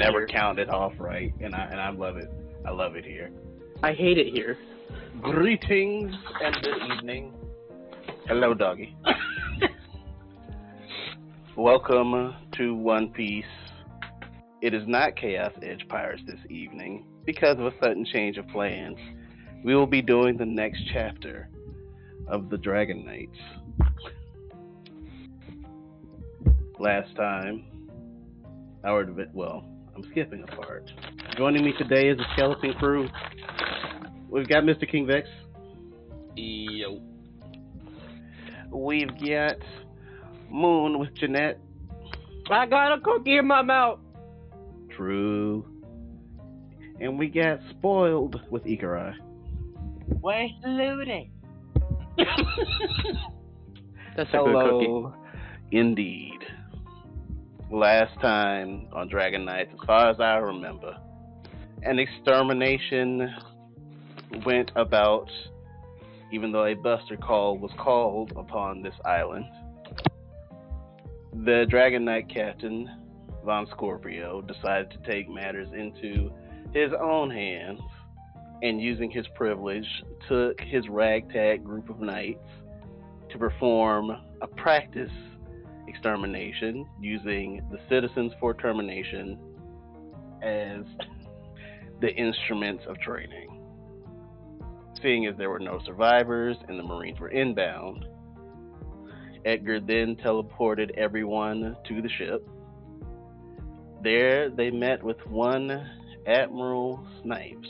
never here. count it off right, and I love it. I love it here. I hate it here. Greetings and good evening. Hello, doggy. Welcome to One Piece. It is not Chaos Edge Pirates this evening because of a sudden change of plans. We will be doing the next chapter of the Dragon Knights. Last time, I'm skipping a part. Joining me today is the skeleton crew. We've got Mr. King Vex. Yo. We've got Moon with Jeanette. I got a cookie in my mouth. True. And we got Spoiled with Ikarai. Where's looting? That's a good cookie. Indeed. Last time on Dragon Knights, as far as I remember, an extermination went about, even though a buster call was called upon this island. The Dragon Knight captain, Von Scorpio, decided to take matters into his own hands and, using his privilege, took his ragtag group of knights to perform a practice extermination using the citizens for termination as the instruments of training. Seeing as there were no survivors and the Marines were inbound, Edgar then teleported everyone to the ship. There they met with one Admiral Snipes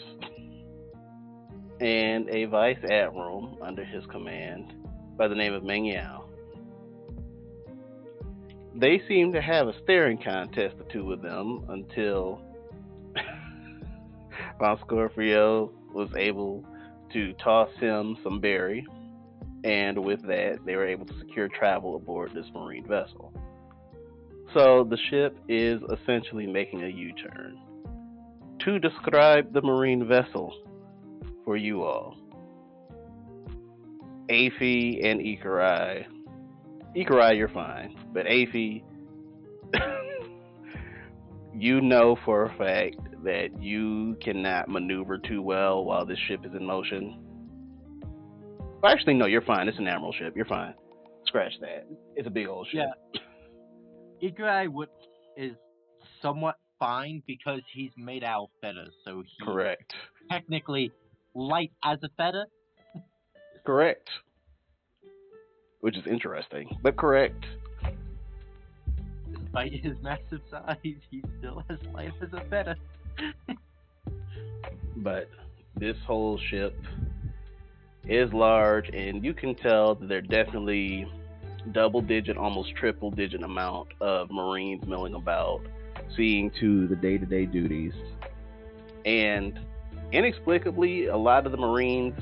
and a Vice Admiral under his command by the name of Meng Yao. They seemed to have a staring contest, the two of them, until Von Scorpio was able to toss him some berry, and with that, they were able to secure travel aboard this Marine vessel. So the ship is essentially making a U-turn. To describe the Marine vessel for you all, Aphie and Ikarai. Ikarai, you're fine, but Aphie, you know for a fact that you cannot maneuver too well while this ship is in motion. Well, actually, no, you're fine. It's an Admiral ship. You're fine. Scratch that. It's a big old ship. Yeah. Ikarai is somewhat fine because he's made out of feathers, so he's Correct. technically light as a feather. Correct. Which is interesting, but correct. Despite his massive size, he's still as light as a feather. But this whole ship is large, and you can tell that there are definitely double-digit, almost triple-digit amount of Marines milling about, seeing to the day-to-day duties. And inexplicably, a lot of the Marines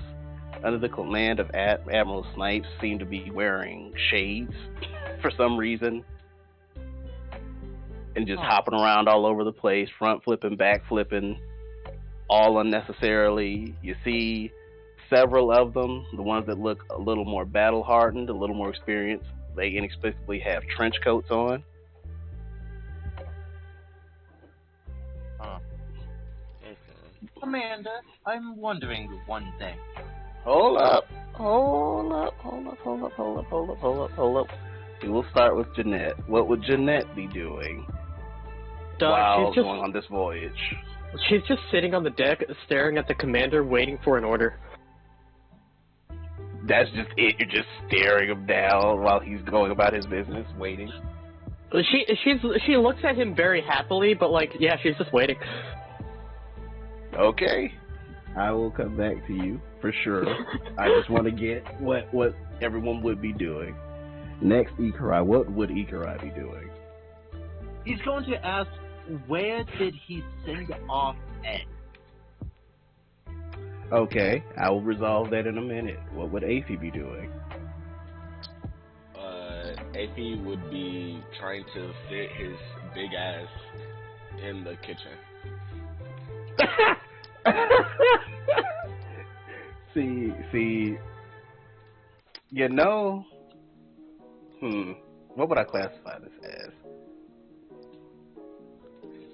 under the command of Admiral Snipes seem to be wearing shades for some reason and just hopping around all over the place, front flipping, back flipping, all unnecessarily. You see several of them, the ones that look a little more battle hardened, a little more experienced, they inexplicably have trench coats on. Commander, I'm wondering one thing. Hold up. We will start with Jeanette. What would Jeanette be doing while going on this voyage? She's just sitting on the deck, staring at the commander, waiting for an order. That's just it? You're just staring him down while he's going about his business, waiting? She looks at him very happily, but she's just waiting. Okay. I will come back to you, for sure. I just want to get what everyone would be doing. Next, Ikarai. What would Ikarai be doing? He's going to ask, where did he send off Ed? Okay, I will resolve that in a minute. What would Aphie be doing? Aphie would be trying to fit his big ass in the kitchen. See, what would I classify this as?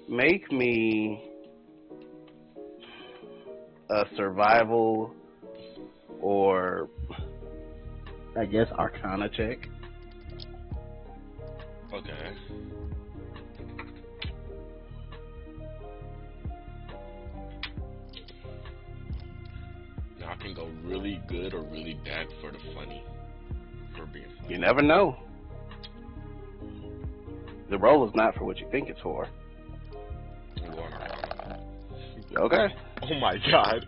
Make me a survival or I guess Arcana check. Okay. Now I can go really good or really bad for the funny. For being funny. You never know. The role is not for what you think it's for. Okay. Oh my god.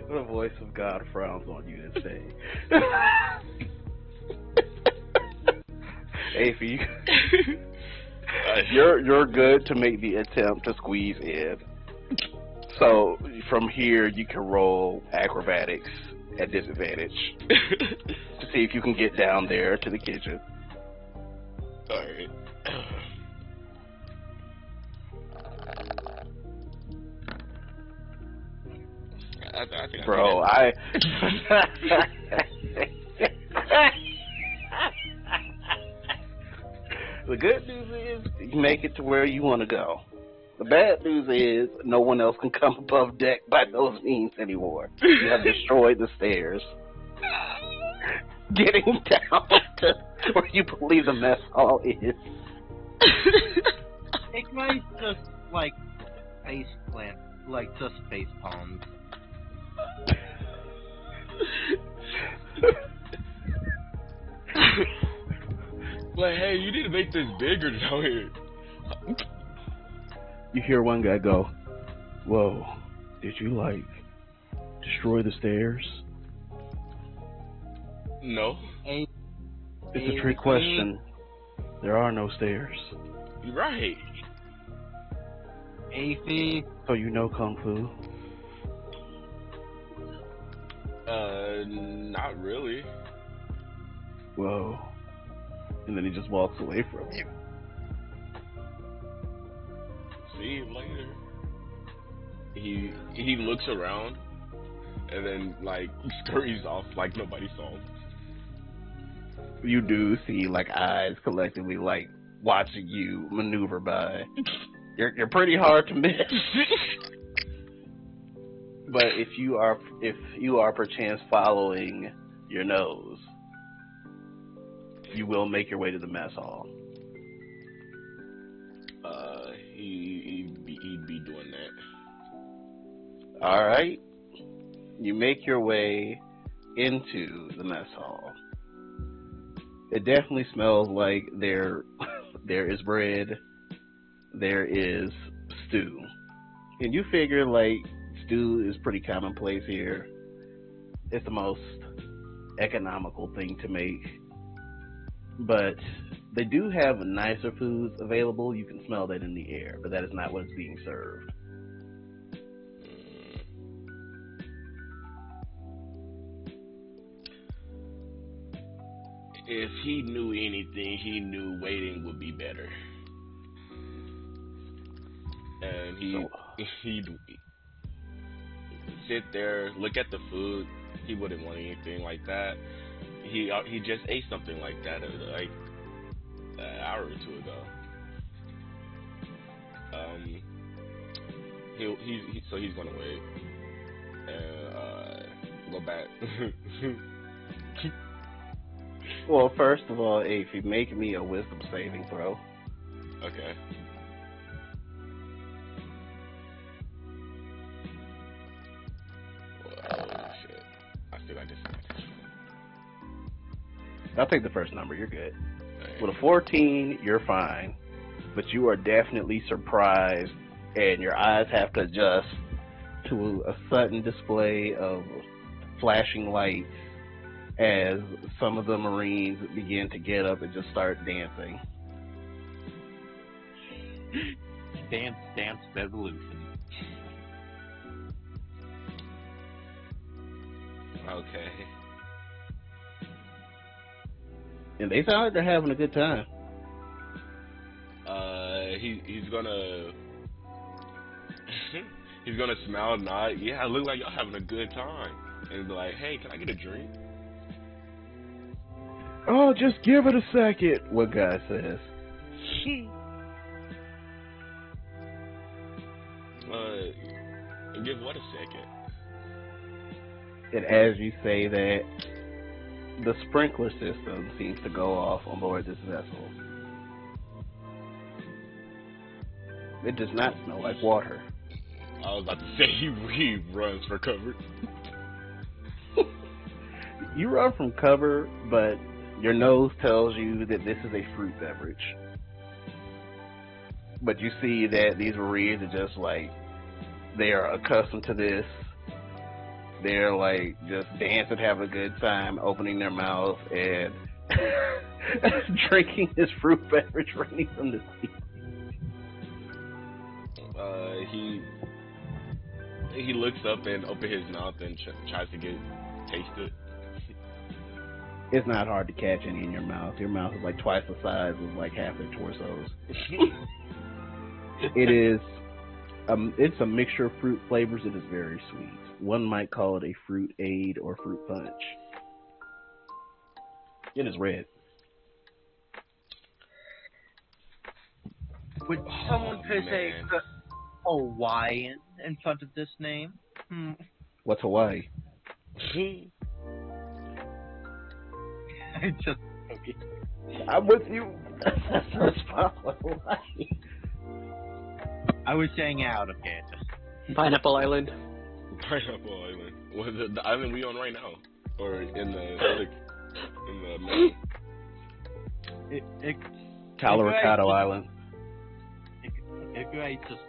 The voice of God frowns on you to say. Hey, for you, you're good to make the attempt to squeeze in. So from here, you can roll acrobatics at disadvantage to see if you can get down there to the kitchen. All right. I think Bro, the good news is you make it to where you want to go. The bad news is no one else can come above deck by those means anymore. You have destroyed the stairs. Getting down to where you believe the mess hall is. Igni's just like face plant, like just face palms. Like, hey, you need to make this bigger down here. You hear one guy go, "Whoa, did you like destroy the stairs?" No. It's a trick question. There are no stairs. You're right. Aphie. So you know Kung Fu? Not really. Whoa. And then he just walks away from you. See you later. He looks around and then like scurries off like nobody saw him. You do see like eyes collectively like watching you maneuver by. You're pretty hard to miss. But if you are perchance following your nose, you will make your way to the mess hall. He'd be doing that. All right. You make your way into the mess hall. It definitely smells like there is bread, there is stew. And you figure like stew is pretty commonplace here. It's the most economical thing to make. But they do have nicer foods available. You can smell that in the air, but that is not what is being served. If he knew anything, he knew waiting would be better. And he'd sit there, look at the food. He wouldn't want anything like that. He just ate something like that like an hour or two ago. He's gonna wait and go back. Well, first of all, if you make me a wisdom saving throw. Okay. Oh shit! I still got disadvantage. I'll take the first number. You're good. With a 14, you're fine. But you are definitely surprised, and your eyes have to adjust to a sudden display of flashing lights as some of the Marines begin to get up and just start dancing. Dance revolution. Okay. And they sound like they're having a good time. He's gonna he's gonna smile, nod. Yeah, look like y'all having a good time, and be like, "Hey, can I get a drink?" Oh, just give it a second, what guy says. Give what a second? And as you say that, the sprinkler system seems to go off on board this vessel. It does not smell like water. I was about to say he runs for cover. You run from cover, but your nose tells you that this is a fruit beverage. But you see that these Marines are just like, they are accustomed to this. They're like just dancing, having a good time, opening their mouths and drinking this fruit beverage raining from the sea. He looks up and opens his mouth and tries to taste it. It's not hard to catch any in your mouth. Your mouth is like twice the size of like half their torsos. It is. It's a mixture of fruit flavors. It is very sweet. One might call it a fruit aid or fruit punch. It is red. Would someone put a Hawaiian in front of this name? What's Hawaii? Just okay. I'm with you. Let's follow Hawaii. I was saying out of Kansas. Pineapple Island. Pineapple Island. Was it the island we on right now, or in the Colorado Island. If you're just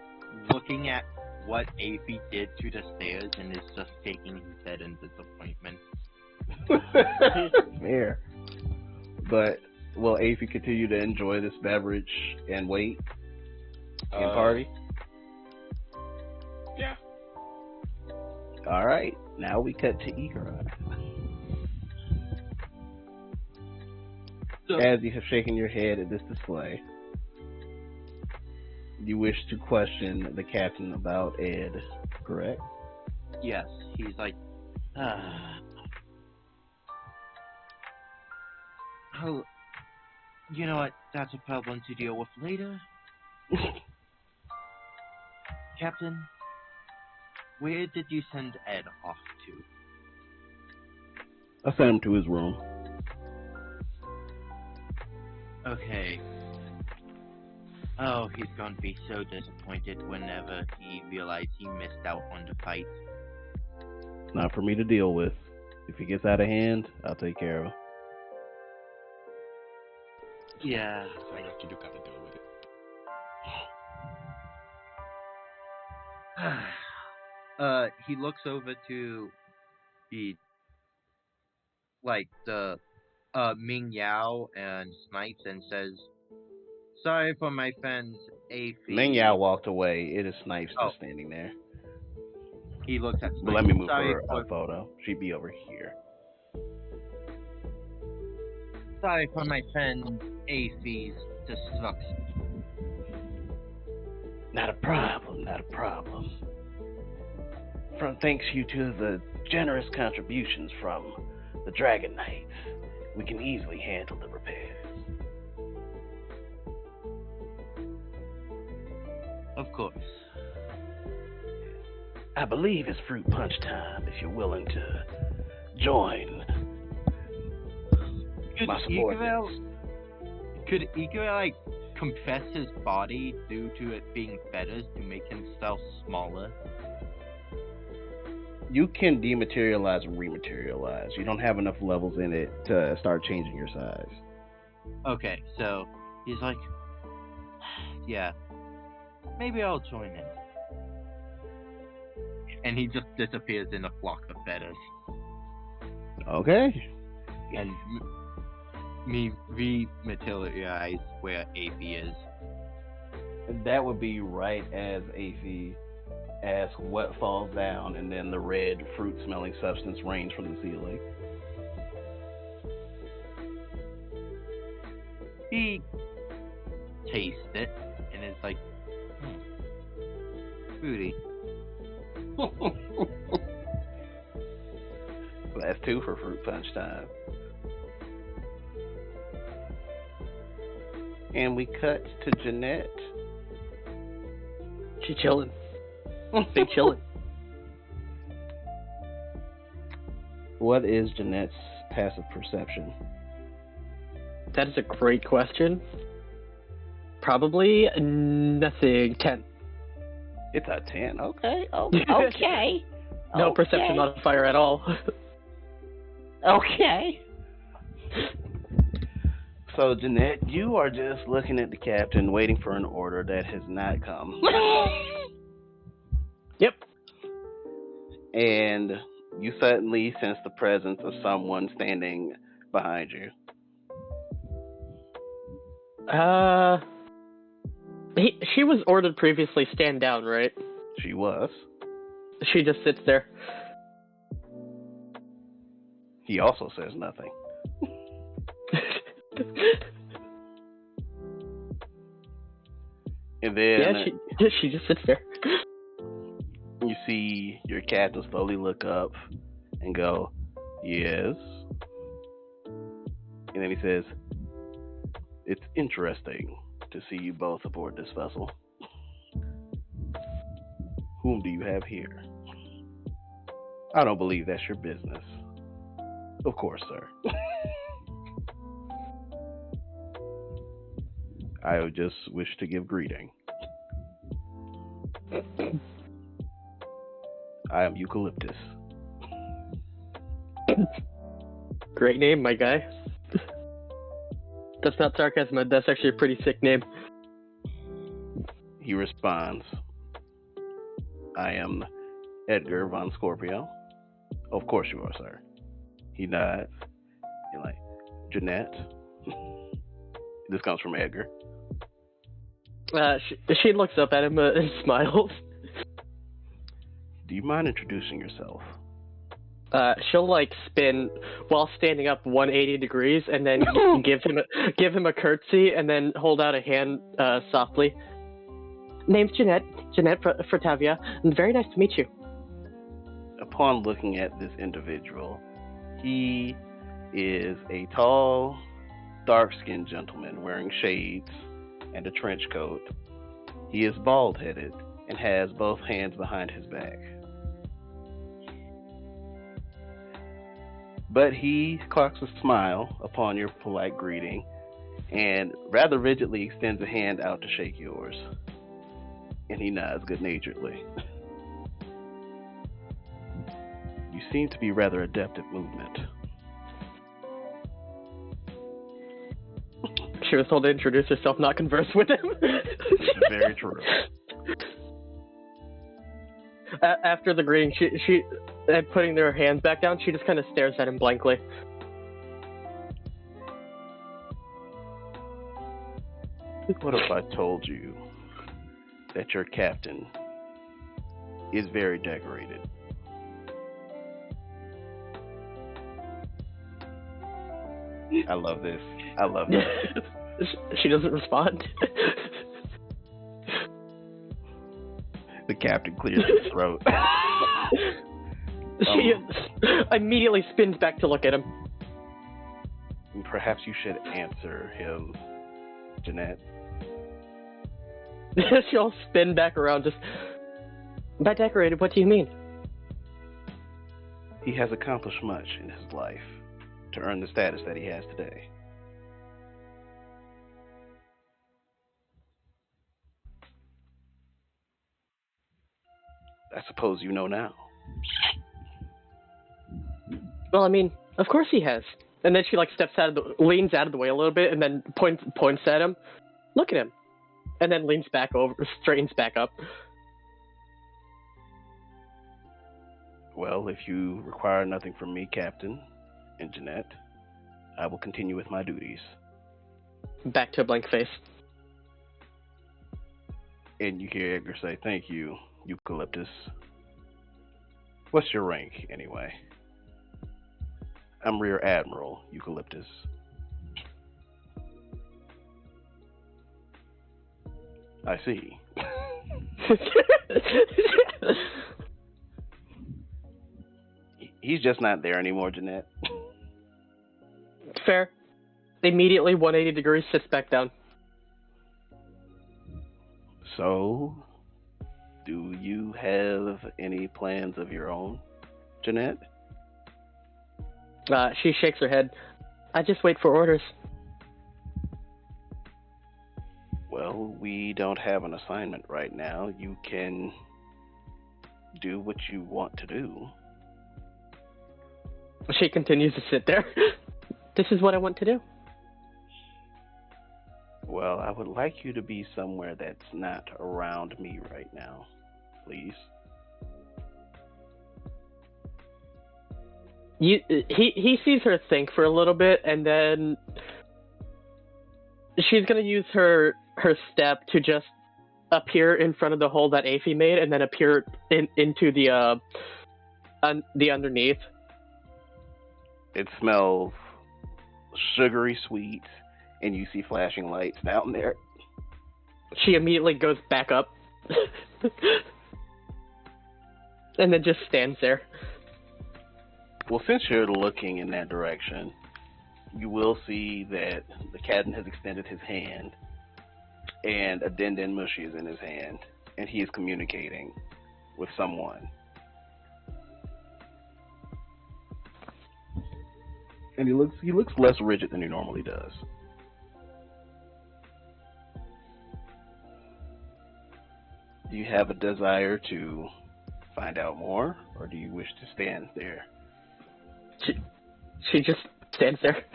looking at what AP did to the stairs and is just shaking his head in disappointment. Fair. But will AP continue to enjoy this beverage and wait and party? Yeah. All right. Now we cut to Eager Eye. So, as you have shaken your head at this display, you wish to question the captain about Ed, correct? yes, he's like, oh, you know what? That's a problem to deal with later. Captain, where did you send Ed off to? I sent him to his room. Okay. Oh, he's going to be so disappointed whenever he realizes he missed out on the fight. Not for me to deal with. If he gets out of hand, I'll take care of him. Yeah. So I have to do kind of deal with it. He looks over to the Ming Yao and Snipes and says, "Sorry for my friend's A fee." Ming Yao walked away. It is Snipes just standing there. He looks at Snipes. But let me move her a photo. She'd be over here. Sorry for my friend's A fee's destruction. Not a problem, not a problem. Thanks you to the generous contributions from the Dragon Knights, we can easily handle the repairs. Of course. I believe it's fruit punch time if you're willing to join my subordinates. Could Igor compress his body due to it being feathers to make himself smaller? You can dematerialize and rematerialize. You don't have enough levels in it to start changing your size. Okay, so he's like, yeah, maybe I'll join in. And he just disappears in a flock of feathers. Okay. And me rematerialize where AP is. That would be right as AP asks what falls down, and then the red fruit-smelling substance rains from the ceiling. He tastes it and is like, fruity. That's two for fruit punch time. And we cut to Jeanette. She chilling. Big chilling. What is Jeanette's passive perception? That is a great question. Probably nothing. 10. It's a 10. Okay. Oh, okay. No perception modifier at all. Okay. So, Jeanette, you are just looking at the captain, waiting for an order that has not come. Yep. And you suddenly sense the presence of someone standing behind you. She was ordered previously stand down, right? She was. She just sits there. He also says nothing. And then she just sits there. you see your captain slowly look up and go, yes. And then he says, it's interesting to see you both aboard this vessel. Whom do you have here? I don't believe that's your business. Of course, sir. I just wish to give greeting. I am Eucalyptus. Great name, my guy. That's not sarcasm, that's actually a pretty sick name. He responds, I am Edgar Von Scorpio. Of course you are, sir. He nods. You're like, Jeanette. This comes from Edgar. She looks up at him and smiles. Do you mind introducing yourself? She'll like spin while standing up 180 degrees, and then give him a curtsy, and then hold out a hand softly. Name's Jeanette Fratavia, and very nice to meet you. Upon looking at this individual, he is a tall, dark-skinned gentleman wearing shades and a trench coat. He is bald-headed and has both hands behind his back. But he cocks a smile upon your polite greeting and rather rigidly extends a hand out to shake yours. And he nods good-naturedly. You seem to be rather adept at movement. She was told to introduce herself, not converse with him. Very true. After the greeting, she putting their hands back down, she just kind of stares at him blankly. What if I told you that your captain is very decorated? I love this. I love this. She doesn't respond. The captain clears his throat. She immediately spins back to look at him. Perhaps you should answer him, Jeanette. She'll spin back around, just... By decorated, what do you mean? He has accomplished much in his life to earn the status that he has today. I suppose you know now. Well, I mean, of course he has. And then she like leans out of the way a little bit, and then points at him. Look at him. And then leans back over, straightens back up. Well, if you require nothing from me, Captain and Jeanette, I will continue with my duties. Back to a blank face. And you hear Edgar say, thank you, Eucalyptus. What's your rank, anyway? I'm Rear Admiral, Eucalyptus. I see. He's just not there anymore, Jeanette. Fair. Immediately 180 degrees, sits back down. So, do you have any plans of your own, Jeanette? She shakes her head. I just wait for orders. Well, we don't have an assignment right now. You can do what you want to do. She continues to sit there. This is what I want to do. Well, I would like you to be somewhere that's not around me right now, please. He sees her think for a little bit, and then she's gonna use her step to just appear in front of the hole that Aphie made, and then appear into the underneath. It smells sugary sweet, and you see flashing lights down there. She immediately goes back up, and then just stands there. Well, since you're looking in that direction, you will see that the captain has extended his hand, and a Denden Mushi is in his hand, and he is communicating with someone. And he looks less rigid than he normally does. Do you have a desire to find out more, or do you wish to stand there? She just stands there.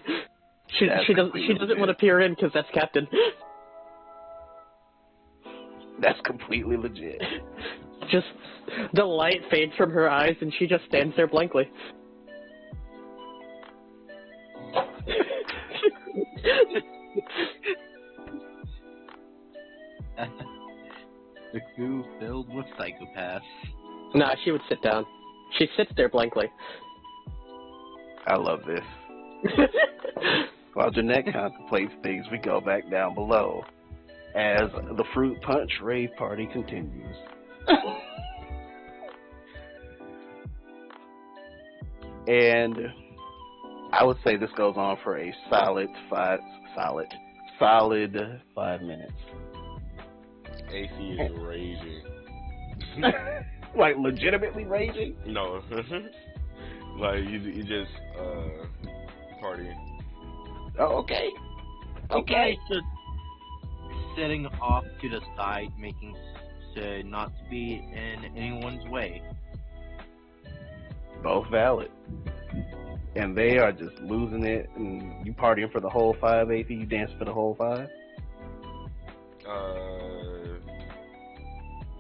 She doesn't want to peer in because that's Captain. That's completely legit. Just the light fades from her eyes, and she just stands there blankly. The crew filled with psychopaths. Nah, she would sit down. She sits there blankly. I love this. While Jeanette contemplates things, we go back down below as the Fruit Punch rave party continues. And I would say this goes on for a solid 5 minutes. AC is raging. Like legitimately raging? No. Like you just partying. Oh, okay. Okay. Just sitting off to the side, making sure not to be in anyone's way. Both valid. And they are just losing it, and you partying for the whole 5, AP? You dancing for the whole 5?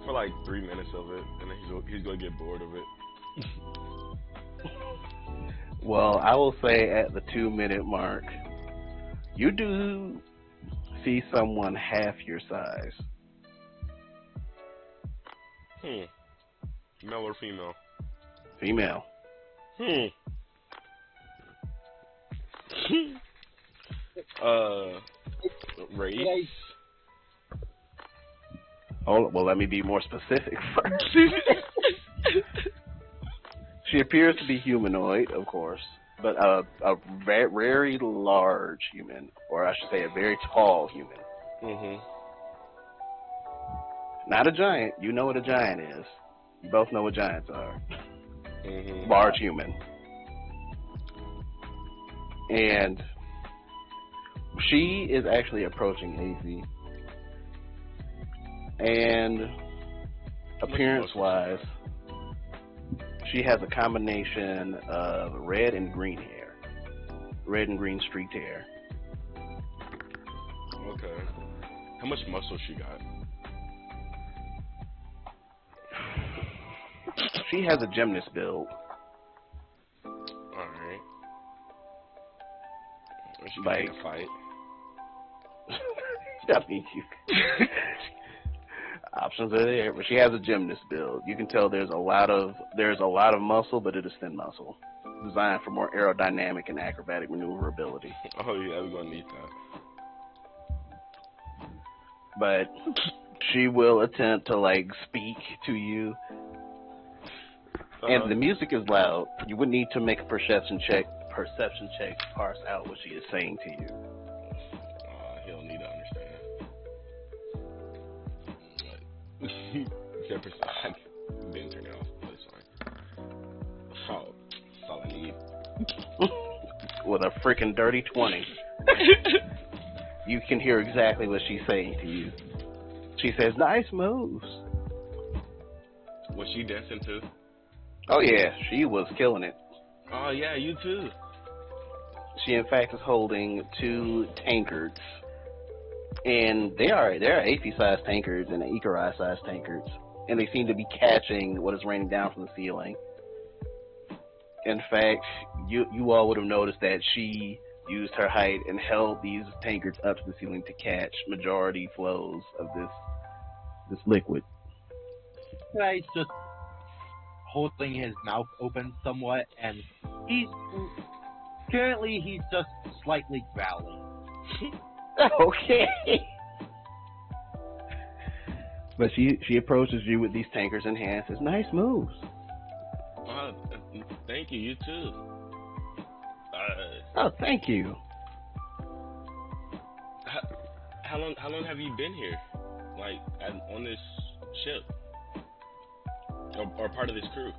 For like 3 minutes of it, and then he's gonna get bored of it. Well, I will say at the 2-minute mark, you do see someone half your size. Male or female? Female. Race? Oh, well, let me be more specific first. She appears to be humanoid, of course, but a very large human, or I should say a very tall human. Mm-hmm. Not a giant. You know what a giant is. You both know what giants are. Mm-hmm. Large human. And she is actually approaching AC. And appearance-wise, she has a combination of red and green hair. Red and green streaked hair. Okay. How much muscle she got? She has a gymnast build. Alright. Is she Like gonna fight? I mean, options are there, but she has a gymnast build. You can tell there's a lot of muscle, but it is thin muscle, designed for more aerodynamic and acrobatic maneuverability. Oh yeah, we're gonna need that. But she will attempt to speak to you, and the music is loud. You would need to make a perception check to parse out what she is saying to you. He'll need to understand. 10%. I didn't turn it off, but it's fine. Oh, that's all I need. With a freaking dirty 20. You can hear exactly what she's saying to you. She says, nice moves. Was she dancing too? Oh yeah, she was killing it. Oh yeah, you too. She in fact is holding 2 tankards. And they are AP-sized tankards and Ikarai-sized tankards. And they seem to be catching what is raining down from the ceiling. In fact, you all would have noticed that she used her height and held these tankards up to the ceiling to catch majority flows of this liquid. Guy's just holding his mouth open somewhat, and he's just slightly growling. Okay. But she approaches you with these tankers in hand. Says, "Nice moves." Thank you. You too. Oh, thank you. How long have you been here? Like on this ship, or part of this crew?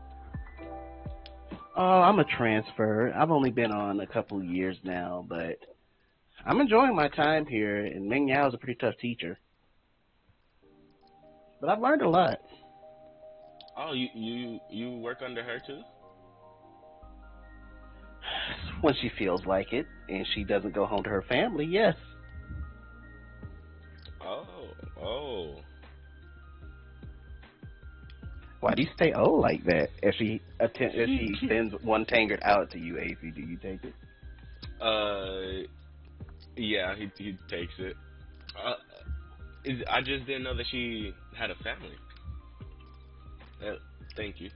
Oh, I'm a transfer. I've only been on a couple of years now, but I'm enjoying my time here. And Ming Yao is a pretty tough teacher, but I've learned a lot. Oh, you work under her too? When she feels like it, and she doesn't go home to her family, yes. Oh. Why do you say "oh" like that? If she sends one tankard out to you, AC, do you take it? Yeah, he takes it. I just didn't know that she had a family. Thank you.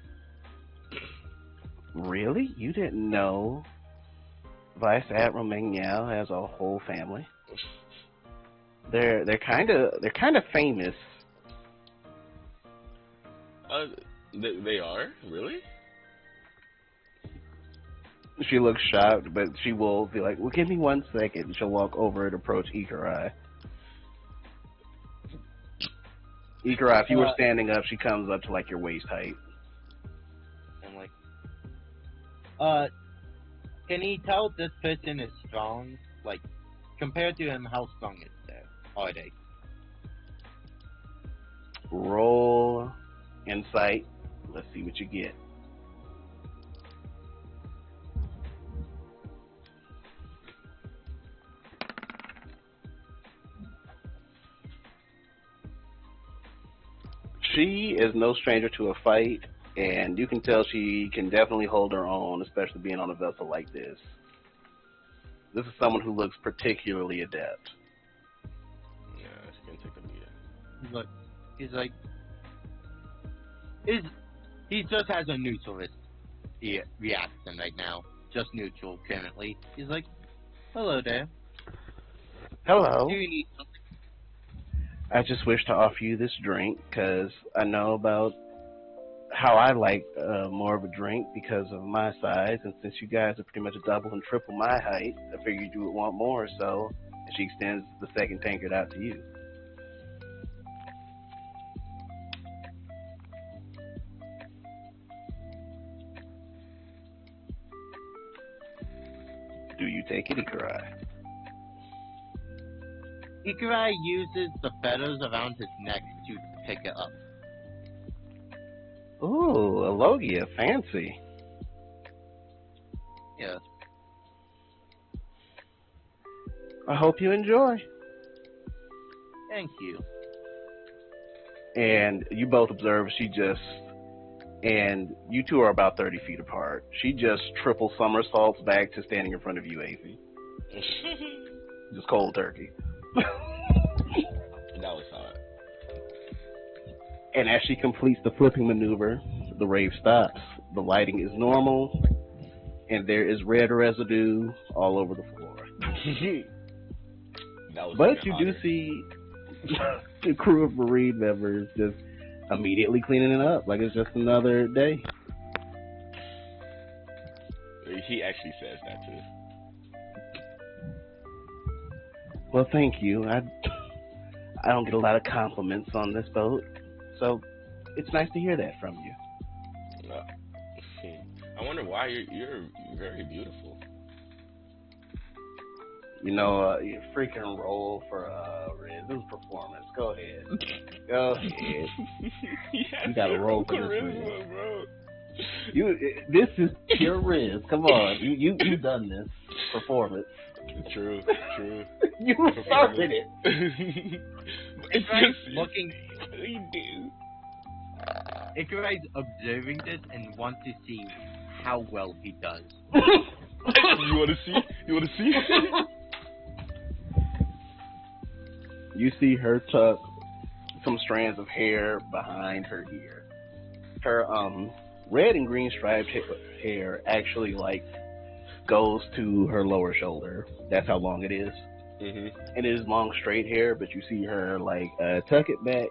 Really? You didn't know Vice Admiral Meng Yao has a whole family? They're kind of famous. They are? Really? She looks shocked, but she will be like, "Well, give me 1 second." She'll walk over and approach Ikarai. Ikarai, if you were standing up, she comes up to like your waist height. I'm like, can he tell this person is strong? Like, compared to him, how strong are they? Roll insight. Let's see what you get. She is no stranger to a fight, and you can tell she can definitely hold her own, especially being on a vessel like this. This is someone who looks particularly adept. Yeah, she can take a beating. He just has a neutral reaction right now. Just neutral currently. He's like, hello there. Hello. Do you need something? I just wish to offer you this drink because I know about how I like more of a drink because of my size, and since you guys are pretty much double and triple my height, I figured you would want more, so she extends the second tankard out to you. Do you take it, Ikarai? Ikarai uses the feathers around his neck to pick it up. Ooh, a Logia, fancy. Yes. I hope you enjoy. Thank you. And you both observe and you two are about 30 feet apart. She just triple somersaults back to standing in front of you, AC. Just cold turkey. That was hard. And as she completes the flipping maneuver, the rave stops. The lighting is normal, and there is red residue all over the floor. But you do see the crew of Marine members just immediately cleaning it up like it's just another day. He actually says that too. Well, thank you. I don't get a lot of compliments on this boat, So it's nice to hear that from you. Uh, I wonder why you're very beautiful. You know, you freaking roll for Riz's performance. Go ahead. Go ahead. Yes, You gotta roll for this, charisma, Riz. bro. This is pure Riz. Come on, you've done this performance. True. You started it. It's just looking. You do. Ikurai's observing this and wants to see how well he does. You want to see? You see her tuck some strands of hair behind her ear. Her red and green striped hair actually like goes to her lower shoulder. That's how long it is. Mm-hmm. It is long straight hair, but you see her like tuck it back,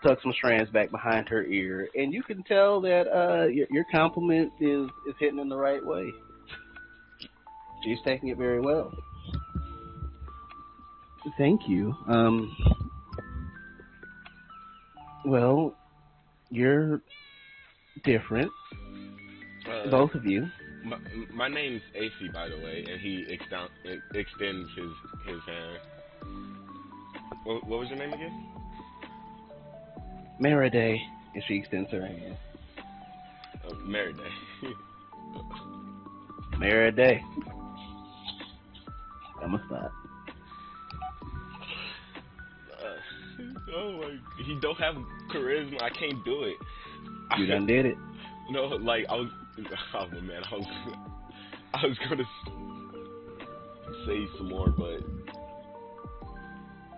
tuck some strands back behind her ear, and you can tell that your compliment is hitting in the right way. She's taking it very well. Thank you. Well, you're different, both of you. My name's AC, by the way, and he extends his hand. What was your name again? Maraday, and she extends her hand. Maraday. Maraday. I'm a stop. Oh my! He don't have charisma. I can't do it. You done did it. No, like I was. Oh man, I was gonna say some more, but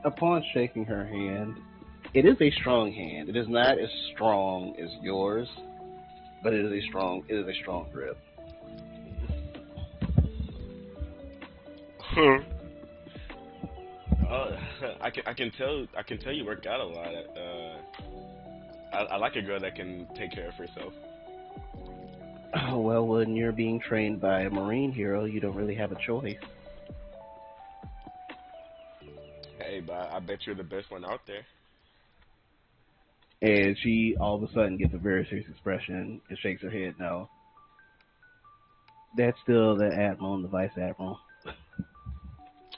upon shaking her hand, it is a strong hand. It is not as strong as yours, but it is a strong grip. I can tell you work out a lot. I like a girl that can take care of herself. Oh, well, when you're being trained by a Marine hero, you don't really have a choice. Hey, but I bet you're the best one out there. And she all of a sudden gets a very serious expression and shakes her head no. That's still the Admiral and the Vice Admiral.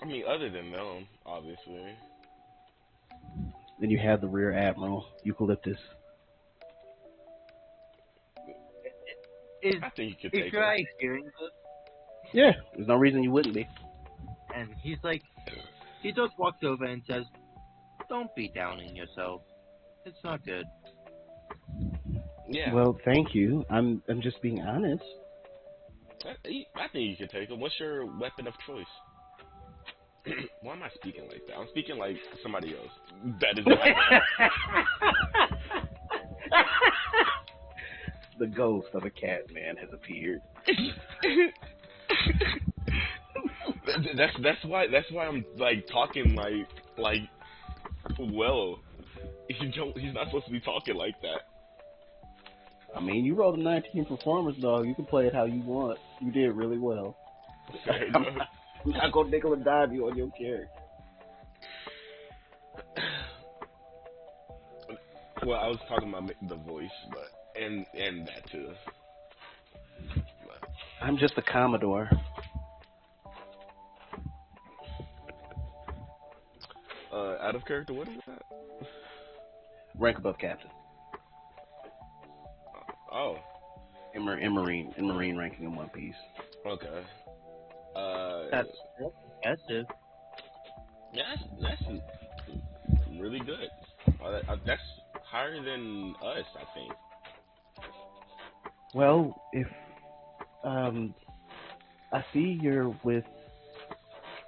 I mean, other than them, obviously. Then you have the Rear Admiral, Eucalyptus. I think you could take Ikurai hearing this? Yeah, there's no reason you wouldn't be. And he's like, he just walks over and says, "Don't be downing yourself. It's not good." Yeah. Well, thank you. I'm just being honest. I think you can take it. What's your weapon of choice? Why am I speaking like that? I'm speaking like somebody else. That is The ghost of a cat man has appeared. That's why I'm like talking like well. He's not supposed to be talking like that. I mean, you rolled a 19 performance, dog. You can play it how you want. You did really well. I'm not gonna nickel and dime you on your character. Well, I was talking about the voice, but and that too. But. I'm just a Commodore. Out of character, what is that? Rank above captain. Oh. In Marine ranking in One Piece. Okay. That's impressive. Yeah, that's really good. That's higher than us, I think. Well, if I see you're with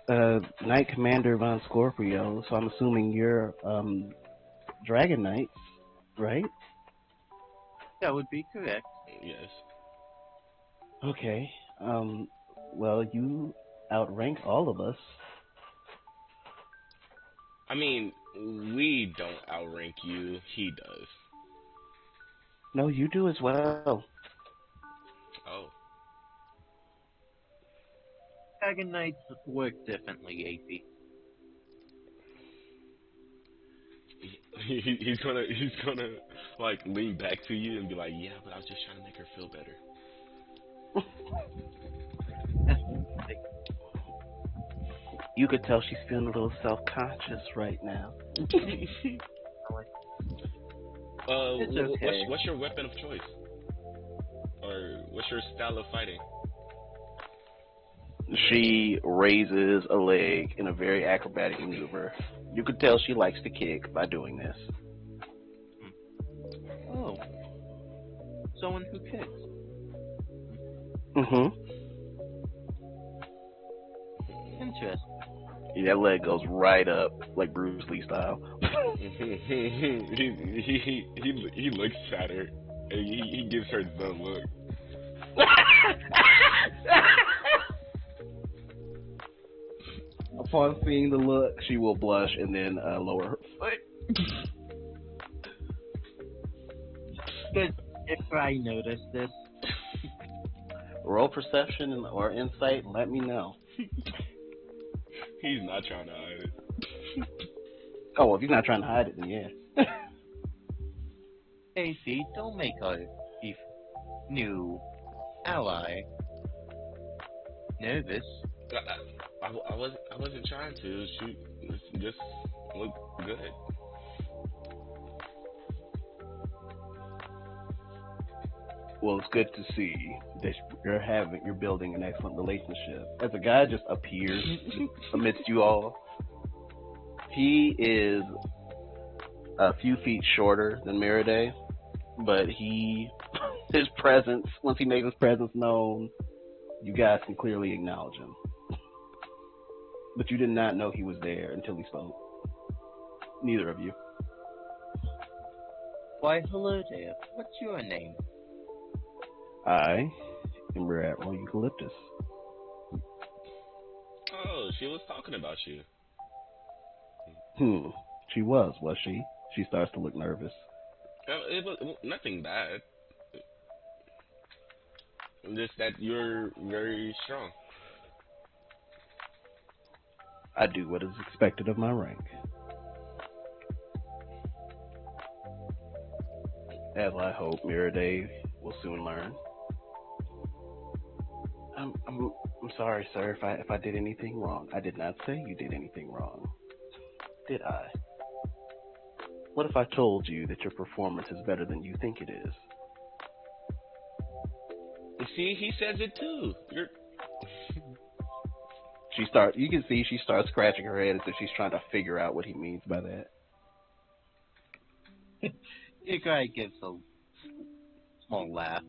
Knight Commander Von Scorpio, so I'm assuming you're Dragon Knights, right? That would be correct. Yes. Okay. Well, you outrank all of us. I mean, we don't outrank you. He does. No, you do as well. Oh. Dragon Knights work differently, AP. he's gonna like lean back to you and be like, yeah, but I was just trying to make her feel better. You could tell she's feeling a little self-conscious right now. It's okay. What's your weapon of choice? Or what's your style of fighting? She raises a leg in a very acrobatic maneuver. You could tell she likes to kick by doing this. Oh. Someone who kicks. Mm-hmm. Interesting. That leg goes right up, like Bruce Lee style. he looks at her, and he gives her the look. Upon seeing the look, she will blush and then lower her foot. Good if I notice this. Roll perception or insight, and let me know. He's not trying to hide it. Oh, well, if you're not trying to hide it, then yeah. AC, don't make our new ally nervous. I wasn't trying to. She just looked good. Well, it's good to see that you're building an excellent relationship. As a guy just appears amidst you all, he is a few feet shorter than Miraday, but his presence, once he makes his presence known, you guys can clearly acknowledge him. But you did not know he was there until he spoke. Neither of you. Why, hello there. What's your name? I am Rear Admiral Eucalyptus. Oh, she was talking about you. She was she? She starts to look nervous. It was nothing bad. Just that you're very strong. I do what is expected of my rank. As I hope Miraday will soon learn. I'm sorry, sir, if I did anything wrong. I did not say you did anything wrong. Did I? What if I told you that your performance is better than you think it is? You see, he says it too. You can see she starts scratching her head as if she's trying to figure out what he means by that. Your guy gives a small laugh.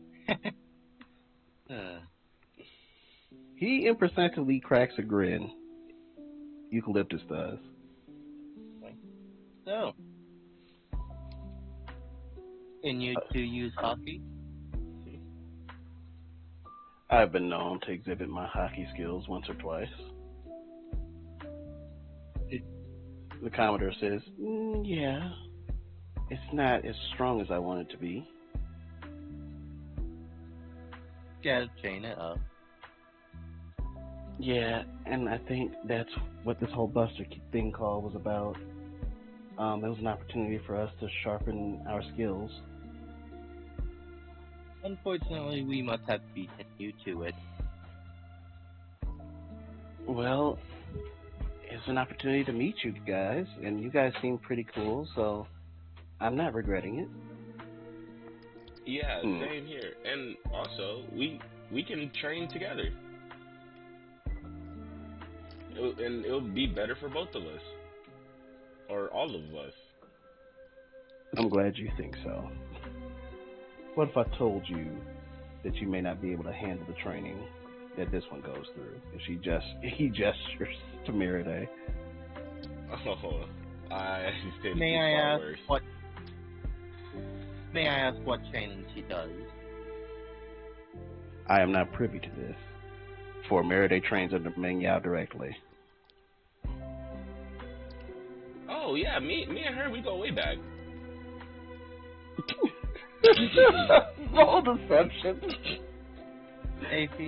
He imperceptibly cracks a grin. Eucalyptus does. So, and you two use hockey? I've been known to exhibit my hockey skills once or twice. The Commodore says, yeah, it's not as strong as I want it to be. Gotta chain it up. Yeah, and I think that's what this whole Buster thing call was about. It was an opportunity for us to sharpen our skills. Unfortunately, we must have beaten you to it. Well, it's an opportunity to meet you guys, and you guys seem pretty cool, so I'm not regretting it. Yeah, same here. And also, we can train together. It'll be better for both of us. Or all of us. I'm glad you think so. What if I told you that you may not be able to handle the training that this one goes through? If he gestures to Miraday. Oh, I said May it's I far ask worse. what? May I ask what training she does? I am not privy to this, for Miraday trains under Meng Yao directly. Oh yeah, me and her, we go way back. Roll deception. AP?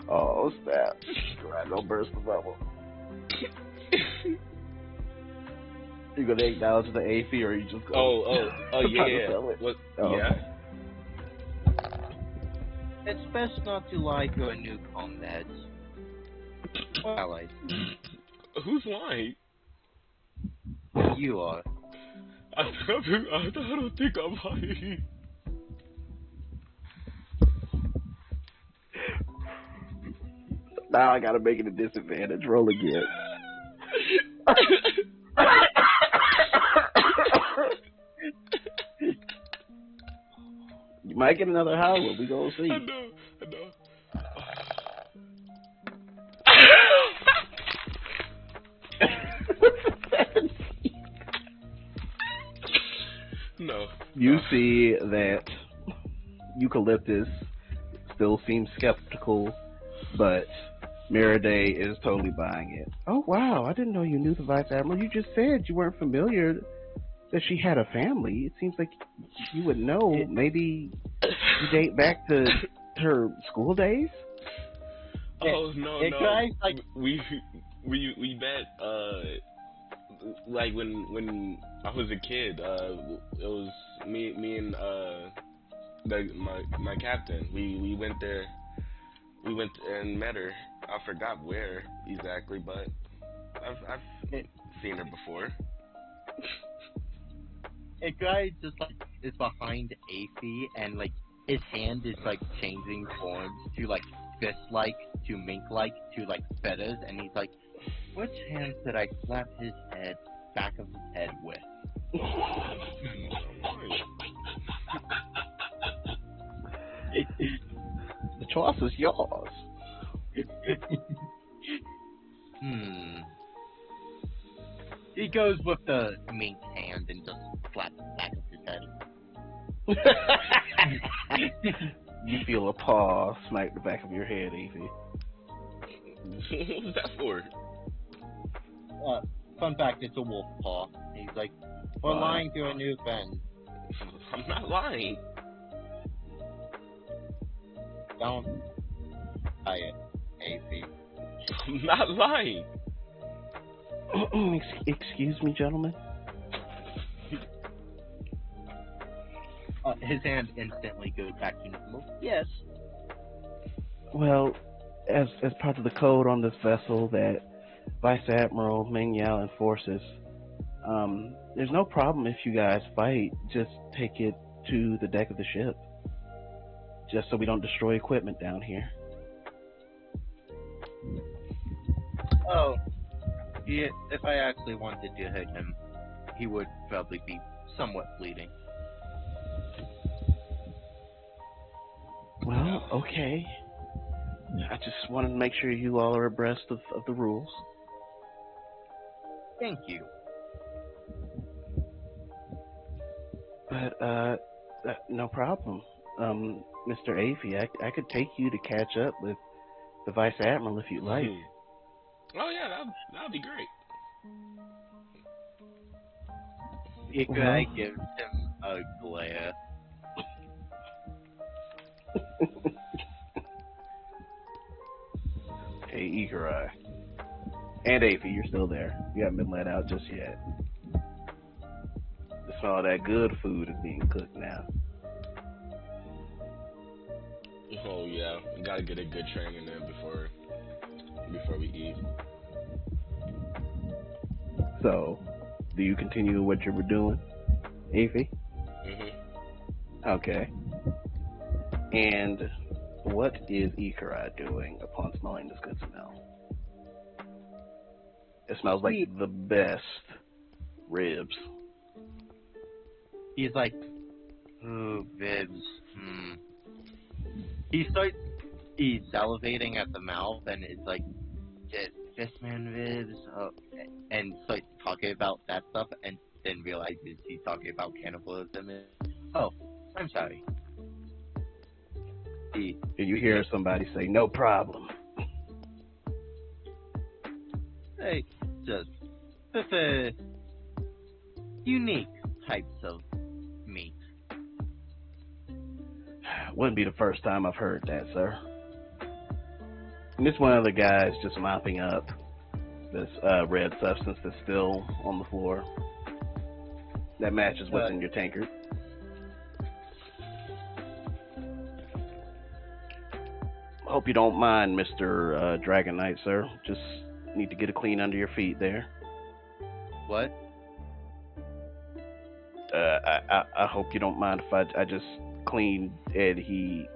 Oh, snap. I don't burst the bubble. You gonna acknowledge the AP, or you just go? Oh, try to yeah. sell it? What? Oh, Yeah. It's best not to lie to a new comrade. Well, Who's lying? you are. I don't think I'm lying. Now I gotta make it a disadvantage. Roll again. You might get another howler. We gonna see. I know. No. You see that Eucalyptus still seems skeptical, but Miraday is totally buying it. Oh wow, I didn't know you knew the Vice Admiral. You just said you weren't familiar that she had a family. It seems like you would know. Maybe you date back to her school days? Oh no. Guys, like, we met like when I was a kid. It was me and my captain. We went there. We went and met her. I forgot where exactly, but I've seen her before. a guy just like is behind Aphie, and like his hand is like changing forms to like fist-like, to mink-like, to like feathers, and he's like, which hand could I slap his head, back of his head with? The choice is yours. He goes with the mink hand and just slaps the back of his head. You feel a paw smack the back of your head, Evie. What was that for? Fun fact, it's a wolf paw. He's like, we're lying to a new friend. I'm not lying. Don't try it, Aphie. I'm not lying. Excuse me, gentlemen. His hand instantly goes back to normal. Yes. Well, as part of the code on this vessel that Vice Admiral Ming Yao enforces, there's no problem if you guys fight. Just take it to the deck of the ship, just so we don't destroy equipment down here. Oh, yeah. If I actually wanted to hit him, he would probably be somewhat bleeding. Well, okay. I just wanted to make sure you all are abreast of the rules. Thank you. But, no problem. Mr. Aphie, I could take you to catch up with the Vice Admiral if you'd like. Oh yeah, that'd be great. Ikai gives him a glare. Hey, Eager Eye. And Aphie, you're still there. You haven't been let out just yet. The smell of that good food is being cooked now. Oh yeah, we gotta get a good training in before we eat. So, do you continue what you were doing, Aphie? Okay. And what is Ikarai doing upon smelling this good smell? It smells like the best ribs. He's like, ooh, ribs. He's salivating at the mouth, and it's like, Fistman ribs, and starts talking about that stuff, and then realizes he's talking about cannibalism. Oh, I'm sorry. And you hear somebody say, no problem. They just prefer unique types of meat. Wouldn't be the first time I've heard that, sir. And this one of the guys just mopping up this red substance that's still on the floor. that matches what's in your tankard. Hope you don't mind, Mr. Dragon Knight, sir. Just need to get it clean under your feet there. What? I hope you don't mind if I just clean. And he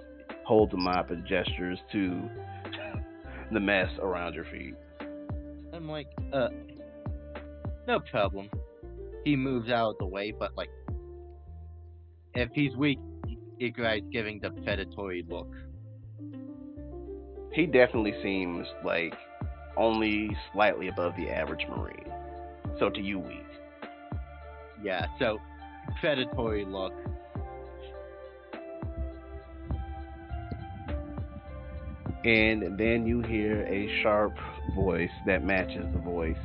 holds a mop and gestures to the mess around your feet. I'm like, no problem. He moves out of the way, but like, if he's weak, Igorai's giving the predatory look. He definitely seems like only slightly above the average Marine. So to you, weak. Yeah, so predatory look. And then you hear a sharp voice that matches the voice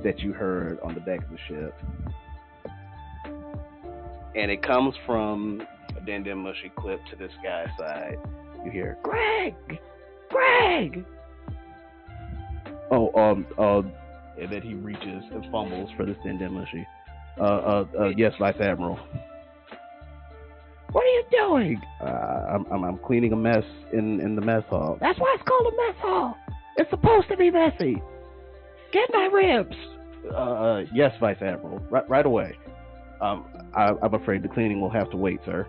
that you heard on the deck of the ship. And it comes from a Dendem Mushy clip to this guy's side. You hear, Greg! Greg! And then he reaches and fumbles for this Dendem Mushy. Yes, Vice Admiral. What are you doing? I'm cleaning a mess in the mess hall. That's why it's called a mess hall. It's supposed to be messy. Get my ribs. Yes, Vice Admiral. Right away. I'm afraid the cleaning will have to wait, sir.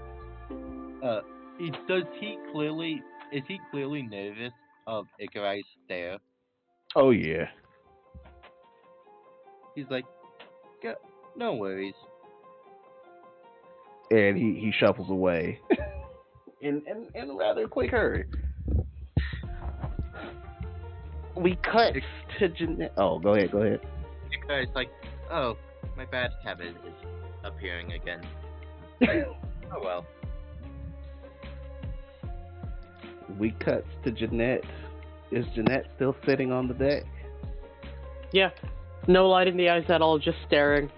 Is he clearly nervous of Igorai's stare? Oh yeah. He's like, no worries. And he shuffles away in a rather quick hurry. We cut to Jeanette. Oh, go ahead. Igorai's like, oh, my bad habit is appearing again. Oh well. We cut to Jeanette. Is Jeanette still sitting on the deck? Yeah. No light in the eyes at all, just staring.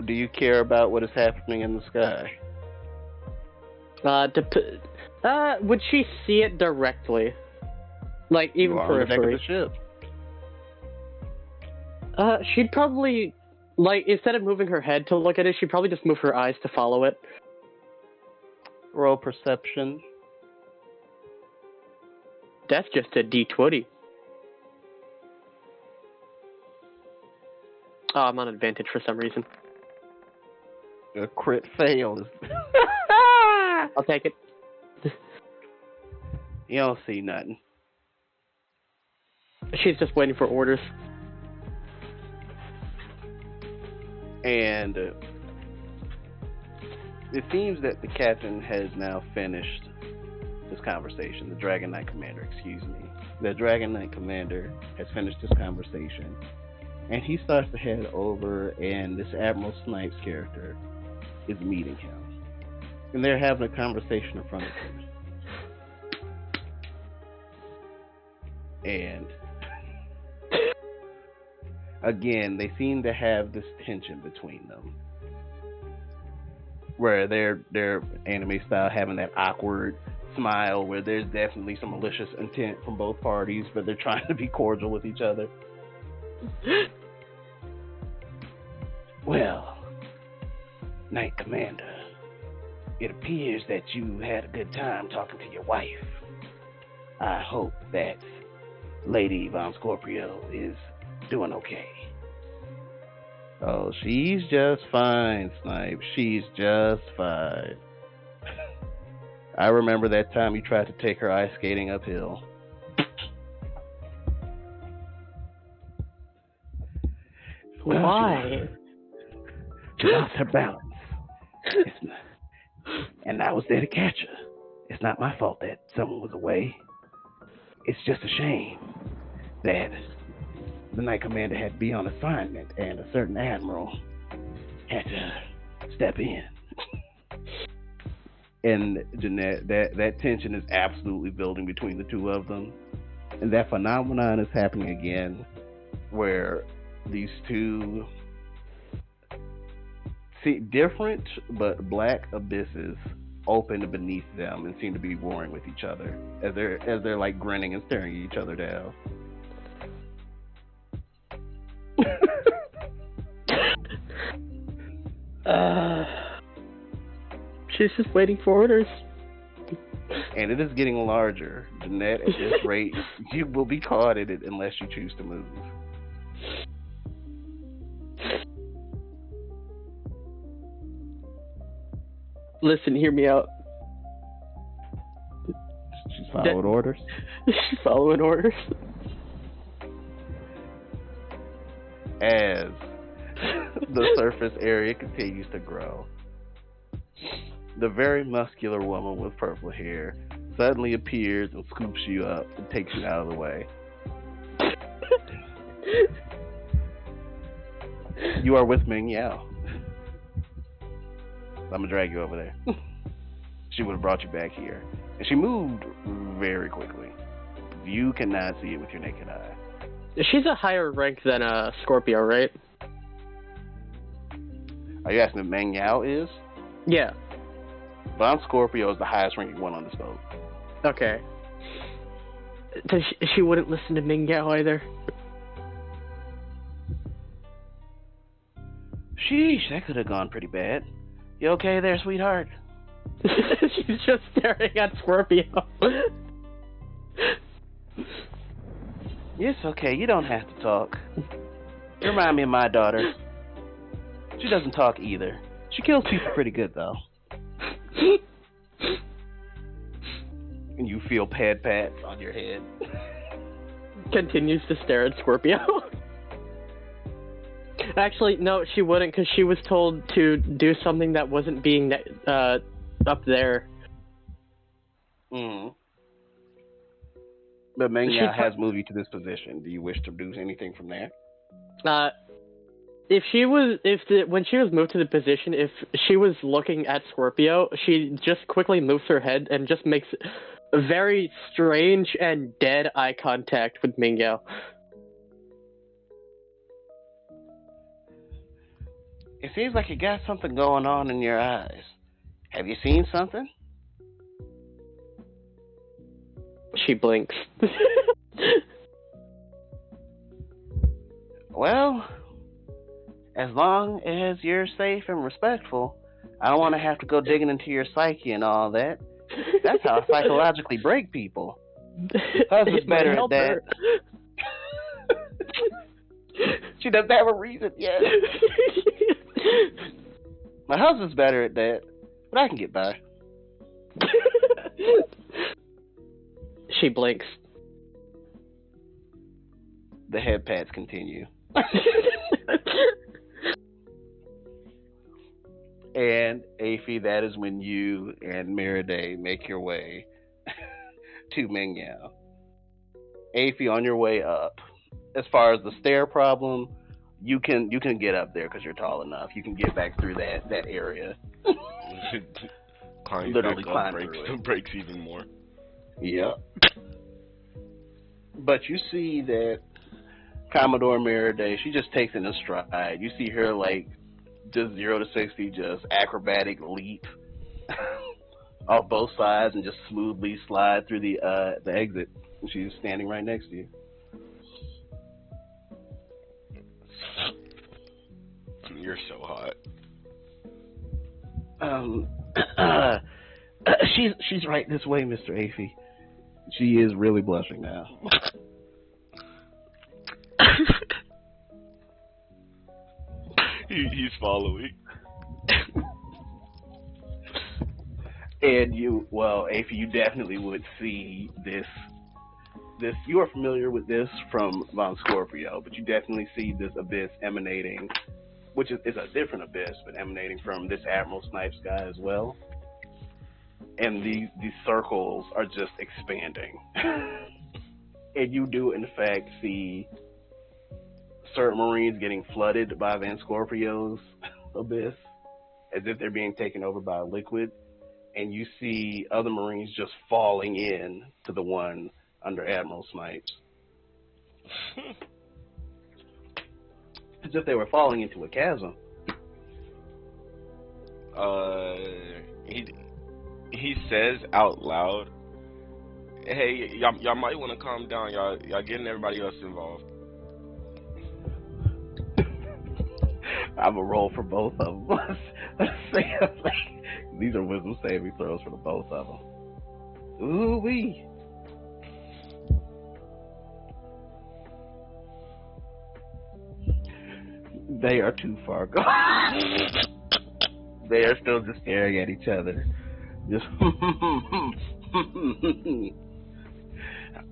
Do you care about what is happening in the sky? Would she see it directly? Like, even for the deck of the ship. She'd probably, like, instead of moving her head to look at it, she'd probably just move her eyes to follow it. Roll perception. That's just a D20. Oh, I'm on advantage for some reason. A crit fail. I'll take it. You don't see nothing. She's just waiting for orders. And it seems that the captain has now finished this conversation. The Dragon Knight Commander, excuse me. The Dragon Knight Commander has finished this conversation. And he starts to head over, and this Admiral Snipes character is meeting him. And they're having a conversation in front of him. And again, they seem to have this tension between them, where they're anime style having that awkward smile, where there's definitely some malicious intent from both parties, but they're trying to be cordial with each other. Well, Knight Commander, it appears that you had a good time talking to your wife. I hope that Lady Von Scorpio is doing okay. Oh, she's just fine, Snipe. She's just fine. I remember that time you tried to take her ice skating uphill. Why? She lost her balance. And I was there to catch her. It's not my fault that someone was away. It's just a shame that the Knight Commander had to be on assignment and a certain admiral had to step in. And Jeanette, that tension is absolutely building between the two of them. And that phenomenon is happening again, where these two different but black abysses open beneath them and seem to be warring with each other as they're like grinning and staring at each other down. She's just waiting for orders. And it is getting larger. Jeanette, at this rate, you will be caught in it unless you choose to move. Listen, hear me out. She's following orders. She's following orders. As the surface area continues to grow, the very muscular woman with purple hair suddenly appears and scoops you up and takes you out of the way. You are with Ming Yao. I'm gonna drag you over there. She would have brought you back here. And she moved very quickly. You cannot see it with your naked eye. She's a higher rank than Scorpio, right? Are you asking if Meng Yao is? Yeah. Von Scorpio is the highest ranking one on this boat. Okay. She wouldn't listen to Ming Yao either. Sheesh, that could have gone pretty bad. You okay there, sweetheart? She's just staring at Scorpio. It's okay, you don't have to talk. You remind me of my daughter. She doesn't talk either. She kills people pretty good, though. And you feel pats on your head. Continues to stare at Scorpio. Actually, no, she wouldn't, because she was told to do something that wasn't being up there. But Meng Yao has moved you to this position. Do you wish to do anything from there? When she was moved to the position, if she was looking at Scorpio, she just quickly moves her head and just makes a very strange and dead eye contact with Ming Yao. It seems like you got something going on in your eyes. Have you seen something? She blinks. Well, as long as you're safe and respectful, I don't want to have to go digging into your psyche and all that. That's how I psychologically break people. Husband's better at that. She doesn't have a reason yet. My husband's better at that, but I can get by. She blinks. The head pats continue. And Aphie, that is when you and Miraday make your way to Meng Yao. Aphie, on your way up, as far as the stair problem, you can get up there because you're tall enough. You can get back through that area. Literally breaks even more. Yep. But you see that Commodore Miraday, she just takes it in stride. You see her like just 0 to 60, just acrobatic leap off both sides and just smoothly slide through the exit. And she's standing right next to you. You're so hot. She's right this way, Mr. Aphie. She is really blushing now. He's following. And Aphie, you definitely would see this. You are familiar with this from Von Scorpio, but you definitely see this abyss emanating, which is a different abyss, but emanating from this Admiral Snipes guy as well. And these circles are just expanding. And you do, in fact, see certain Marines getting flooded by Van Scorpio's abyss, as if they're being taken over by a liquid. And you see other Marines just falling in to the one under Admiral Snipes. As if they were falling into a chasm. He says out loud, "Hey, y'all might want to calm down. Y'all getting everybody else involved." I'm a roll for both of them. Let's see. These are wisdom saving throws for the both of them. Ooh wee. They are too far gone. They are still just staring at each other. Just.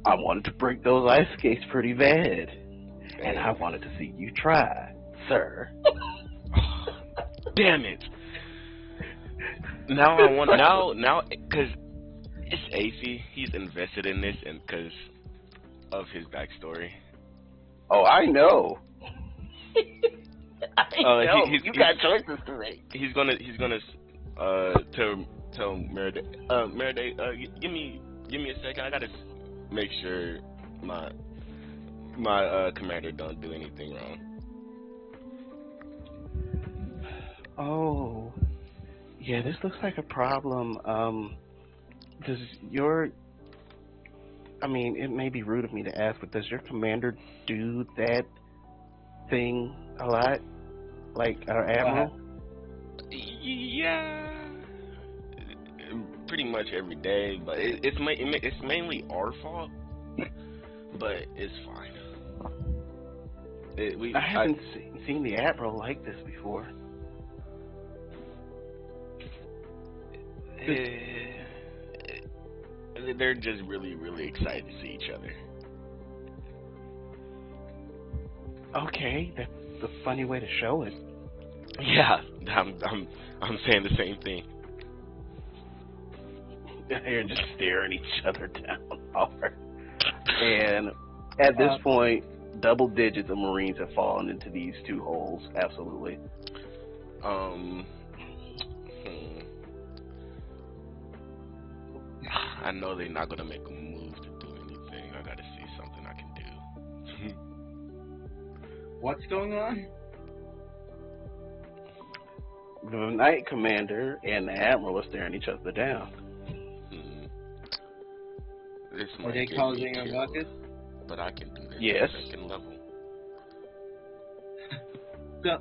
I wanted to break those ice skates pretty bad, and I wanted to see you try, sir. Damn it! Now I want now because it's AC. He's invested in this, and because of his backstory. Oh, I know. I know. You got choices to make. He's gonna tell Meriday. Meriday, give me a second. I gotta make sure my commander don't do anything wrong. Oh, yeah. This looks like a problem. Does your I mean, it may be rude of me to ask, but does your commander do that thing a lot? Like our admiral? Yeah, pretty much every day, but it's mainly our fault, but it's fine. I haven't seen the admiral like this before. They're just really, really excited to see each other. Okay, that's a funny way to show it. Yeah, I'm saying the same thing. They're just staring each other down hard. And at this point, double digits of Marines have fallen into these two holes. Absolutely. I know they're not gonna make a move to do anything. I gotta see something I can do. What's going on? The Knight Commander and the Admiral are staring each other down. This Are they causing a ruckus? But I can do this yes. at second level. So,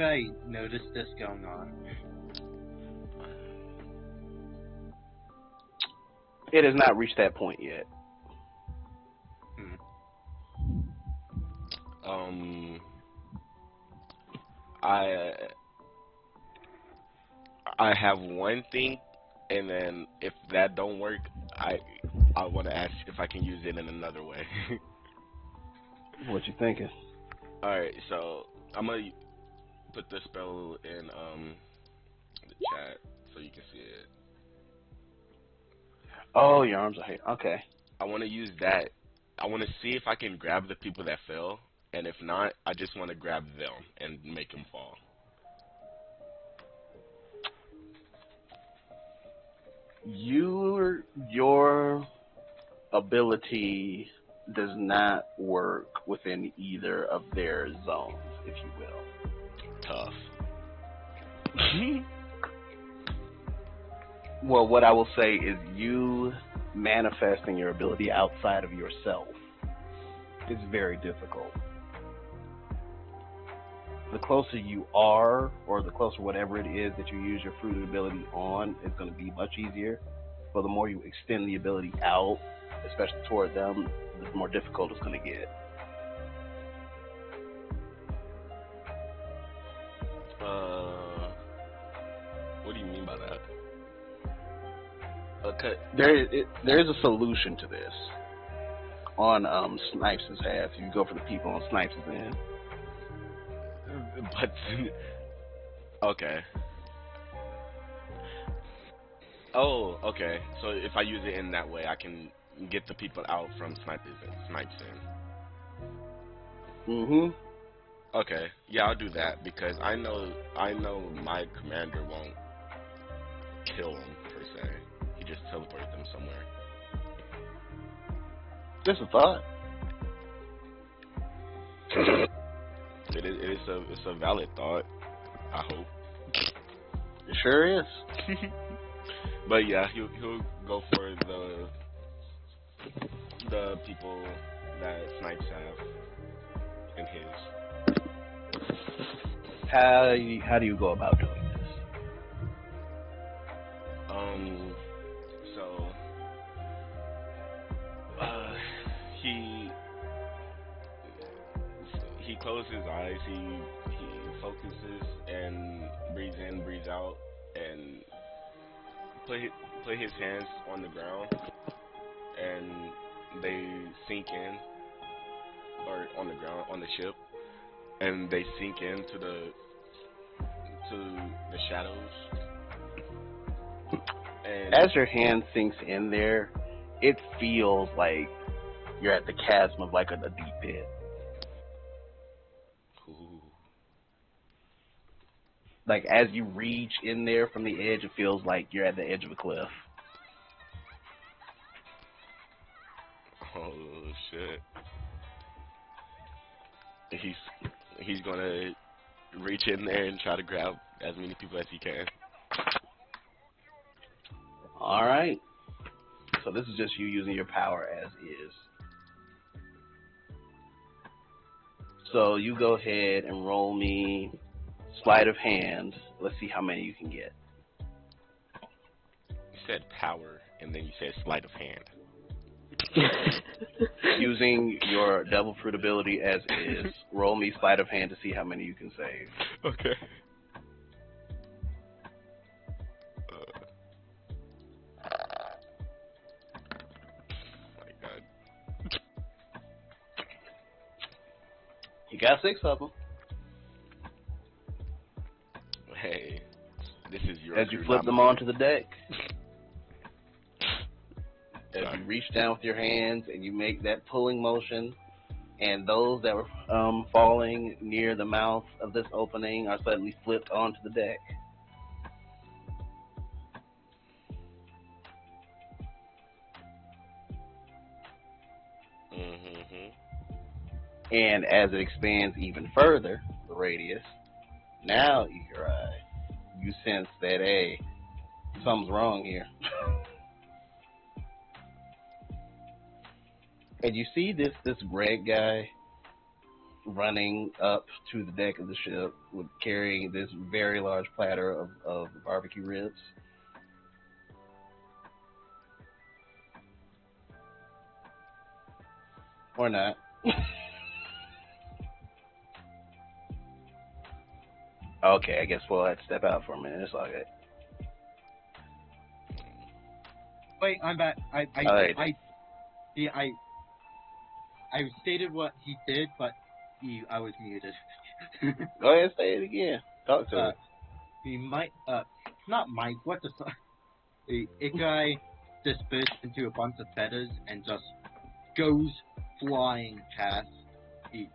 I noticed this going on. It has not reached that point yet. I have one thing, and then if that don't work, I want to ask if I can use it in another way. What you thinking? All right, so I'm gonna put the spell in the chat so you can see it. Oh, your arms are here. Okay. I want to use that. I want to see if I can grab the people that fell, and if not, I just want to grab them and make them fall. Your ability does not work within either of their zones, if you will. Tough. Well, what I will say is you manifesting your ability outside of yourself is very difficult. The closer you are, or the closer whatever it is that you use your fruited ability on, is going to be much easier. But the more you extend the ability out, especially toward them, the more difficult it's going to get. What do you mean by that? Okay. There is a solution to this on Snipes' half. You go for the people on Snipes' end. But okay. Oh, okay. So if I use it in that way, I can get the people out from Snipes' end. Mhm. Okay. Yeah, I'll do that because I know my commander won't kill them per se. He just teleported them somewhere. Just a thought. It's a valid thought. I hope. It sure is. But yeah, he'll go for the people that Snipes have in his. How do you go about doing this? So, he closes his eyes, he focuses and breathes in, breathes out, and put his hands on the ground, and they sink in, or on the ground, on the ship, and they sink into the shadows. And As your hand sinks in there, it feels like you're at the chasm of like a deep pit. ooh, Like as you reach in there from the edge, it feels like you're at the edge of a cliff. oh shit. He's gonna reach in there and try to grab as many people as he can. All right. So this is just you using your power as is. So you go ahead and roll me sleight of hand. Let's see how many you can get. You said power, and then you said sleight of hand. Using your devil fruit ability as is, roll me sleight of hand to see how many you can save. Okay. My God. You got 6 of them. Hey, this is your. As you crew, flip not them mine. onto the deck, as Sorry. you reach down with your hands and you make that pulling motion, and those that were falling near the mouth of this opening are suddenly flipped onto the deck. Mm-hmm. And as it expands even further, the radius, now, Eager Eye, you sense that, hey, something's wrong here. And you see this Greg guy running up to the deck of the ship with carrying this very large platter of barbecue ribs. Or not. Okay, I guess we'll have to step out for a minute. It's all good. Wait, I'm back. Alright. I stated what he did, but I was muted. Go ahead and say it again. Talk to it. He might, not Mike, what the fuck? The guy just bursts into a bunch of feathers and just goes flying past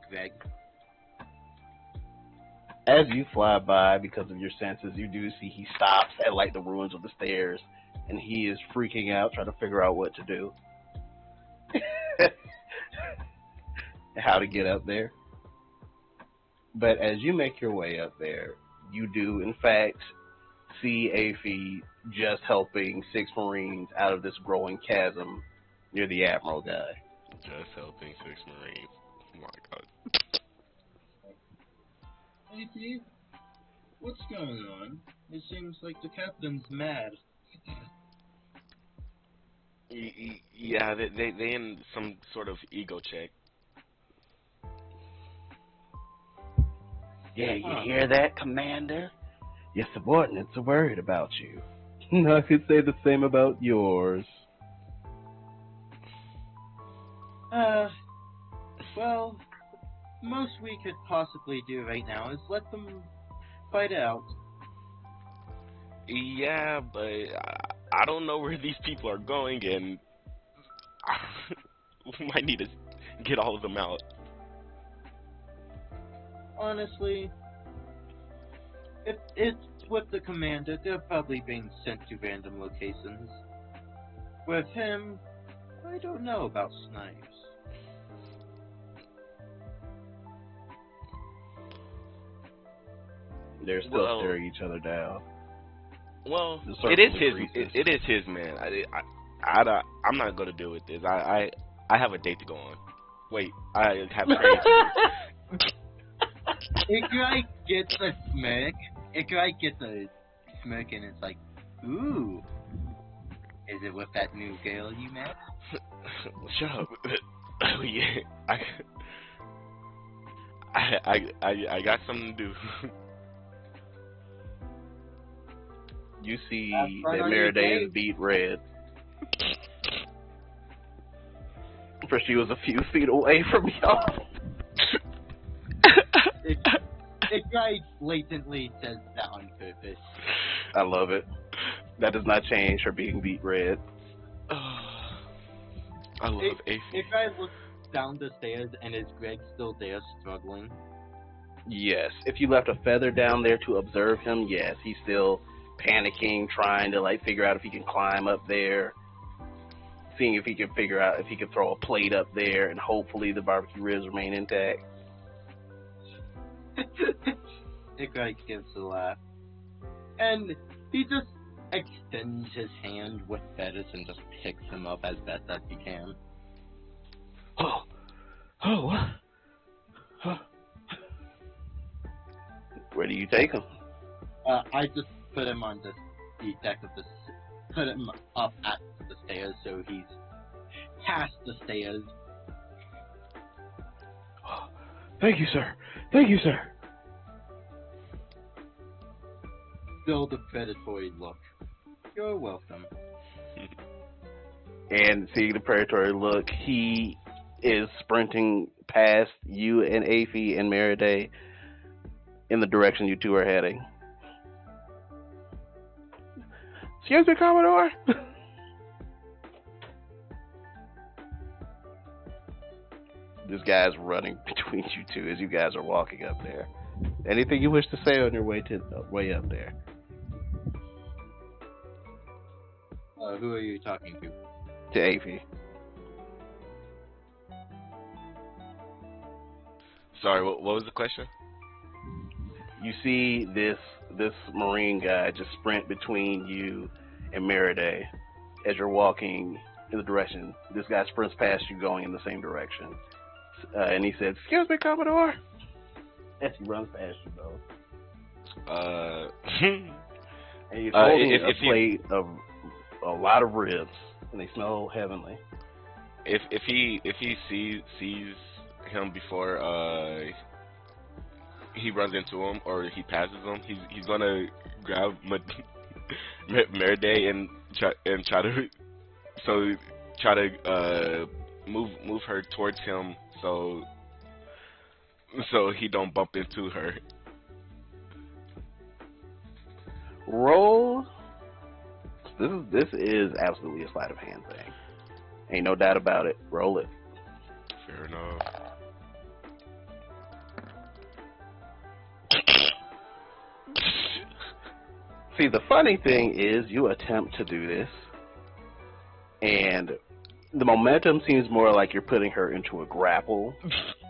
Greg. As you fly by, because of your senses, you do see he stops at like the ruins of the stairs, and he is freaking out, trying to figure out what to do. How to get up there. But as you make your way up there, you do, in fact, see Aphie just helping 6 Marines out of this growing chasm near the Admiral guy. Just helping 6 Marines. Oh my God. Hey, Steve, what's going on? It seems like the captain's mad. Yeah, they in some sort of ego check. Yeah, you hear that, Commander? Your subordinates are worried about you. I could say the same about yours. Well, most we could possibly do right now is let them fight it out. Yeah, but I don't know where these people are going, and we might need to get all of them out. Honestly, if it's with the commander, they're probably being sent to random locations. With him, I don't know about snipes. They're still staring each other down. Well, The it is circle his. decreases. It is his man. I'm not gonna deal with this. I have a date to go on. Wait, I have training to do. Ikai gets a smirk. Ikai gets a smirk and it's like, ooh, is it with that new girl you met? Shut up. Oh yeah, I got something to do. You see Have fun that on your Meriday day. is beat red. For she was a few feet away from y'all. Ikai blatantly says that on purpose. I love it. That does not change her being beat red. I love Aphie. Ikai looks down the stairs and is Greg still there struggling? Yes. If you left a feather down there to observe him, yes. He's still panicking, trying to like figure out if he can climb up there. Seeing if he can figure out if he can throw a plate up there and hopefully the barbecue ribs remain intact. Ikai gives a laugh. And he just extends his hand with feathers and just picks him up as best as he can. Where do you take him? I just put him on the deck of the... Put him up at the stairs so he's past the stairs. Thank you, sir. Thank you, sir. Still the predatory look. You're welcome. And seeing the predatory look, he is sprinting past you and Aphie and Meriday in the direction you two are heading. Excuse me, Commodore. This guy's running between you two as you guys are walking up there. Anything you wish to say on your way up there? Who are you talking to? To Aphie. Sorry, what was the question? You see this Marine guy just sprint between you and Meriday as you're walking in the direction. This guy sprints past you going in the same direction. And he said, "Excuse me, Commodore." As he runs past you, though. And he's holding a plate of a lot of ribs, and they smell heavenly. If he sees him before he runs into him or he passes him, he's gonna grab Meriday and try to move her towards him so he don't bump into her. Roll. This is absolutely a sleight of hand thing. Ain't no doubt about it. Roll it. Fair enough. See, the funny thing is you attempt to do this, and the momentum seems more like you're putting her into a grapple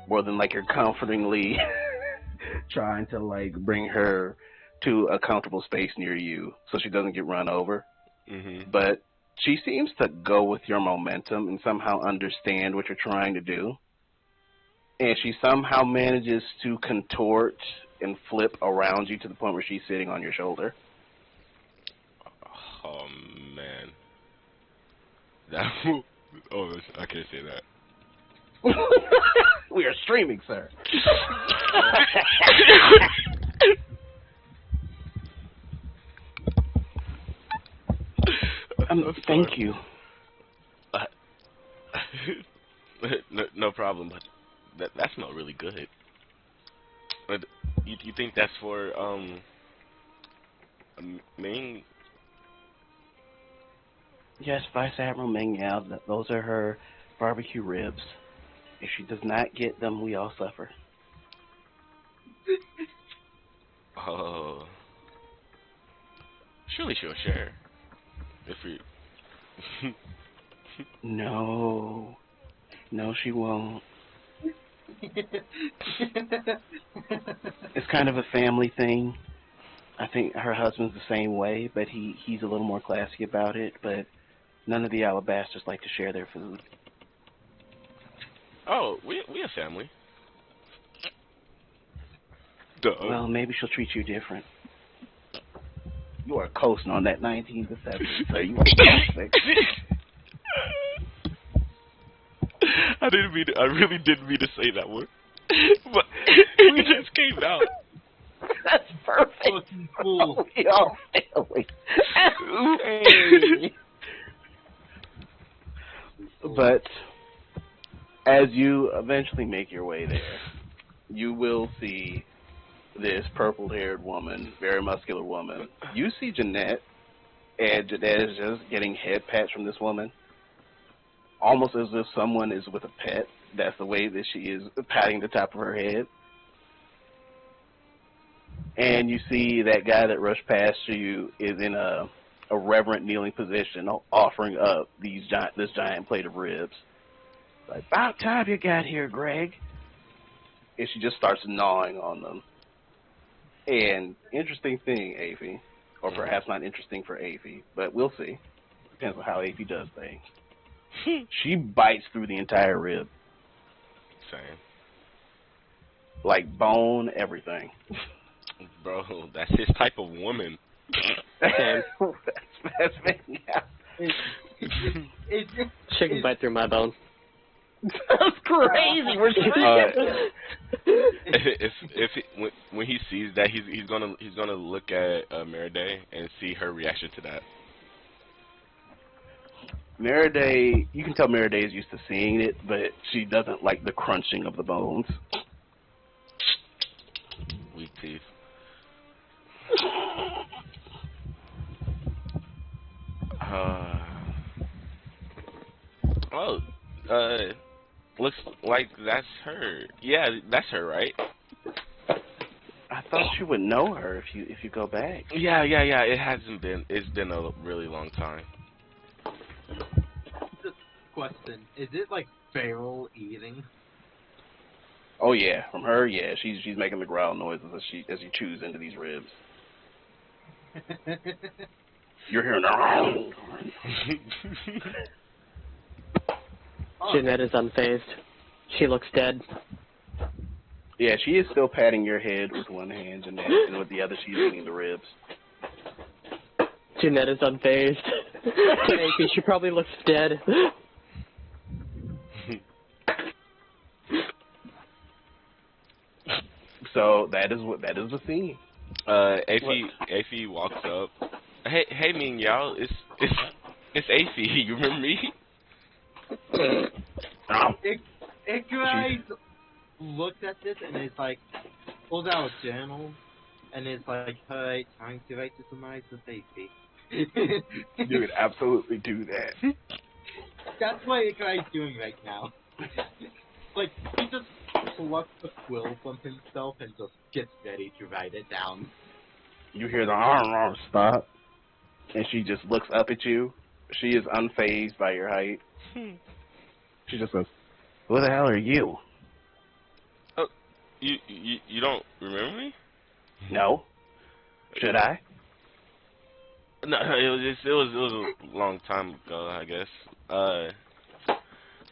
more than like you're comfortingly trying to like bring her to a comfortable space near you so she doesn't get run over. Mm-hmm. But she seems to go with your momentum and somehow understand what you're trying to do. And she somehow manages to contort and flip around you to the point where she's sitting on your shoulder. Oh man, I can't say that. We are streaming, sir. Thank you. No problem, but that smells really good. But you think that's for Ming? Yes, Vice Admiral Ming Yao, those are her barbecue ribs. If she does not get them, we all suffer. Oh, surely she'll share. If we. No, she won't. It's kind of a family thing. I think her husband's the same way, but he's a little more classy about it. But none of the Alabasters like to share their food. Oh, we a family. Well, maybe she'll treat you different. You are coasting on that 19 to 7, so you are perfect. I really didn't mean to say that word. But it just came out. That's perfect. Fucking cool. We all failing. But as you eventually make your way there, you will see this purple-haired woman, very muscular woman. You see Jeanette, and Jeanette is just getting head pats from this woman, almost as if someone is with a pet. That's the way that she is patting the top of her head. And you see that guy that rushed past you is in a reverent kneeling position, offering up this giant plate of ribs. Like, about time you got here, Greg. And she just starts gnawing on them. And interesting thing, Aphie, or perhaps not interesting for Aphie, but we'll see. Depends on how Aphie does things. She bites through the entire rib. Same. Like bone, everything. Bro, that's his type of woman. That's me. She can bite through my bone. That's crazy. We're when he sees that, he's gonna look at Meriday and see her reaction to that. Meriday, you can tell Meriday is used to seeing it, but she doesn't like the crunching of the bones. Weak teeth. Looks like that's her. Yeah, that's her, right? I thought you would know her if you go back. Yeah. It hasn't been. It's been a really long time. Just question: is it like feral eating? Oh yeah, from her, yeah. She's making the growl noises as she chews into these ribs. You're hearing Jeanette is unfazed. She looks dead. Yeah, she is still patting your head with one hand, Jeanette, and with the other she's eating the ribs. Jeanette is unfazed. She probably looks dead. So that is the scene. Aphie walks up. Hey, Ming Yao, it's Aphie. You remember me? Ikurai looked at this and it's like pulls out a journal and it's like, "Hey, time to write to summarize the safety." You could absolutely do that. That's what Ikurai's doing right now. Like, he just plucks the quill from himself and just gets ready to write it down. You hear the arm stop, and she just looks up at you. She is unfazed by your height. She just goes, "Who the hell are you?" Oh, you don't remember me? No. Should I? No, it was a long time ago, I guess. But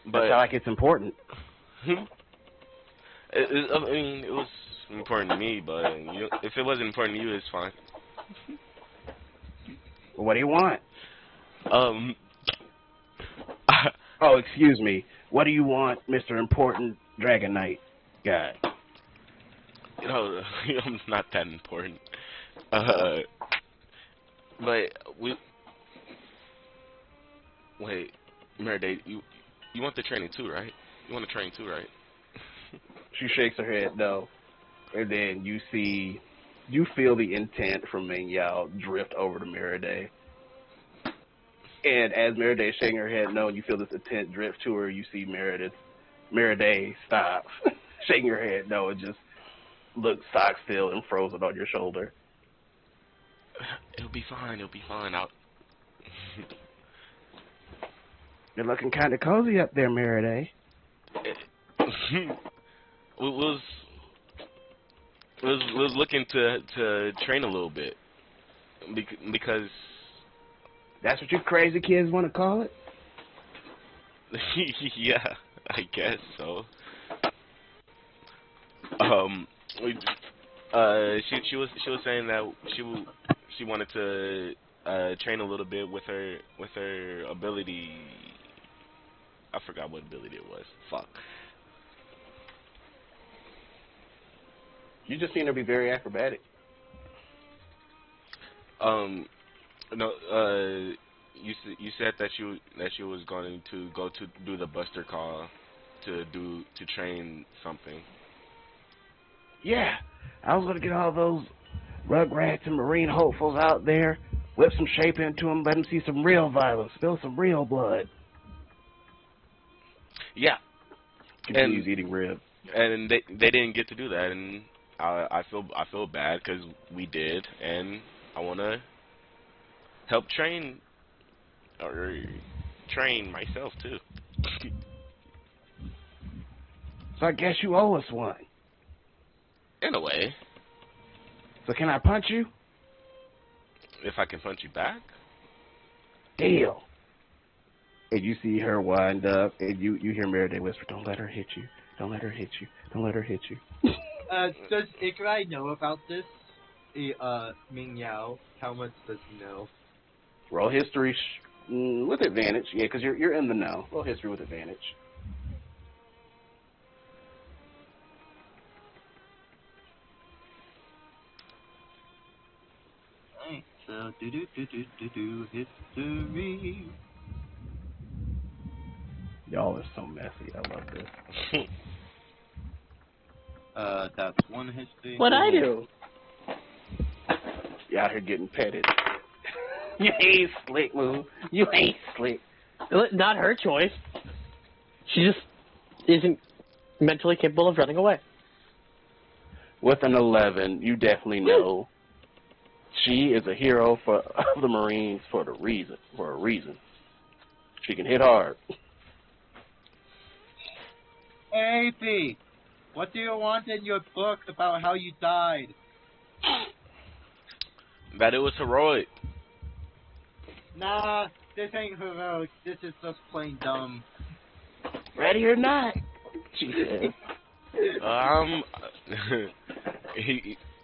That's like it's important. I mean, it was important to me, but if it wasn't important to you, it's fine. Well, what do you want? Oh, excuse me. What do you want, Mr. Important Dragon Knight guy? I'm not that important. But wait, Meriday, you want the training too, right? You want to train too, right? She shakes her head no, and then you feel the intent from Ming Yao drift over to Meriday. And as Meriday is shaking her head no, and you feel this intent drift to her, you see Meriday stop, shaking her head no, and just look stock still and frozen on your shoulder. It'll be fine. You're looking kind of cozy up there, Meriday. was looking to train a little bit because that's what you crazy kids want to call it? Yeah, I guess so. She was saying that she wanted to train a little bit with her ability. I forgot what ability it was. Fuck. You just seem to be very acrobatic. No. You said that she was going to go to do the Buster Call to train something. Yeah, I was gonna get all those Rugrats and Marine hopefuls out there, whip some shape into them, let them see some real violence, spill some real blood. Yeah, Continues eating ribs. and they didn't get to do that, and I feel bad because we did, and I wanna help train myself too. So I guess you owe us one. In a way, So can I punch you? if I can punch you back. Deal. And you see her wind up, and you hear Meriday whisper, "Don't let her hit you. Don't let her hit you. Don't let her hit you." Does Ikai know about this? Ming Yao, how much does he know? Roll history with advantage. Yeah, because you're in the know. Roll history with advantage. Alright, so do history. Y'all are so messy. I love this. That's one history. What'd I do? You out here getting petted. You ain't slick, Moo. You ain't slick. Not her choice. She just isn't mentally capable of running away. With an 11, you definitely know she is a hero of the Marines for a reason. She can hit hard. Hey, Fee, what do you want in your book about how you died? That it was heroic. Nah, this ain't heroic. This is just plain dumb. Ready or not, she said.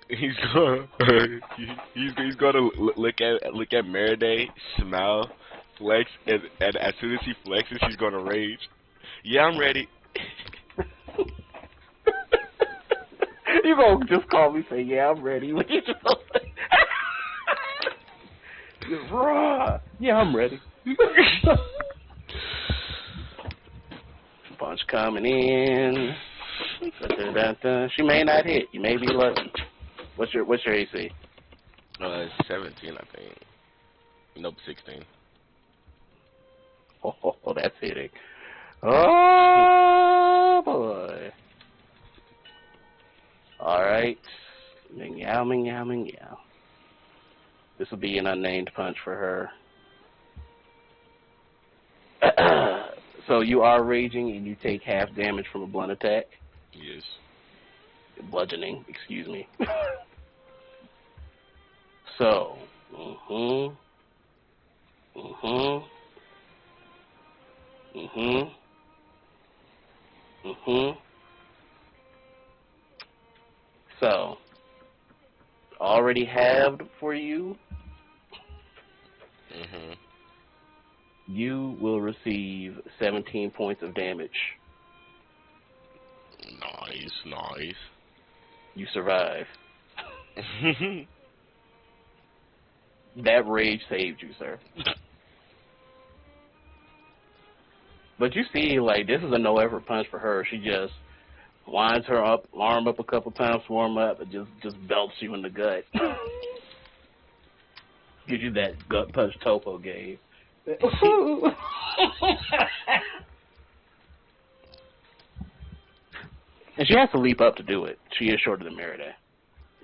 He's gonna he's gonna look at Meriday, smile, flex, and as soon as he flexes, he's gonna rage. Yeah, I'm ready. You gonna just call me, say, "Yeah, I'm ready." What you supposed to say? Just raw. Yeah, I'm ready. Punch coming in. Da-da-da-da. She may not hit. You may be lucky. What's your AC? 17, I think. Nope, 16. Oh, that's hitting. Oh boy. All right. Meow, meow, meow. This will be an unnamed punch for her. So you are raging and you take half damage from a blunt attack. Yes. Bludgeoning, excuse me. So, So, already halved for you. You will receive 17 points of damage. Nice. You survive. That rage saved you, sir. But you see, like, this is a no-effort punch for her. She just winds her arm up a couple times, warm up, and just belts you in the gut. Gives you that gut punch Topo gave. And she has to leap up to do it. She is shorter than Meriday.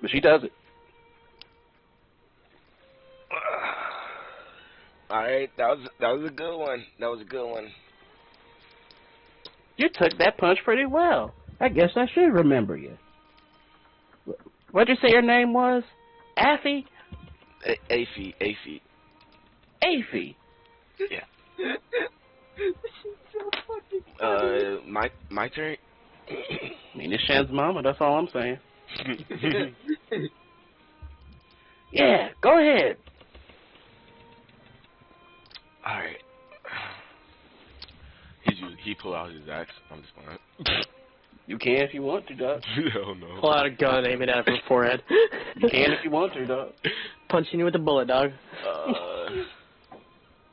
But she does it. Alright, that was a good one. You took that punch pretty well. I guess I should remember you. What'd you say your name was? Affy? Afy. Afy. Yeah. My turn. I mean, it's Shen's mama, that's all I'm saying. Yeah, go ahead. Alright. He pull out his axe. I'm just fine. You can if you want to, dog. Hell no. Pull out a gun, aim it at her forehead. You can if you want to, dog. Punching you with a bullet, dog.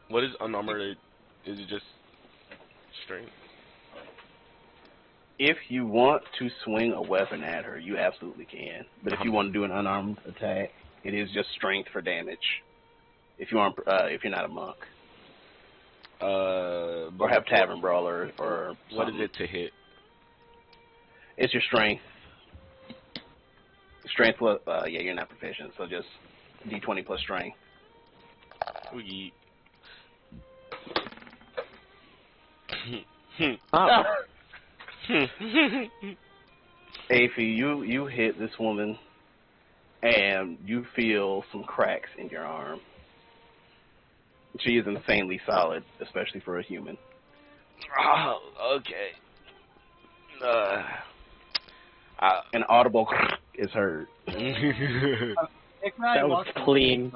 What is unarmored? Is it just strength? If you want to swing a weapon at her, you absolutely can. But if you want to do an unarmed attack, it is just strength for damage. If you aren't, if you're not a monk, or have tavern brawler, or what something. is it to hit? It's your strength. Strength plus, yeah, you're not proficient, so just D20 plus strength. We. Oh. Aphie, you hit this woman, and you feel some cracks in your arm. She is insanely solid, especially for a human. Oh, okay. An audible is heard. That was clean.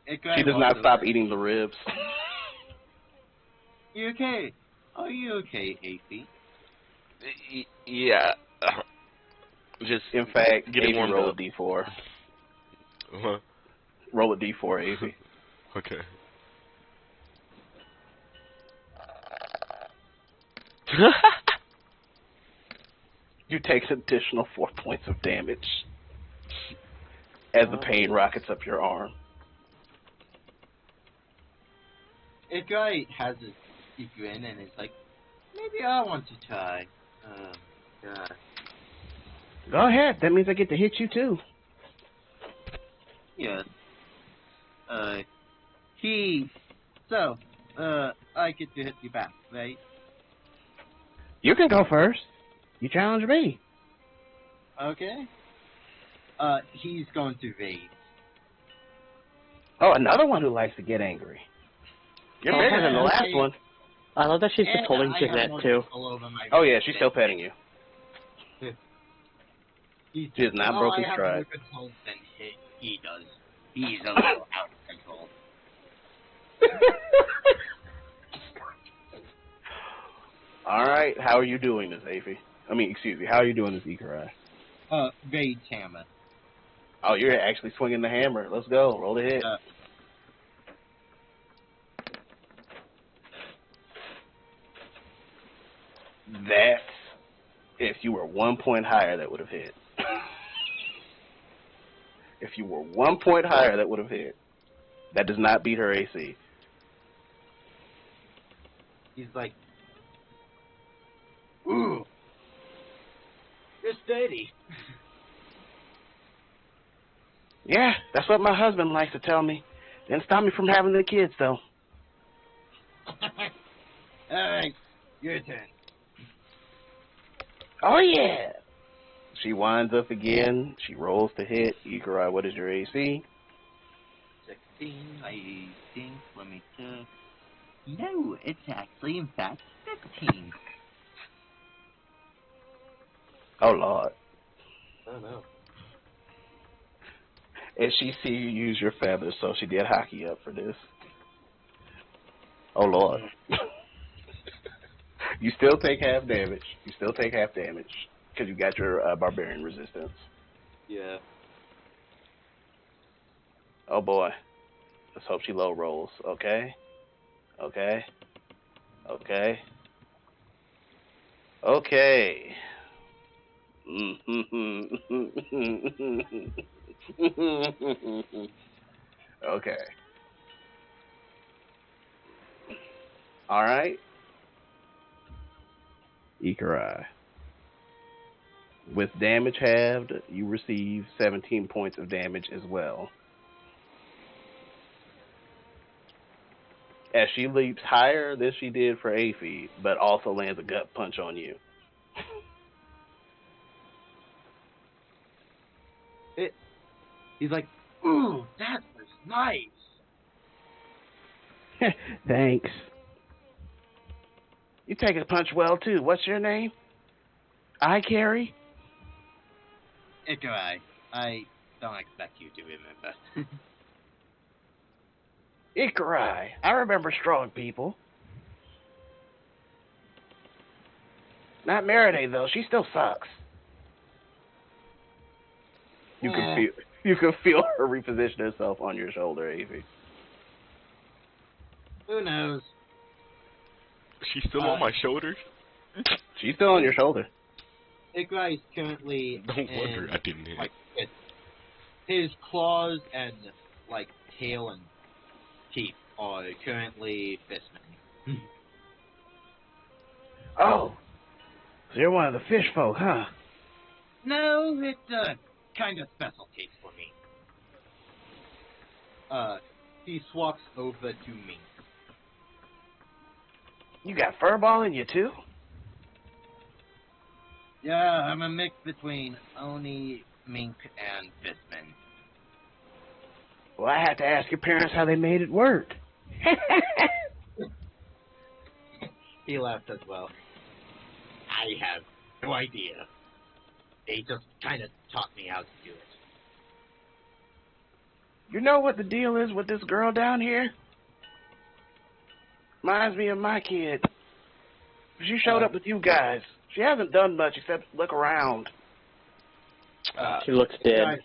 She does not stop eating the ribs. You okay? Are you okay, Aphie? Yeah. Just In fact, getting Aphie, warmed roll up. a D4. Huh? Roll a D4, Aphie. Okay. You take an additional 4 points of damage as the pain rockets up your arm. A guy has a grin and is like, maybe I want to try. God. Go ahead. That means I get to hit you too. Yes. I get to hit you back, right? You can go first. You challenge me. Okay. He's going to raid. Oh, another one who likes to get angry. You're bigger than the last one. I love that she's just holding I have Jeanette, more too. control over my Oh, yeah, raid she's than still petting you. he She has not broken I have stride. more control than he does. He's a little out of control. All right, how are you doing this, Aphie? Excuse me, how are you doing this, Ikarai? Raid hammer. Oh, you're actually swinging the hammer. Let's go. Roll the hit. That, if you were 1 point higher, that would have hit. If you were 1 point higher, that would have hit. That does not beat her AC. He's like, ooh, you're steady. Yeah, that's what my husband likes to tell me. Didn't stop me from having the kids, though. Alright, your turn. Oh, yeah. She winds up again. She rolls to hit. Ikarai, what is your AC? 16, I think, let me check. No, it's actually, in fact, 15. Oh, Lord. Oh, no. And she see you use your feathers, so she did hockey up for this. Oh, Lord. You still take half damage. Because you got your barbarian resistance. Yeah. Oh, boy. Let's hope she low rolls. Okay. Okay. Okay. All right. Ikarai. With damage halved, you receive 17 points of damage as well. As she leaps higher than she did for Aphie, but also lands a gut punch on you. He's like, ooh, that was nice. Thanks. You take a punch well, too. What's your name? I Carry? Ikarai. I don't expect you to remember. Ikarai, I remember strong people. Not Meride though. She still sucks. You can feel her reposition herself on your shoulder, Avi. Who knows? She's still on my shoulders. She's still on your shoulder. Ikarai is currently Don't wonder I didn't hit. like his claws and like tail and teeth are currently fistman. Oh, so you're one of the fish folk, huh? No, it's a kind of special case for me. He swaps over to me. You got furball in you too? Yeah, I'm a mix between Oni, mink, and fistman. Well, I had to ask your parents how they made it work. He laughed as well. I have no idea. They just kind of taught me how to do it. You know what the deal is with this girl down here? Reminds me of my kid. She showed up with you guys. She hasn't done much except look around. She looks dead.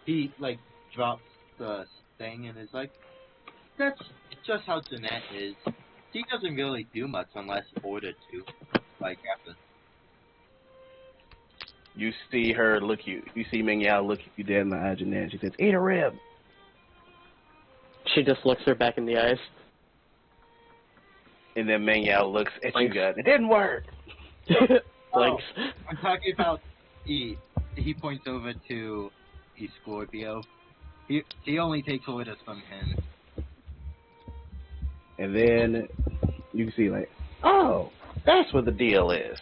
He, like, drops the thing and is like, that's just how Jeanette is. She doesn't really do much unless ordered to. Like, after. You see her look you see Ming Yao look you dead in the eye, Jeanette. She says, eat a rib. She just looks her back in the eyes. And then Ming Yao looks at you Blinks. guys. It didn't work. Blinks. I'm talking about he points over to the Scorpio. He only takes orders from him. And then you can see like, oh, that's what the deal is.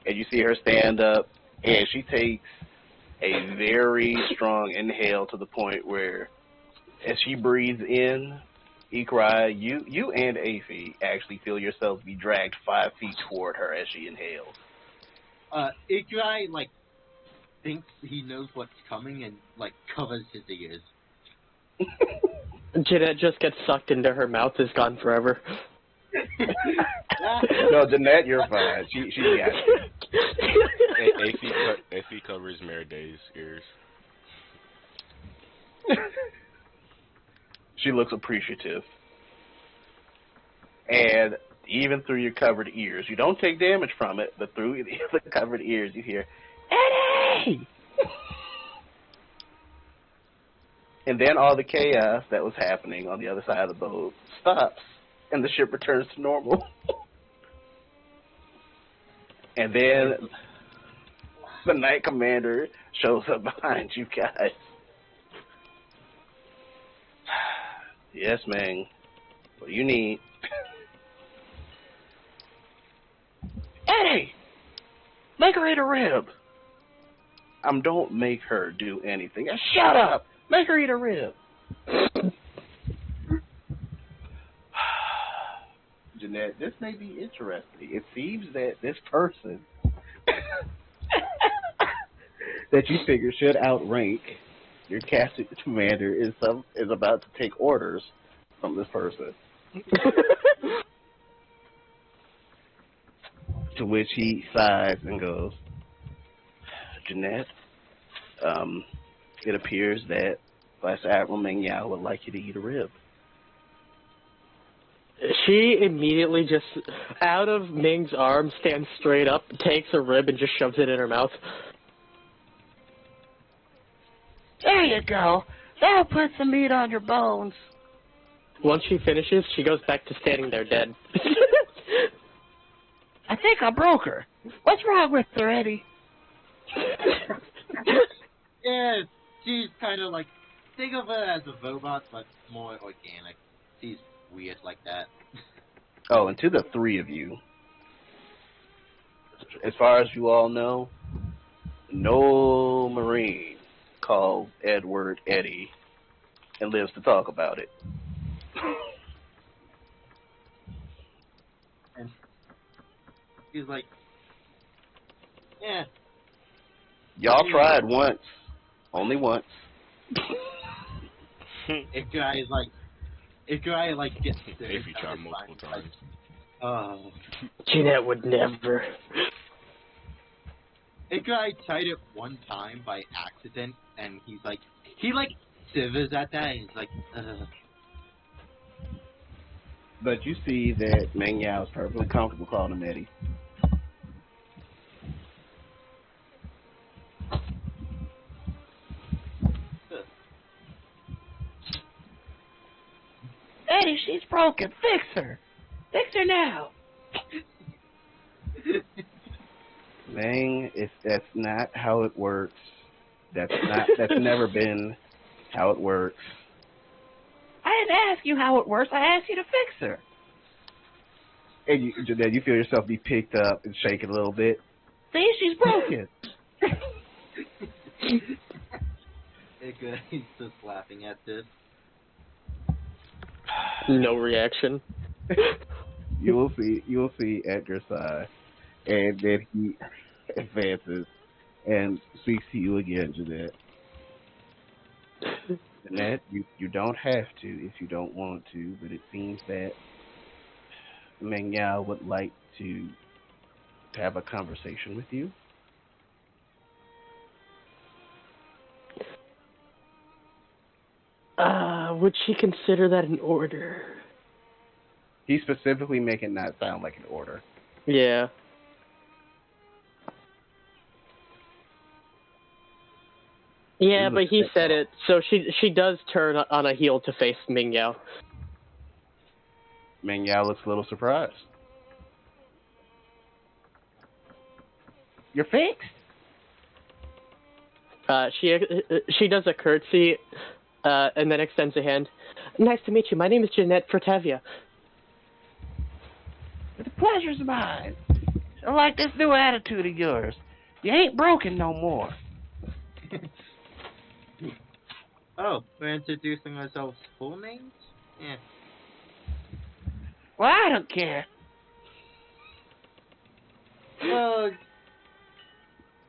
And you see her stand up, and she takes a very strong inhale to the point where, as she breathes in, Ikrai, you and Afi actually feel yourselves be dragged 5 feet toward her as she inhales. Ikurai, like, thinks he knows what's coming and, like, covers his ears. Jeanette just gets sucked into her mouth, is gone forever. No, Jeanette, you're fine. She got it. AC covers Meride's ears. She looks appreciative. And even through your covered ears, you don't take damage from it, but through the covered ears, you hear, Eddie! And then all the chaos that was happening on the other side of the boat stops, and the ship returns to normal. And then the Knight Commander shows up behind you guys. Yes, man. What do you need? Eddie! Make her eat a rib. Don't make her do anything. Shut up! Make her eat a rib. Jeanette, this may be interesting. It seems that this person that you figure should outrank your casting commander is about to take orders from this person. To which he sighs and goes, Jeanette, it appears that Vice Admiral Meng Yao would like you to eat a rib. She immediately just, out of Ming's arm, stands straight up, takes a rib, and just shoves it in her mouth. There you go. That'll put some meat on your bones. Once she finishes, she goes back to standing there dead. I think I broke her. What's wrong with her, Eddie? Yeah, she's kind of like, think of her as a robot, but more organic. She's weird like that. Oh, and to the three of you, as far as you all know, no Marine calls Edward Eddie and lives to talk about it. And he's like, yeah. Y'all tried once Only once. If guy gets If you try multiple times. Oh. Jeanette would never. A guy tried it one time by accident, and he shivers at that, and he's like, ugh. But you see that Meng Yao is perfectly comfortable calling him Eddie. Eddie, she's broken. Fix her. Fix her now. Meng, that's not how it works. That's never been how it works. I didn't ask you how it works. I asked you to fix her. And you feel yourself be picked up and shaken a little bit. See, she's broken. He's just laughing at this. No reaction. You will see Edgar's side, and then he advances and speaks to you again, Jeanette. Jeanette, you don't have to if you don't want to, but it seems that Meng Yao would like to have a conversation with you. Would she consider that an order? He's specifically making that sound like an order. Yeah. Yeah, but he said it, so she does turn on a heel to face Ming Yao. Meng Yao looks a little surprised. You're fixed? She does a curtsy, and then extends a hand. Nice to meet you. My name is Jeanette Fortavia. The pleasure's mine. I like this new attitude of yours. You ain't broken no more. Oh, we're introducing ourselves full names? Yeah. Well, I don't care.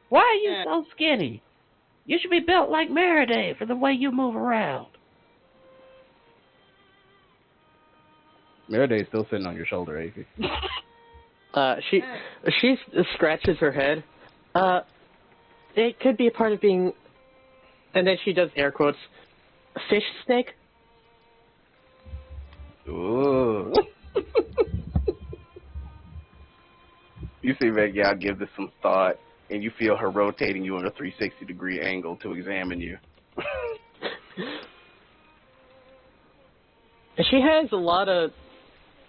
Why are you so skinny? You should be built like Maraday for the way you move around. Maraday's still sitting on your shoulder, Aphie. She scratches her head. It could be a part of being, and then she does air quotes, fish snake. Ooh. You see Meng Yao give this some thought, and you feel her rotating you on a 360-degree angle to examine you. She has a lot of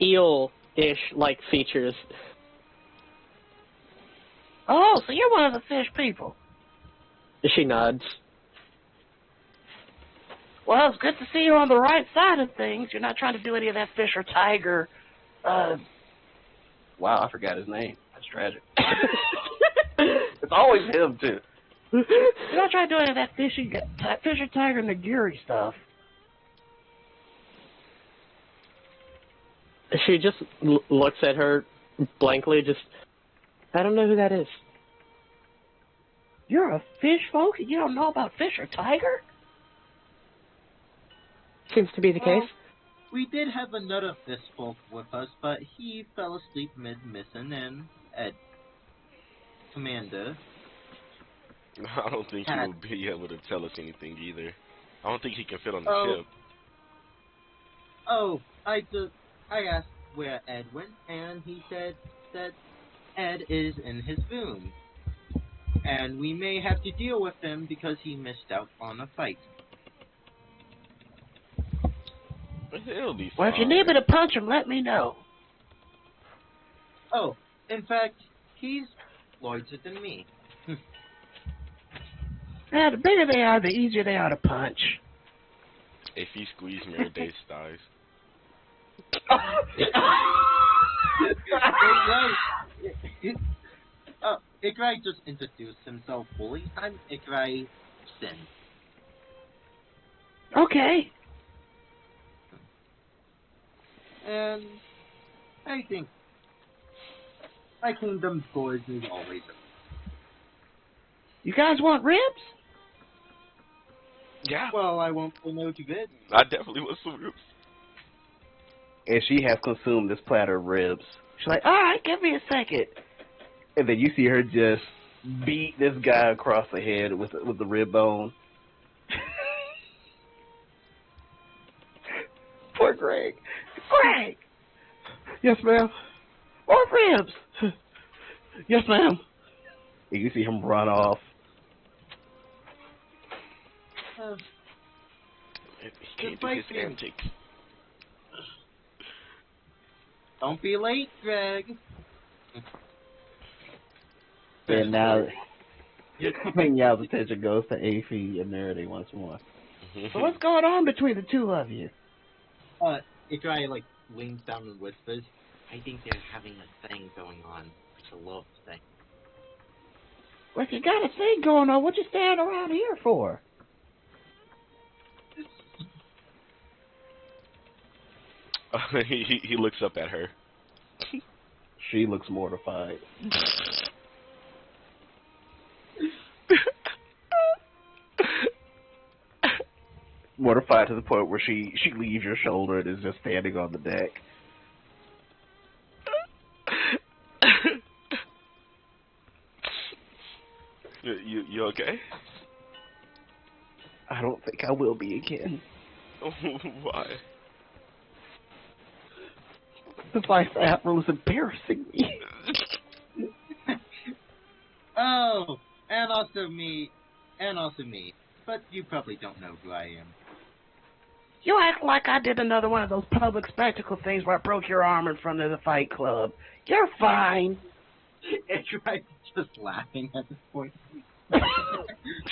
eel-ish like features. Oh, so you're one of the fish people. She nods. Well, it's good to see you on the right side of things. You're not trying to do any of that fish or tiger. Wow, I forgot his name. That's tragic. It's always him, too. You're not trying to do any of that fish or tiger nigiri stuff. She just looks at her blankly, I don't know who that is. You're a fish folk and you don't know about fish or tiger? Seems to be the case. We did have another fish folk with us, but he fell asleep mid-mission, and Commander. I don't think he will be able to tell us anything either. I don't think he can fit on the ship. Oh, I asked where Ed went, and he said that Ed is in his room. And we may have to deal with him because he missed out on a fight. It'll be fine. Well, if you need me to punch him, let me know. Oh, in fact, he's larger than me. Yeah, the bigger they are, the easier they are to punch. If he squeezed Maraday's thighs. Ikrai just introduced himself fully. I'm Ikrai Sin. Okay. And I think my kingdom scores me always. You guys want ribs? Yeah. Well, I won't say no to it. I definitely want some ribs. And she has consumed this platter of ribs. She's like, all right, give me a second. And then you see her just beat this guy across the head with the rib bone. Poor Greg. Greg! Yes, ma'am. More ribs! Yes, ma'am. And you see him run off. He can't do his antics. Don't be late, Greg. And now, y'all's attention goes to Aphie and Nerdy once more. So what's going on between the two of you? Ikrai, like, leans down and whispers, I think they're having a thing going on. It's a love thing. Well, if you got a thing going on, what you standing around here for? He looks up at her. She looks mortified. Mortified to the point where she leaves your shoulder and is just standing on the deck. You okay? I don't think I will be again. Why? The Vice Admiral is embarrassing me. Oh, and also me. But you probably don't know who I am. You act like I did another one of those public spectacle things where I broke your arm in front of the fight club. You're fine. Ikrai's just laughing at this point.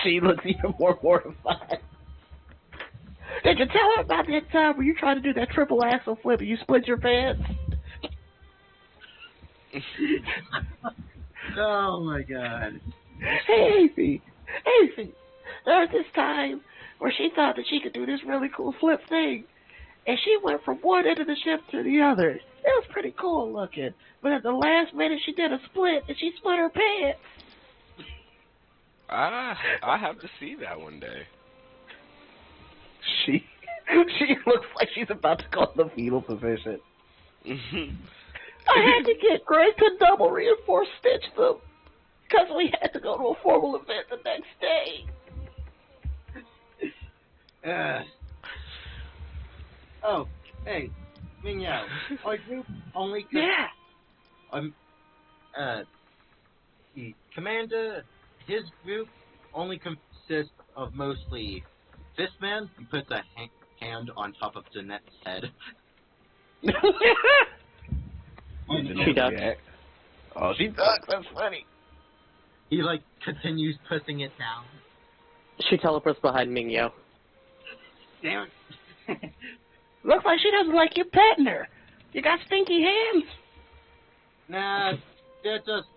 She looks even more mortified. Did you tell her about that time where you tried to do that triple axle flip and you split your pants? Oh my god. Hey, Aphie, there was this time where she thought that she could do this really cool flip thing, and she went from one end of the ship to the other. It was pretty cool looking, but at the last minute she did a split and she split her pants. I have to see that one day. She looks like she's about to go in the fetal position. I had to get Greg to double reinforce stitch them because we had to go to a formal event the next day. Oh, hey, Mingyao, our group only the commander, his group only consists of mostly this man. He puts a hand on top of Jeanette's head. She ducks. Oh, she ducks. That's funny. He, like, continues pushing it down. She teleports behind Mingyao. Damn it. Looks like she doesn't like you petting her. You got stinky hands. Nah, they're just...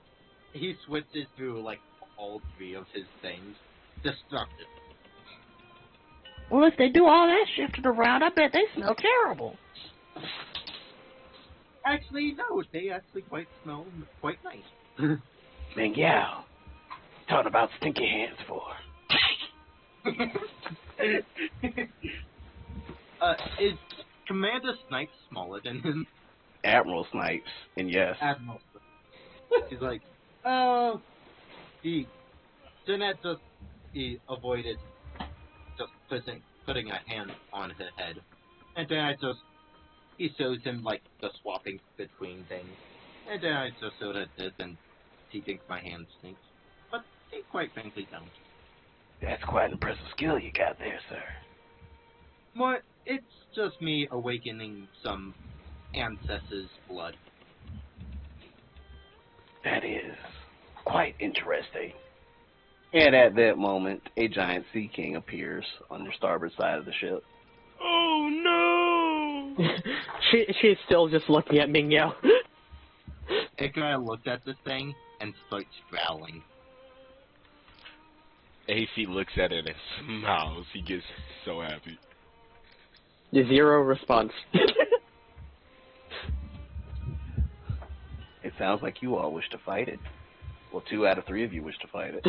He switches through, like, all three of his things. Destructive. Well, if they do all that shifting around, I bet they smell terrible. Actually, no, they actually smell quite nice. Mingyao, talking about stinky hands for. Is Commander Snipes smaller than him? Admiral Snipes, and yes. Admiral Snipes. He's like, oh, Jeanette just, avoided just putting a hand on her head. And then he shows him, like, the swapping between things. And then I just showed her this, and he thinks my hand stinks. But he quite frankly don't. That's quite an impressive skill you got there, sir. More, it's just me awakening some ancestors' blood. That is quite interesting. And at that moment, a giant sea king appears on the starboard side of the ship. Oh no! She's still just looking at Mingyao. Ikra looked at this thing and starts growling. AC looks at it and smiles. He gets so happy. Zero response. It sounds like you all wish to fight it. Well, 2 out of 3 of you wish to fight it.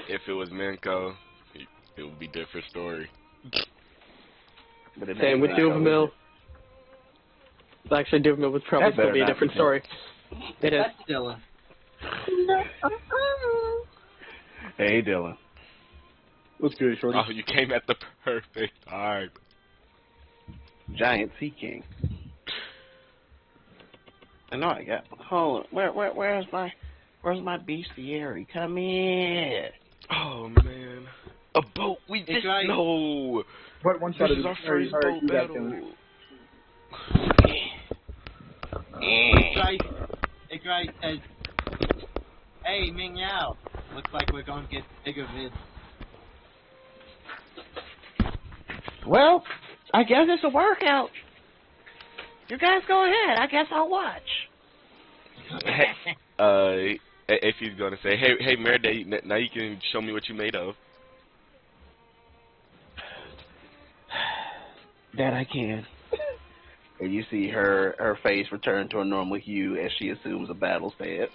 If it was Minko, it would be a different story. But it Same ain't with Mako, Duvamil. is Actually, Duvamil would probably That still better be a not different be story. It is. That's Dylan. it? Hey, Dylan. What's good, Shorty? Oh, you came at the perfect time. Giant Sea King. I know I got. Hold on. Where's my bestiary? Come here. Oh man, a boat. We just right. no. What one This shot is our first boat battle. It right says, "Hey, Ming Yao, looks like we're gonna get bigger vids." Well, I guess it's a workout. You guys go ahead. I guess I'll watch. If he's gonna say, hey, Meriday, now you can show me what you made of. That I can. And you see her face return to a normal hue as she assumes a battle stance.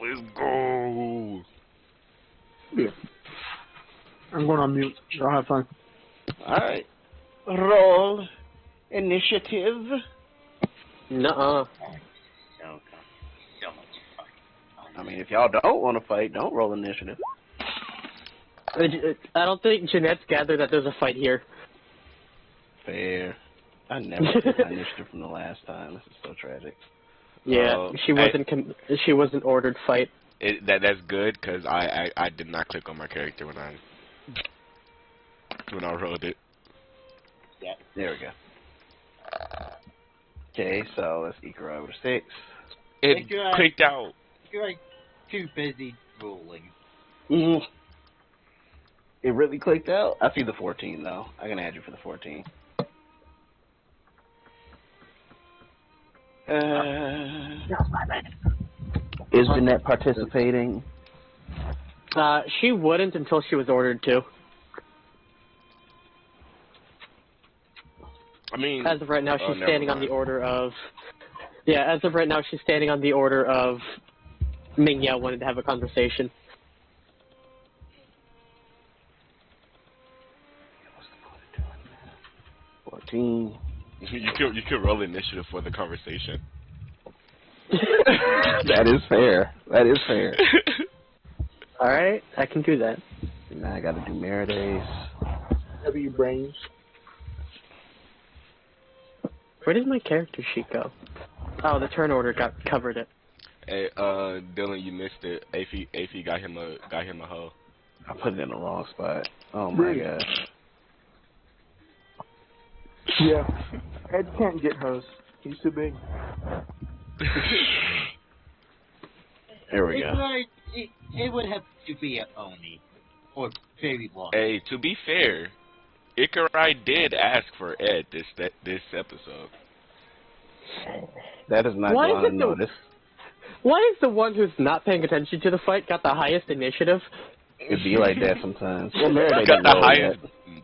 Let's go. Yeah. I'm going on mute. Y'all have fun. Alright. Roll initiative. Nuh-uh. I mean, if y'all don't want to fight, don't roll initiative. I don't think Jeanette's gathered that there's a fight here. Fair. I never took my initiative from the last time. This is so tragic. Yeah, she wasn't ordered fight. That's good because I did not click on my character when I rolled it. Yeah. There we go. Okay, so let's equal over to 6. It clicked out. You're like too busy rolling. Mm-hmm. It really clicked out? I see the 14, though. I can add you for the 14. Is Jeanette participating? She wouldn't until she was ordered to. I mean, As of right now, she's never standing on mind. the order of... Yeah, as of right now, she's standing on the order of Ming Yao wanted to have a conversation. What's the point of doing that? 14. You could roll initiative for the conversation. That is fair. That is fair. Alright, I can do that. Now I gotta do Meridays. W brains. Where did my character sheet go? Oh, the turn order covered it. Hey, Dylan, you missed it. AP got him a hoe. I put it in the wrong spot. Oh my gosh. Yeah. Ed can't get host. He's too big. There we go. It would have to be a Oni. Or very long. Hey, to be fair, Ikarai did ask for Ed this episode. That is not Why going is it unnoticed. Why is the one who's not paying attention to the fight got the highest initiative? It be like that sometimes. Well, Meriday You got didn't the roll highest. yet.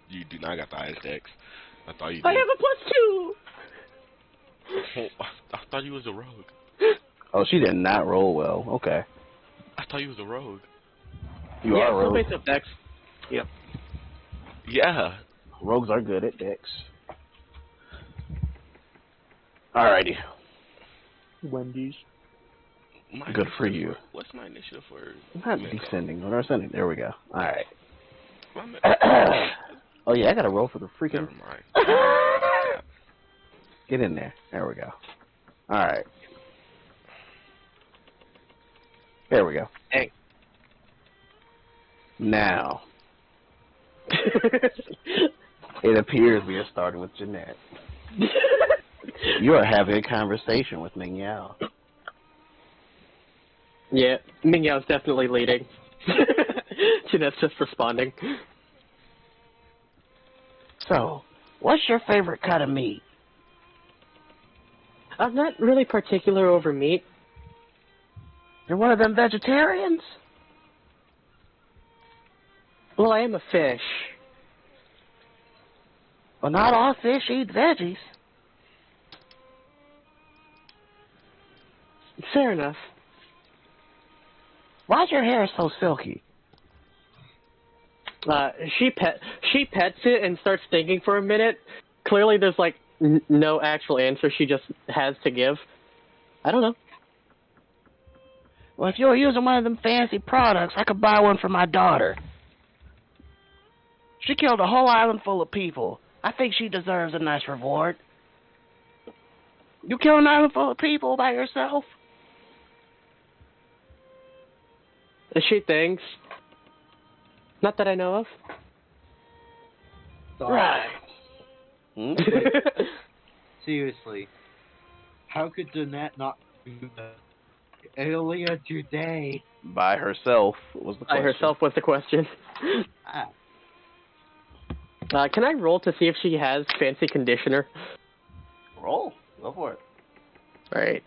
You do not got the highest X. I thought you did. I have a +2! Oh, I thought you was a rogue. Oh, she did not roll well. Okay. I thought you was a rogue. You yeah, are a rogue. based up Dex. Yep. Yeah. Rogues are good at Dex. Alrighty. Wendy's. My Good for initiative you. What's my initiative for? Not Mako? descending, but ascending. There we go. Alright. My mi- Oh yeah, I gotta roll for the freaking... Never mind. Get in there. There we go. Alright. There we go. Hey. Now, it appears we are starting with Jeanette. You are having a conversation with Ming Yao. Yeah, Ming Yao's definitely leading. Jeanette's just responding. So, what's your favorite cut of meat? I'm not really particular over meat. You're one of them vegetarians? Well, I am a fish. Well, not all fish eat veggies. Fair enough. Why's your hair so silky? She pets it and starts thinking for a minute. Clearly, there's like no actual answer she just has to give. I don't know. Well, if you're using one of them fancy products, I could buy one for my daughter. She killed a whole island full of people. I think she deserves a nice reward. You kill an island full of people by yourself? She thinks. Not that I know of. Right. Seriously, how could Jeanette not do that earlier today? By herself was the question. By herself was the question. Can I roll to see if she has fancy conditioner? Roll. Go for it. Right.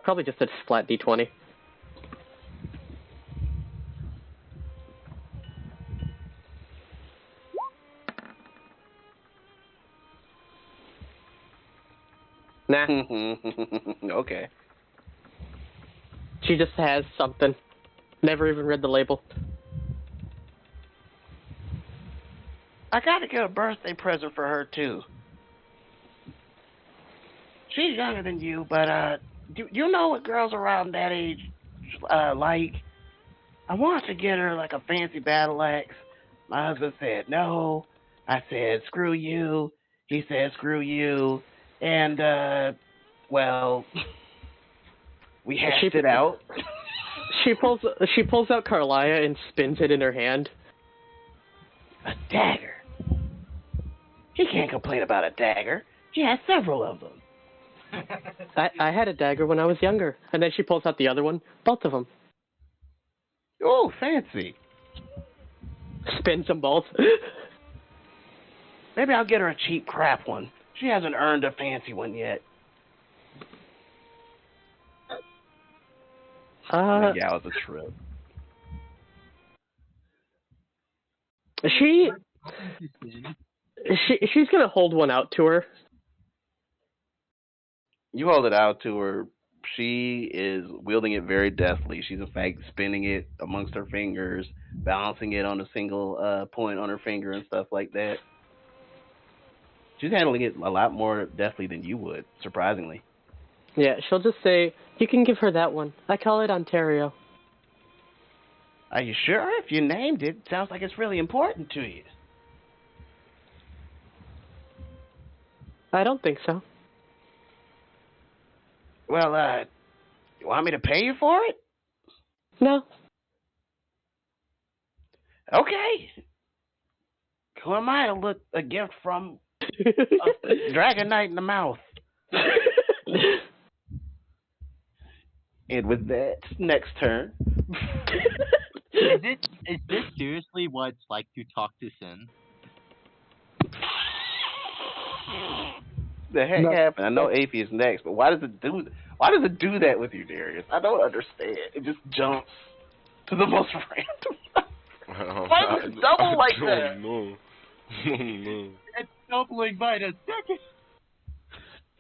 Probably just a flat D20. Nah. Okay. She just has something. Never even read the label. I gotta get a birthday present for her, too. She's younger than you, but, do you know what girls around that age, like? I want to get her, like, a fancy battle axe. My husband said no. I said, screw you. He said, screw you. And, well, we hashed it out. She pulls out Carlia and spins it in her hand. A dagger. She can't complain about a dagger. She has several of them. I had a dagger when I was younger, and then she pulls out the other one. Both of them. Oh, fancy. Spins them both. Maybe I'll get her a cheap crap one. She hasn't earned a fancy one yet. Yeah, it was a trip. She's gonna hold one out to her. You hold it out to her. She is wielding it very deftly. She's in fact spinning it amongst her fingers, balancing it on a single point on her finger and stuff like that. She's handling it a lot more deftly than you would, surprisingly. Yeah, she'll just say, "You can give her that one. I call it Ontario." Are you sure? If you named it, sounds like it's really important to you. I don't think so. Well, you want me to pay you for it? No. Okay. Who am I to look a gift from a Dragon Knight in the mouth? And with that, next turn. Is this seriously what it's like to talk to Sin? The heck happened? I know Aphie is next, but why does it do? Why does it do that with you, Darius? I don't understand. It just jumps to the most random. Why does it double like that? No. It's doubling by the second.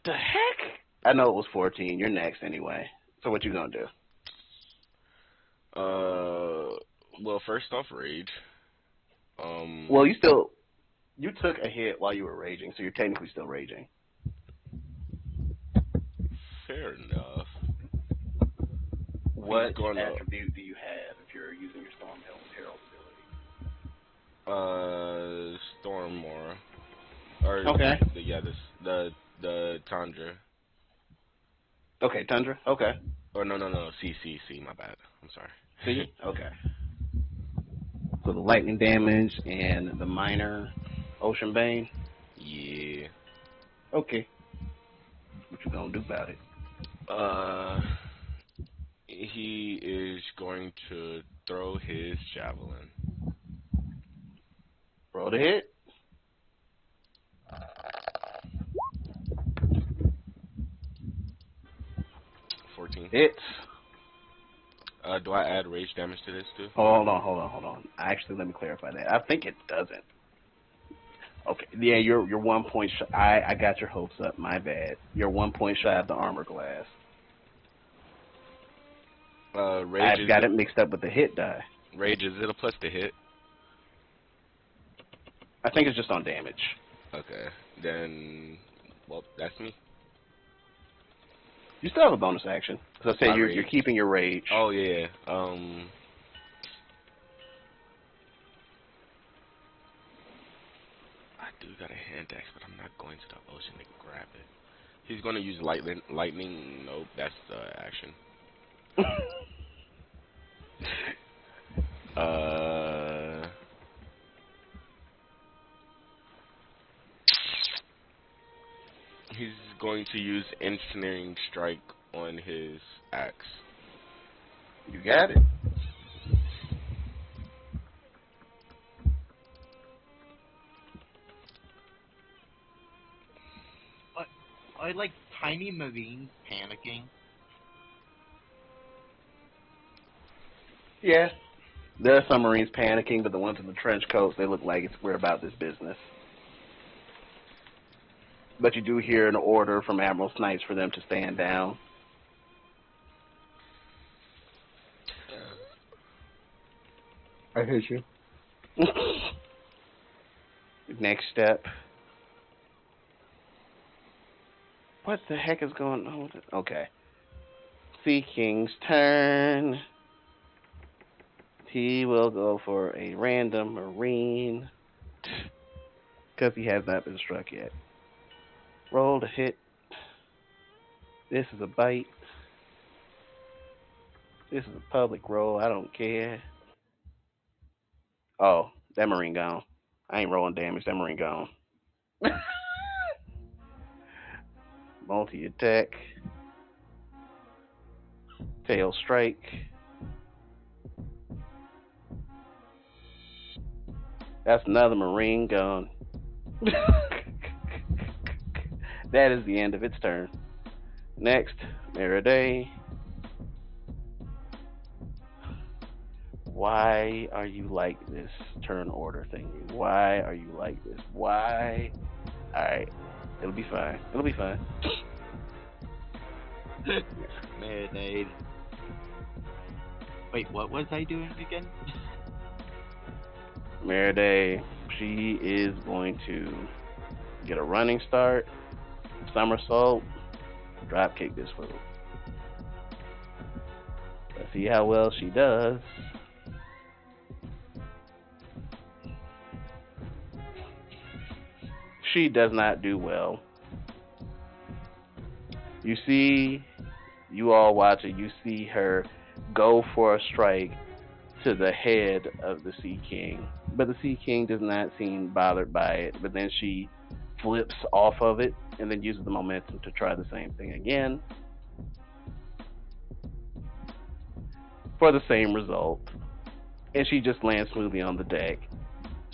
The heck? I know it was 14. You're next anyway. So what you gonna do? Well, first off, rage. Well, you took a hit while you were raging, so you're technically still raging. Fair enough. What going attribute do you have if you're using your Storm Herald ability? Storm Mora. Or okay. The Tundra. Okay, Tundra. Okay. Oh no, C. My bad. I'm sorry. C. Okay. So the lightning damage and the minor Ocean Bane. Yeah. Okay. What you gonna do about it? He is going to throw his javelin. Roll the hit. Hits. Do I add rage damage to this too? Hold on. Actually, let me clarify that. I think it doesn't. Okay. Yeah, you're 1 point shy. I got your hopes up. My bad. You're 1 point shy of the armor class. Rage I've got it mixed up with the hit die. Rage, is it a plus to hit? I think it's just on damage. Okay, then, well, that's me. You still have a bonus action. Because I said My you're rage. keeping your rage. Oh, yeah. I do got a hand axe, but I'm not going to the ocean to grab it. He's going to use lightning. Nope, that's the action. He's going to use ensnaring strike on his axe. You got it. Are like tiny marines panicking? Yeah. There are some Marines panicking, but the ones in the trench coats, they look like we're about this business. But you do hear an order from Admiral Snipes for them to stand down. I hate you. Next step. What the heck is going on? Okay. Sea King's turn. He will go for a random Marine. Because he has not been struck yet. Roll to hit. This is a bite. This is a public roll. I don't care. Oh, that Marine gone. I ain't rolling damage. That Marine gone. Multi-attack. Tail strike. That's another Marine gone. That is the end of its turn. Next, Meriday. Why are you like this turn order thingy? Why are you like this? Why? Alright. It'll be fine. It'll be fine. Mayonnaise. Wait, what was I doing again? Meriday, she is going to get a running start, somersault, drop kick this fool. Let's see how well she does. She does not do well. You see, you all watch it, you see her go for a strike to the head of the Sea King. But the Sea King does not seem bothered by it. But then she flips off of it and then uses the momentum to try the same thing again. For the same result. And she just lands smoothly on the deck.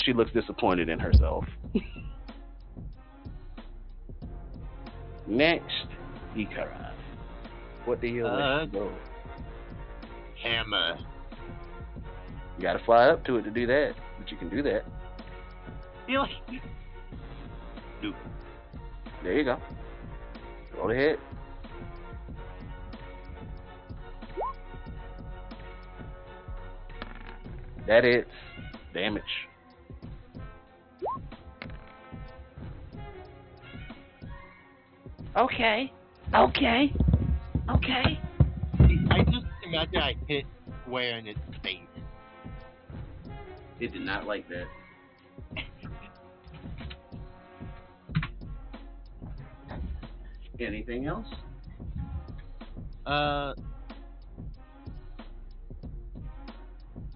She looks disappointed in herself. Next, Ikara. What the hell let you go? Hammer. You gotta fly up to it to do that, but you can do that. Really? There you go. Roll ahead. That is damage. Okay. I just imagine I hit square in its face. It did not like that. Anything else?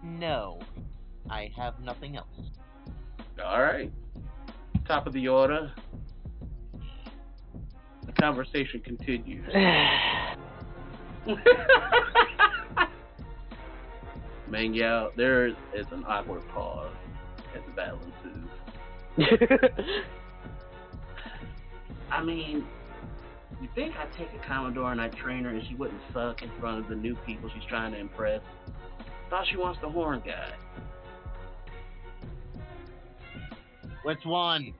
No. I have nothing else. All right. Top of the order. The conversation continues. Mangyao, there is an awkward pause as the battle ensues. I mean, you think I'd take a Commodore and I'd train her and she wouldn't suck in front of the new people she's trying to impress? Thought she wants the horn guy. Which one?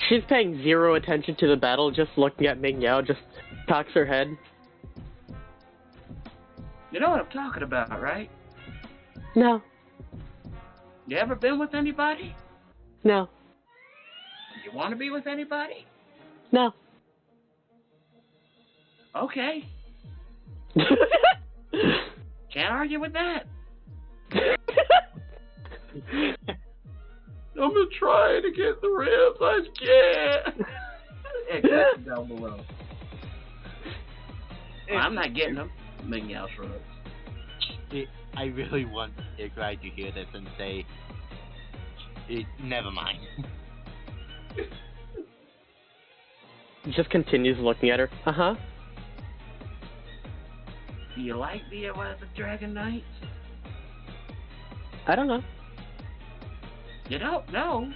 She's paying zero attention to the battle, just looking at Ming Yao, just cocks her head. You know what I'm talking about, right? No. You ever been with anybody? No. You want to be with anybody? No. Okay. Can't argue with that. I'm gonna try to get the ribs. I can't. Exactly down below. I'm not getting them. Ming-Yao shrugs. I really want Igrai to hear this and say, never mind. He just continues looking at her. Uh-huh. Do you like being one of the Dragon Knights? I don't know. You don't know?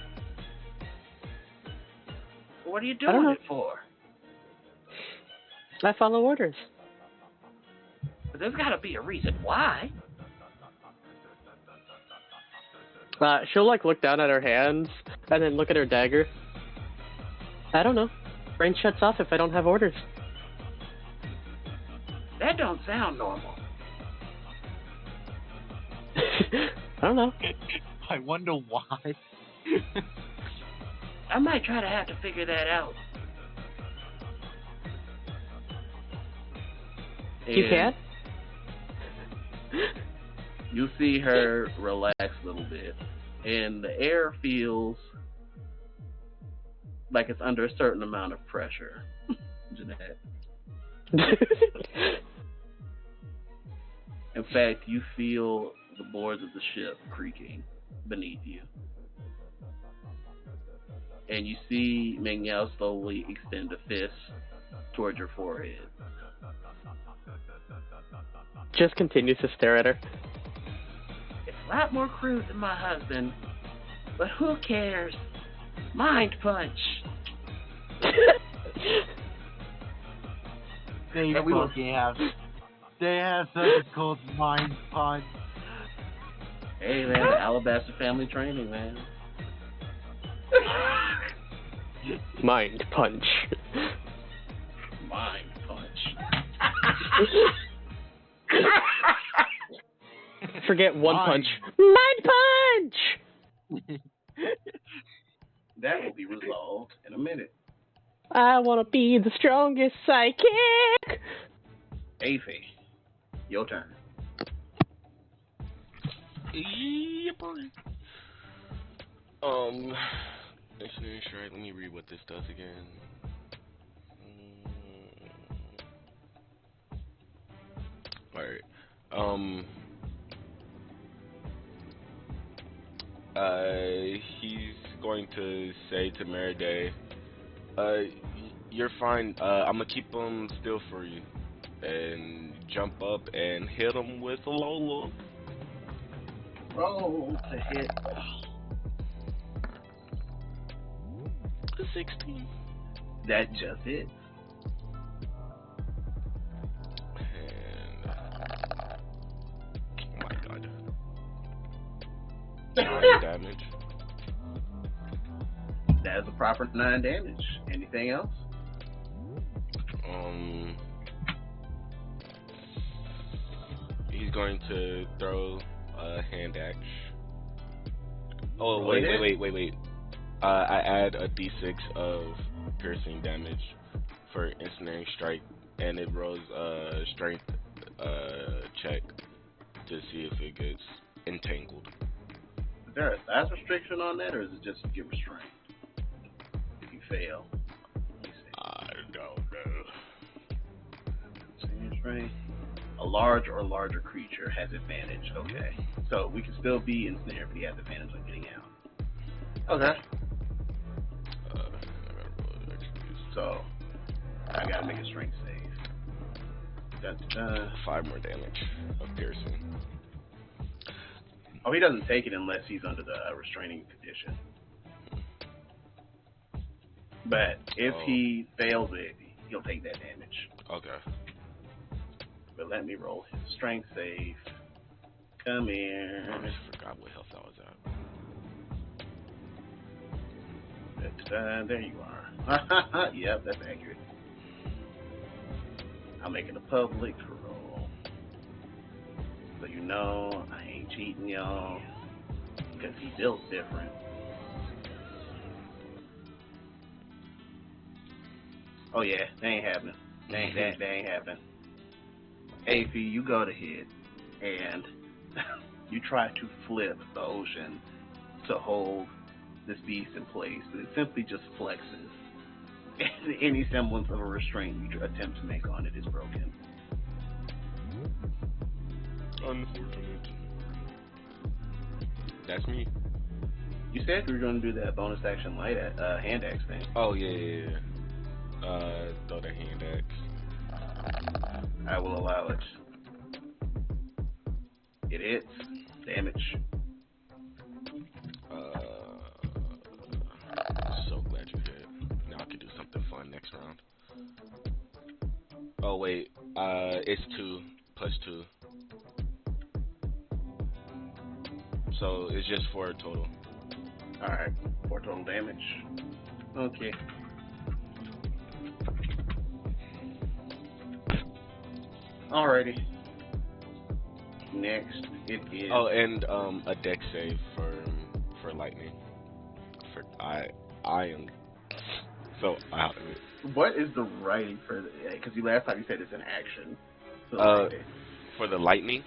What are you I don't doing know. it for? I follow orders. But there's got to be a reason why. She'll like look down at her hands and then look at her dagger. I don't know. Brain shuts off if I don't have orders. That don't sound normal. I don't know. I wonder why. I might try to have to figure that out. You can't? You see her relax a little bit, and the air feels like it's under a certain amount of pressure. Jeanette. In fact, you feel the boards of the ship creaking beneath you. And you see Ming-Yao slowly extend a fist towards your forehead. Just continues to stare at her. It's a lot more crude than my husband, but who cares? Mind punch. They have something called mind punch. Hey man, the Alabaster family training, man. Mind punch. Mind punch. Forget one punch. Mind punch! That will be resolved in a minute. I want to be the strongest psychic. Aphie, your turn. Engineering strike. Let me read what this does again. Alright. He's going to say to Meriday, you're fine. I'm gonna keep him still for you. And jump up and hit him with a Lola. Roll to hit. 16. That just hits. And oh my god. 9 damage. That is a proper 9 damage. Anything else? He's going to throw a hand axe. Oh, Go wait. ahead. I add a d6 of piercing damage for ensnaring strike, and it rolls a strength check to see if it gets entangled. Is there a size restriction on that, or is it just you get restrained if you fail? I don't know. Restrained. A large or larger creature has advantage. Okay, so we can still be ensnared, but he has advantage on getting out. Okay. So I gotta make a strength save. Dun, dun, dun. 5 more damage of piercing. Oh, he doesn't take it unless he's under the restraining condition. But if he fails it, he'll take that damage. Okay. But let me roll his strength save. Come here. I just forgot what health I was at. There you are. Yep, that's accurate. I'll make it a public roll. So you know I ain't cheating y'all because he built different. Oh yeah, that ain't happening. That ain't happening. Aphie, you go to hit, and you try to flip the ocean to hold this beast in place, but it simply just flexes. And any semblance of a restraint you attempt to make on it is broken. Unfortunate. That's me. You said you were going to do that bonus action light hand axe thing. Oh yeah. Throw the hand axe. I will allow it. It hits. Damage. So glad you hit. Now I can do something fun next round. Oh wait, it's 2 plus 2. So it's just 4 total. Alright, 4 total damage. Okay. Alrighty. Next, it is. Oh, and a dex save for lightning. I am so out of it. What is the writing for the? Because last time you said it's an action. So for the lightning.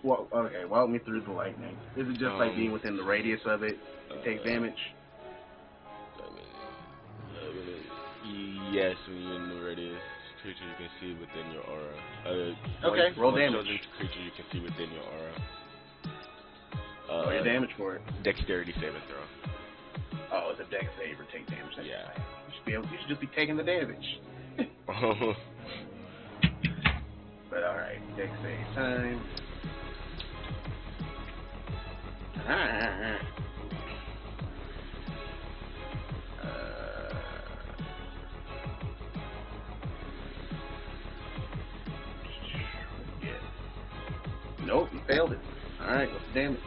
Well, okay, walk me through the lightning. Is it just like being within the radius of it? It takes damage. Yes, when you're in the radius. Creature you can see within your aura. Okay, roll damage. Chosen creature you can see within your aura. Roll your damage for it. Dexterity saving throw. Oh, it's a dex save or take damage. That's Yeah. You should just be taking the damage. But alright, dex save time. Nope, you failed it. Alright, what's the damage?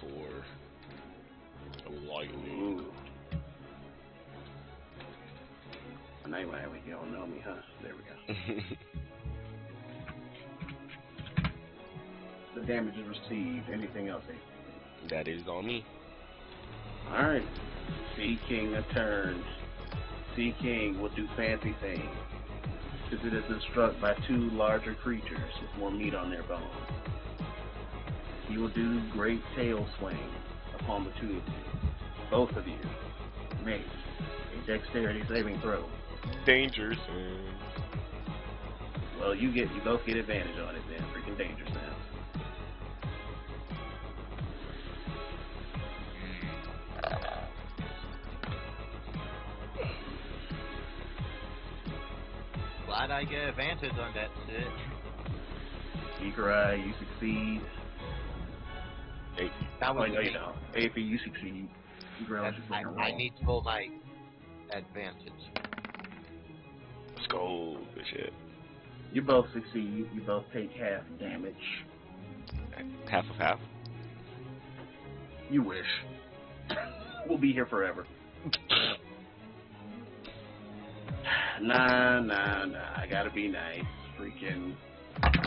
4. Lightning. Ooh. A night like you don't know me, huh? There we go. The damage is received. Anything else? That is on me. Alright. Sea King a turn. Sea King will do fancy things. Because it has been struck by 2 larger creatures with more meat on their bones. He will do great tail swing upon the 2 of you. Both of you make a dexterity saving throw. Danger. Well, you both get advantage on it then. Freaking danger sense. Glad I get advantage on that shit. Ikarai, you succeed. That was no, you don't. AP, you succeed. I need to roll my advantage. Let's go. Good shit. You both succeed. You both take half damage. Half of half? You wish. We'll be here forever. Nah. I gotta be nice. Freaking.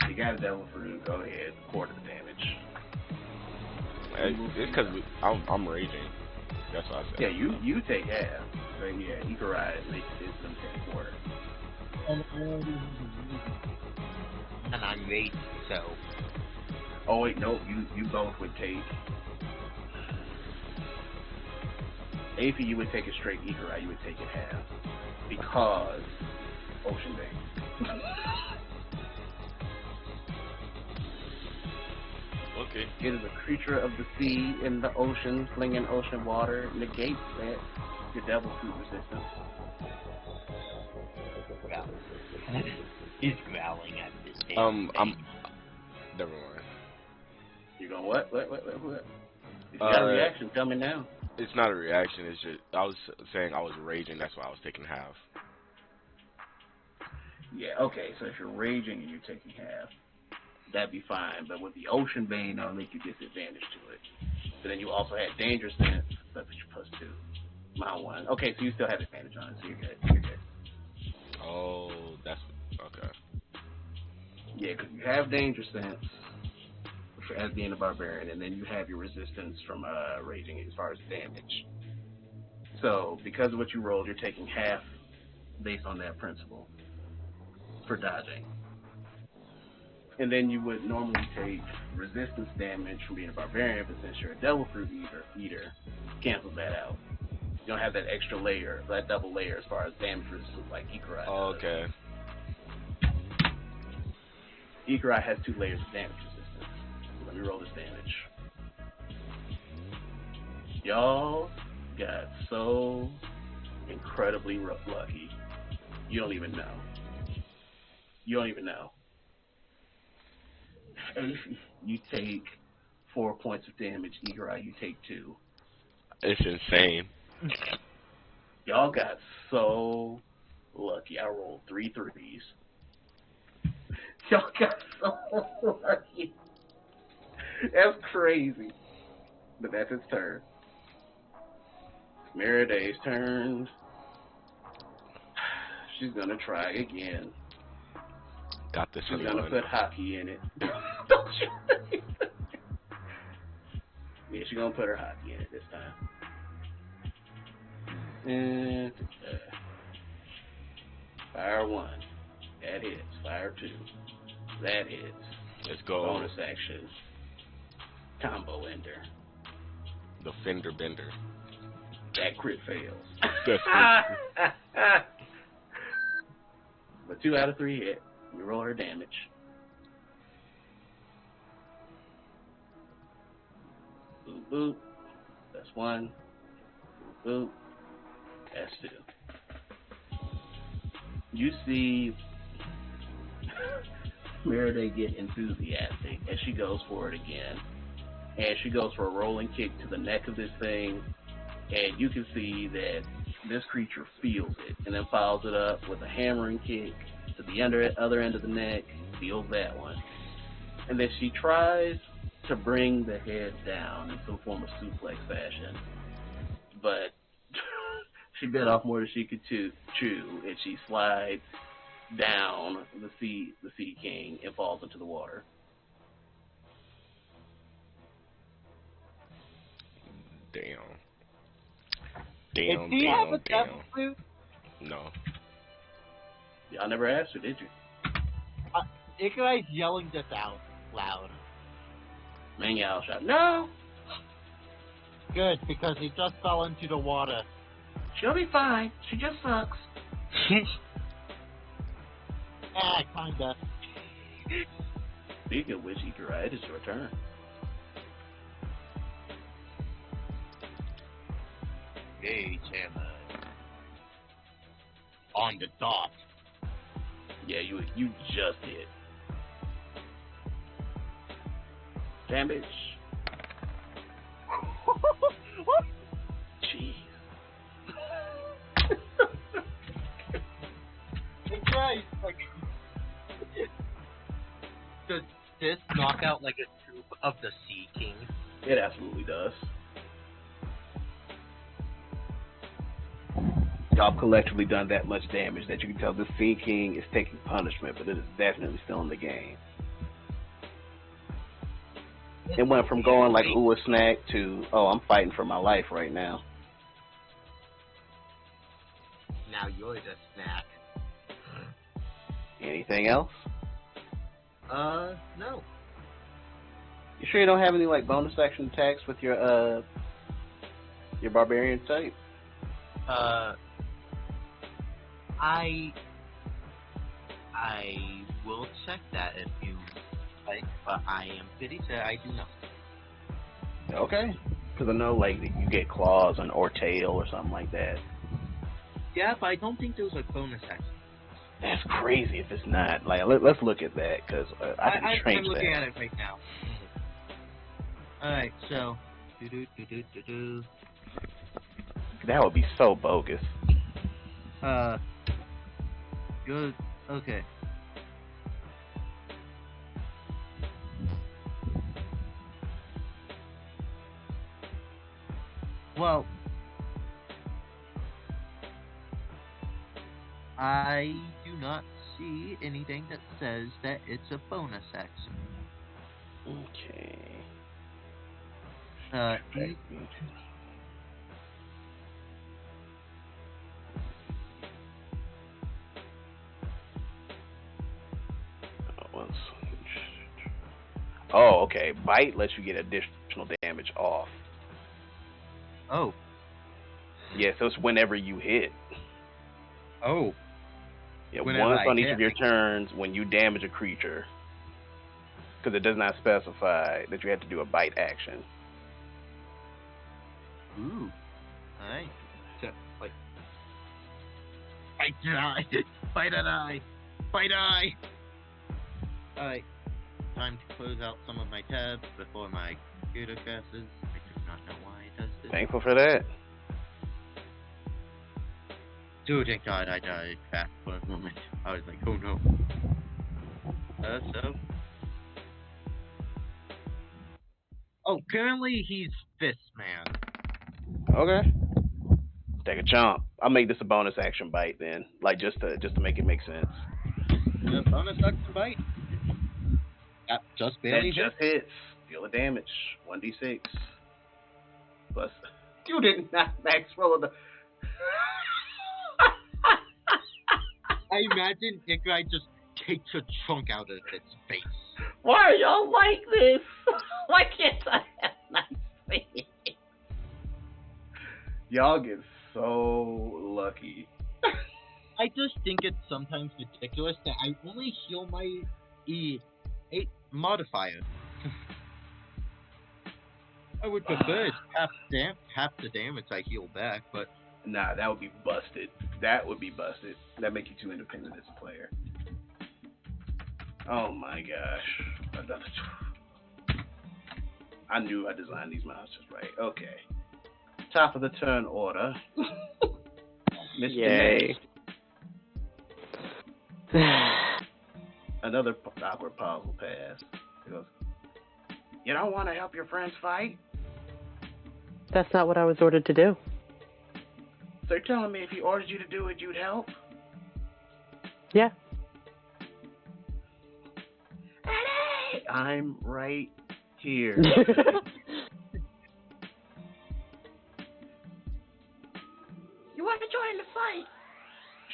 You got a devil fruit. Go ahead. Quarter the damage. It's because I'm raging. That's what I said. Yeah, you take half. But yeah, Ikarai is going to take a quarter. And I'm raging, so. Oh wait, no, you both would take. Aphie, you would take it straight. Ikarai, you would take it half. Because Ocean Bay. Okay. It is a creature of the sea in the ocean, flinging ocean water. Negates that. Your devil fruit resistance. He's growling at this thing. I'm. Never mind. You going what? If you got a reaction, tell me now. It's not a reaction. It's just I was saying I was raging. That's why I was taking half. Yeah. Okay. So if you're raging and you're taking half, that'd be fine. But with the Ocean Bane, that'll make you disadvantage to it. But then you also had Danger Sense. That puts you +2. My one. Okay, so you still have advantage on it, so you're good. Oh, that's okay. Yeah, because you have danger sense as being a barbarian, and then you have your resistance from raging as far as damage. So because of what you rolled, you're taking half based on that principle for dodging. And then you would normally take resistance damage from being a barbarian, but since you're a devil fruit eater, cancels that out. You don't have that extra layer, that double layer as far as damage resistance like Ikurai does. Okay. Ikurai has 2 layers of damage resistance. So let me roll this damage. Y'all got so incredibly lucky. You don't even know. You don't even know. You take 4 points of damage. Ikurai, you take 2. It's insane. Y'all got so lucky. I rolled 3 threes. Y'all got so lucky. That's crazy. But that's its turn. Miraday's turn. She's gonna try again. Got this. She's gonna put hockey in it. Don't you? Yeah, she's gonna put her hockey in it this time. And fire 1. That hits. Fire 2. That hits. Let's go. Bonus action. Combo ender. The fender bender. That crit fails. That's But 2 out of 3 hit. You roll her damage. Boop, boop. That's 1. Boop, boop. That's 2. You see Miraday get enthusiastic as she goes for it again. And she goes for a rolling kick to the neck of this thing. And you can see that this creature feels it and then follows it up with a hammering kick to the other end of the neck, feels that one. And then she tries to bring the head down in some form of suplex fashion. But she bit off more than she could chew, and she slides down the sea king and falls into the water. Damn. Do you have a devil fruit? No. Y'all never asked her, did you? Ikurai's yelling this out loud. Mangyao shot. No! Good, because he just fell into the water. She'll be fine. She just sucks. Kinda. Speaking of which, Ikurai, it is your turn. Gauge hammer. On the dot. Yeah, you just hit. Damage. Jeez. Ikurai's like... Does this knock out like a troop of the Sea King? It absolutely does. Y'all have collectively done that much damage that you can tell the Sea King is taking punishment, but it is definitely still in the game. It went from going like, ooh, a snack to, oh, I'm fighting for my life right now. Now you're the snack. Anything else? No. You sure you don't have any like bonus action attacks with your barbarian type? I will check that if you like, but I am pretty sure I do not. Okay. Because I know like you get claws or tail or something like that. Yeah, but I don't think those are bonus actions. That's crazy if it's not. Like, let's look at that, because I can change that. I'm looking at it right now. Alright, so... That would be so bogus. Good. Okay. Well... I not see anything that says that it's a bonus action. Okay. Oh, okay. Bite lets you get additional damage off. Oh. Yeah, so it's whenever you hit. Oh. Yeah, Whenever once I on each hit, of your turns when you damage a creature. Because it does not specify that you have to do a bite action. Ooh. Alright. So, like. Bite an eye! Bite an eye! Bite eye! Alright. Time to close out some of my tabs before my computer crashes. I do not know why it does this. Thankful for that. Dude, thank God I died fast for a moment. I was like, oh no. So. Oh, currently he's Fist Man. Okay. Take a chomp. I'll make this a bonus action bite then. Like just to make it make sense. Bonus action bite. That just barely just hits. Deal the damage. 1d6. Plus. You did not max roll the. I imagine Ikai just takes a chunk out of its face. Why are y'all like this? Why can't I have nice things? Y'all get so lucky. I just think it's sometimes ridiculous that I only heal my E8 modifier. I would prefer it's half the damage I heal back, but nah, that would be busted. That would be busted. That make you too independent as a player. Oh my gosh. I knew I designed these monsters right. Okay. Top of the turn order. Mr. Yay. Another awkward puzzle pass. He goes, you don't want to help your friends fight? That's not what I was ordered to do. So you're telling me if he ordered you to do it, you'd help? Yeah. Hey, I'm right here. You want to join the fight?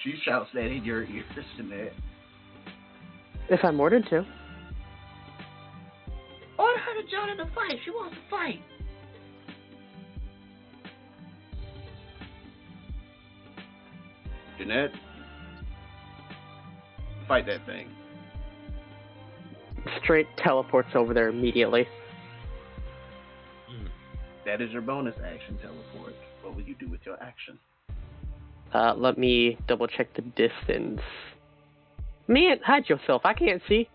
She shouts that in your ears, Jeanette. If I'm ordered to. Order her to join in the fight. She wants to fight. Jeanette, fight that thing. Straight teleports over there immediately. That is your bonus action, teleport. What will you do with your action? Let me double check the distance. Man, hide yourself. I can't see.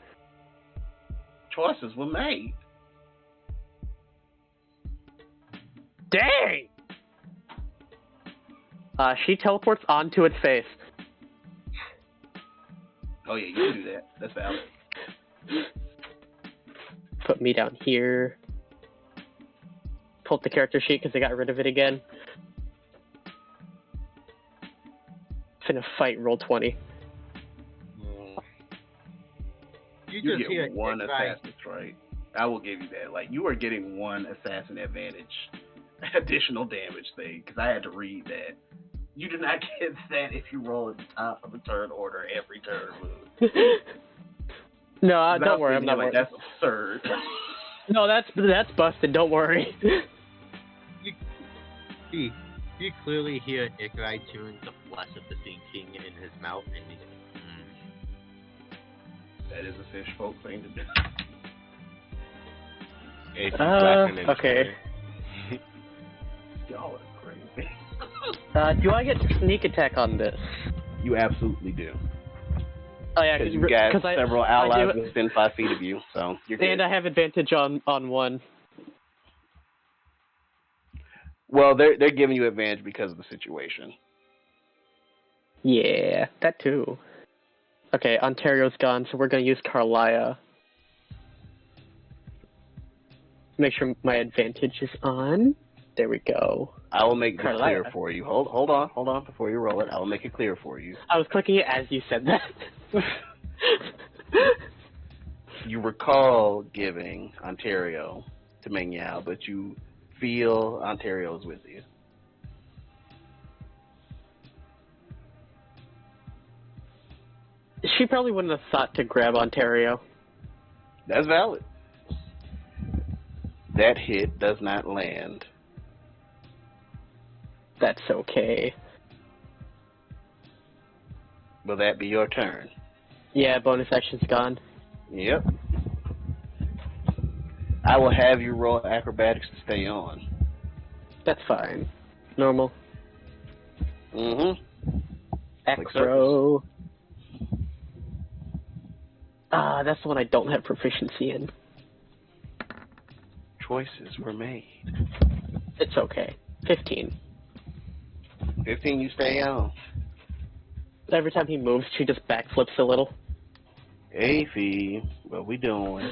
Choices were made. Dang! She teleports onto its face. Oh yeah, you can do that. That's valid. Put me down here. Pull up the character sheet because I got rid of it again. Finna fight roll 20. You just get one assassin, right? I will give you that. Like, you are getting one assassin advantage, additional damage thing, because I had to read that. You do not get that if you roll at the top of the turn order every turn. No, don't worry. I'm not like, worried. that's absurd. No, that's busted. Don't worry. You clearly hear Ikai chewing the flesh of the Sea King in his mouth, and he's That is a fish folk thing to do. Hey, flashing in okay. Y'all are crazy. Do I get sneak attack on this? You absolutely do. Oh yeah, Because you got several allies within 5 feet of you, so you're good. And I have advantage on one. Well, they're giving you advantage because of the situation. Yeah, that too. Okay, Ontario's gone, so we're gonna use Carlia. Make sure my advantage is on. There we go. I will make this Carlisle. clear for you. Hold on before you roll it. I will make it clear for you. I was clicking it as you said that. You recall giving Ontario to Meng Yao, but you feel Ontario is with you. She probably wouldn't have thought to grab Ontario. That's valid. That hit does not land. That's okay. Will that be your turn? Yeah, bonus action's gone. Yep. I will have you roll acrobatics to stay on. That's fine. Normal. Mm-hmm. Acro. That's the one I don't have proficiency in. Choices were made. It's okay. 15. 15, you stay on. Every time he moves, she just backflips a little. Hey, Fee, what we doing?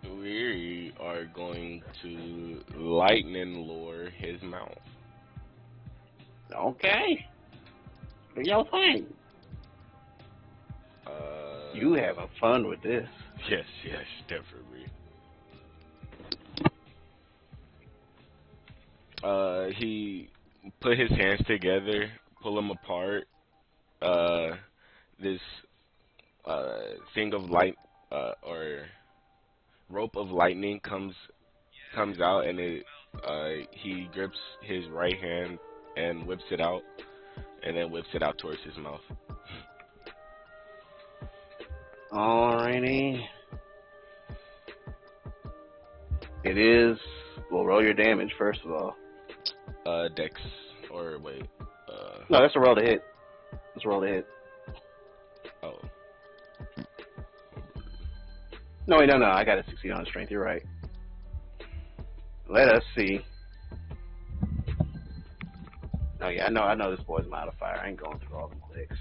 We are going to lightning lure his mouth. Okay. Do your thing. You having fun with this. Yes, definitely. He put his hands together, pull them apart. This thing of light or rope of lightning comes out, and he grips his right hand and whips it out, and then whips it out towards his mouth. Alrighty. It is. We'll roll your damage first of all. Dex, or wait. No, that's a roll to hit. That's a roll to hit. Oh. No, wait, no. I got to succeed on strength. You're right. Let us see. Oh yeah, I know this boy's modifier. I ain't going through all the clicks.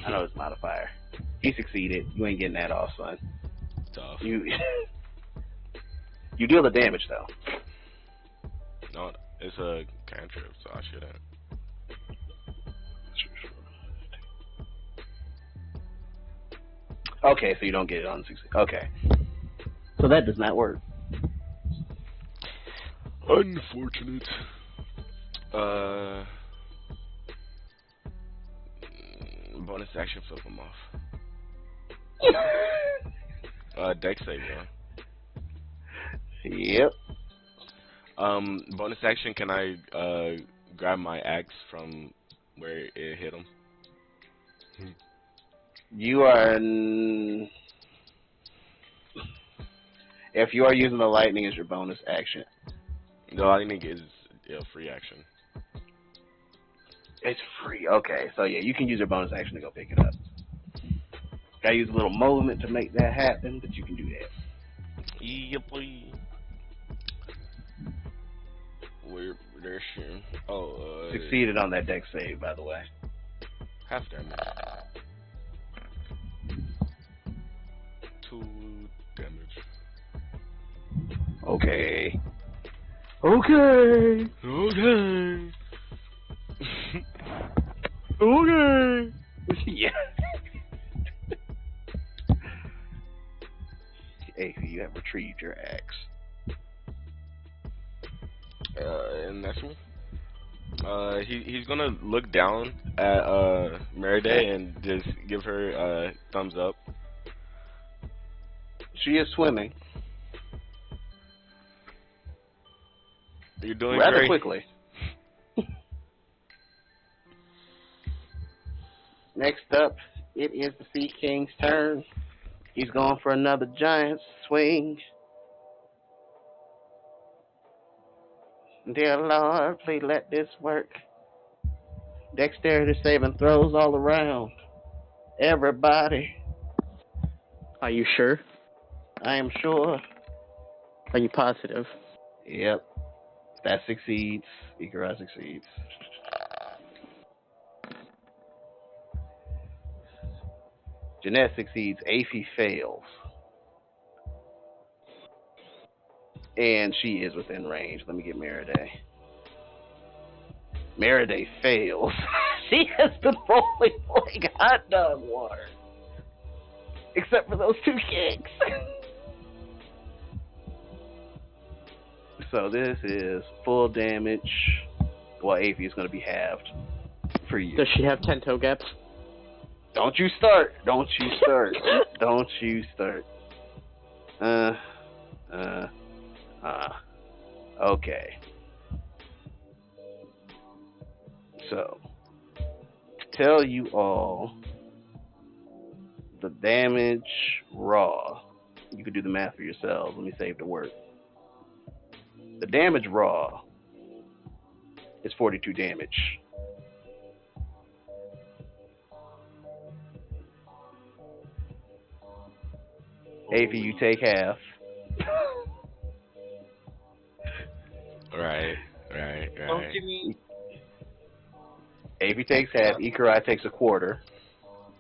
I know his modifier. He succeeded. You ain't getting that off, son. Tough. You deal the damage though. No, it's a cantrip, so I shouldn't. Okay, so you don't get it on 60. Okay. So that does not work. Unfortunate. Bonus action, flip him off. Dex save, yeah. Yep. Bonus action, can I grab my axe from where it hit him? You are. If you are using the lightning as your bonus action. The lightning is a free action. It's free. Okay, so yeah, you can use your bonus action to go pick it up. Gotta use a little movement to make that happen, but you can do that. Yeah, boy. Where's she? Oh, Succeeded on that dex save, by the way. Half damage. 2 damage. Okay. Okay. Okay. Yeah. Hey, you have retrieved your axe. And that's me. He's gonna look down at Meriday and just give her a thumbs up. She is swimming. You're doing rather great. quickly. Next up, it is the Sea King's turn. He's going for another giant swing. Dear Lord, please let this work. Dexterity saving throws all around. Everybody, Are you sure? I am sure. Are you positive? Yep. That succeeds. Ikara succeeds. Jeanette succeeds. Aphie fails. And she is within range. Let me get Meriday. Meriday fails. She has been rolling like hot dog water. Except for those 2 kicks. So this is full damage. Well, Aphie is going to be halved for you. Does she have 10 toe gaps? Don't you start. Don't you start. Don't you start. Okay. So, to tell you all the damage raw, you could do the math for yourselves. Let me save the word. The damage raw is 42 damage. Aphie, you take half. Right. Don't give me. Aphie takes half. Ikarai takes a quarter.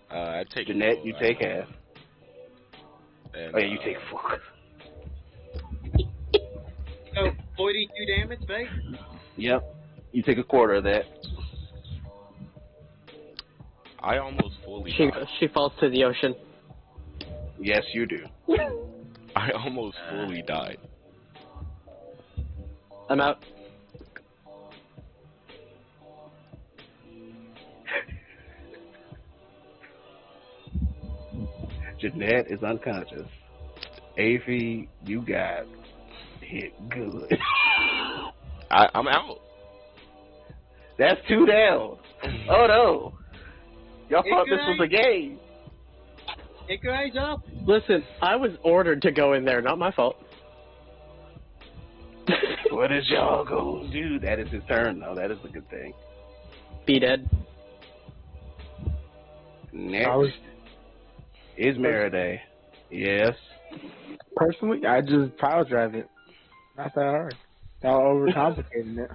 I take Jeanette, you take half. And, Oh yeah, you take 4. So 42 damage, right? Yep. You take a quarter of that. I almost fully died. She falls to the ocean. Yes, you do. I almost fully died. I'm out. Jeanette is unconscious. Aphie, you got hit good. I'm out. That's 2 down. Oh no. Y'all thought this was a game. Ikarai's up. Listen, I was ordered to go in there, not my fault. What is y'all gonna do? That is his turn, though. That is a good thing. Be dead. Next is Meriday. Yes. Personally, I just power drive it. Not that hard. Y'all overcomplicating it.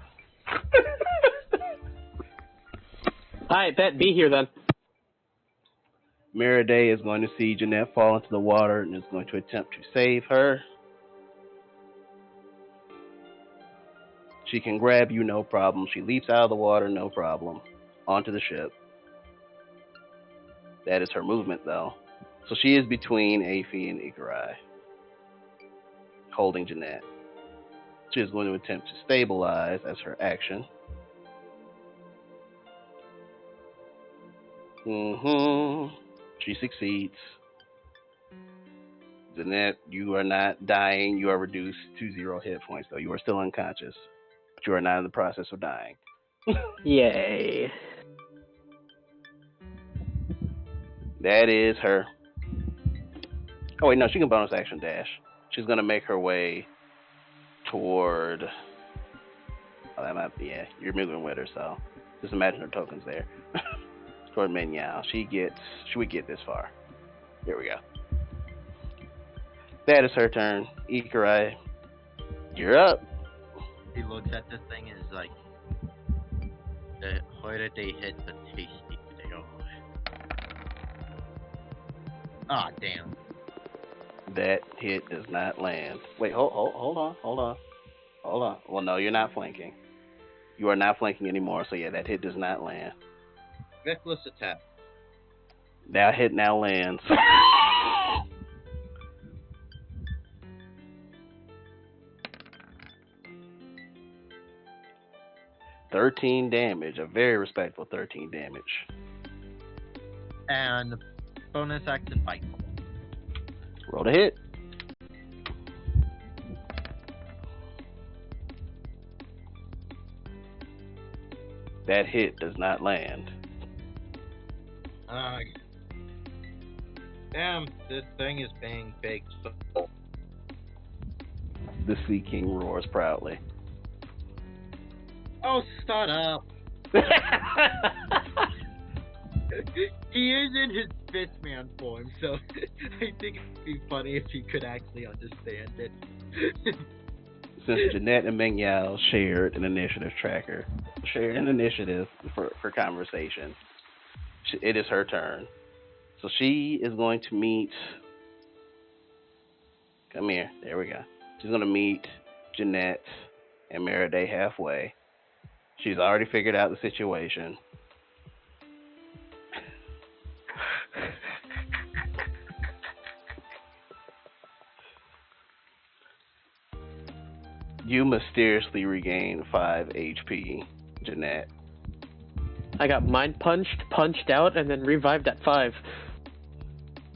Alright, bet. Be here then. Meriday is going to see Jeanette fall into the water and is going to attempt to save her. She can grab you, no problem. She leaps out of the water, no problem, onto the ship. That is her movement, though. So she is between Aphie and Ikarai, holding Jeanette. She is going to attempt to stabilize as her action. She succeeds. Jeanette, you are not dying. You are reduced to 0 hit points, though. You are still unconscious, but you are not in the process of dying. Yay. That is her. Oh, wait, no, she can bonus action dash. She's going to make her way toward... Oh, that might be, yeah, you're moving with her, so just imagine her tokens there. Toward Minyao. She would get this far. Here we go. That is her turn. Ikarai, you're up. He looks at this thing and is like, the harder they hit, the tasty they are. Ah, damn. That hit does not land. Wait, hold on. Well, no, you're not flanking. You are not flanking anymore, so yeah, that hit does not land. Reckless attack. That hit now lands. 13 damage, a very respectful 13 damage. And bonus action fight. Roll to hit. That hit does not land. Damn, this thing is being big. The Sea King roars proudly. Oh, start up. He is in his fistman form, so I think it'd be funny if he could actually understand it. Since Jeanette and Mengyao shared an initiative tracker, shared an initiative for conversation, it is her turn. So she is going to meet. Come here. There we go. She's going to meet Jeanette and Maraday halfway. She's already figured out the situation. You mysteriously regain 5 HP, Jeanette. I got mind punched out, and then revived at 5.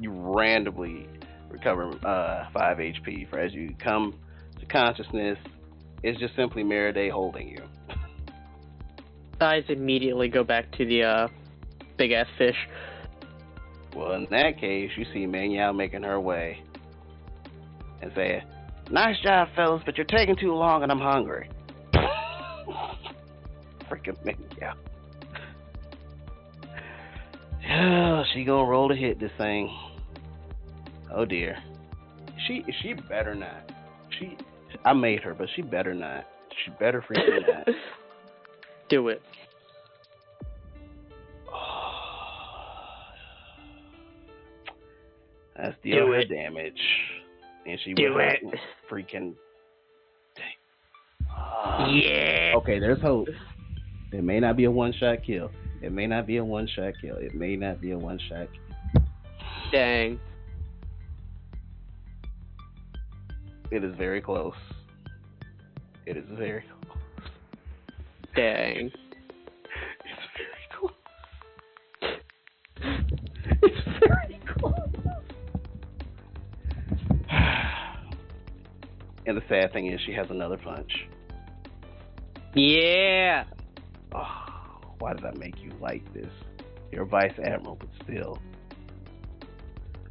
You randomly recover 5 HP for as you come to consciousness. It's just simply Maraday holding you. Eyes immediately go back to the big ass fish. Well, in that case, you see Manyao making her way and say, "Nice job, fellas, but you're taking too long and I'm hungry." Freaking Manyao. Yeah, she gonna roll to hit this thing. Oh dear. She better not. I made her, but she better not. She better freaking not. Do it. That's deal her damage. And she Do was it. freaking. Yeah. Okay, there's hope. It may not be a one-shot kill. It may not be a one-shot kill. It may not be a one-shot kill. Dang. It is very close. It is very close. Dang. It's very close. It's very close. And the sad thing is, she has another punch. Yeah. Oh, why did I make you like this? You're a vice admiral, but still.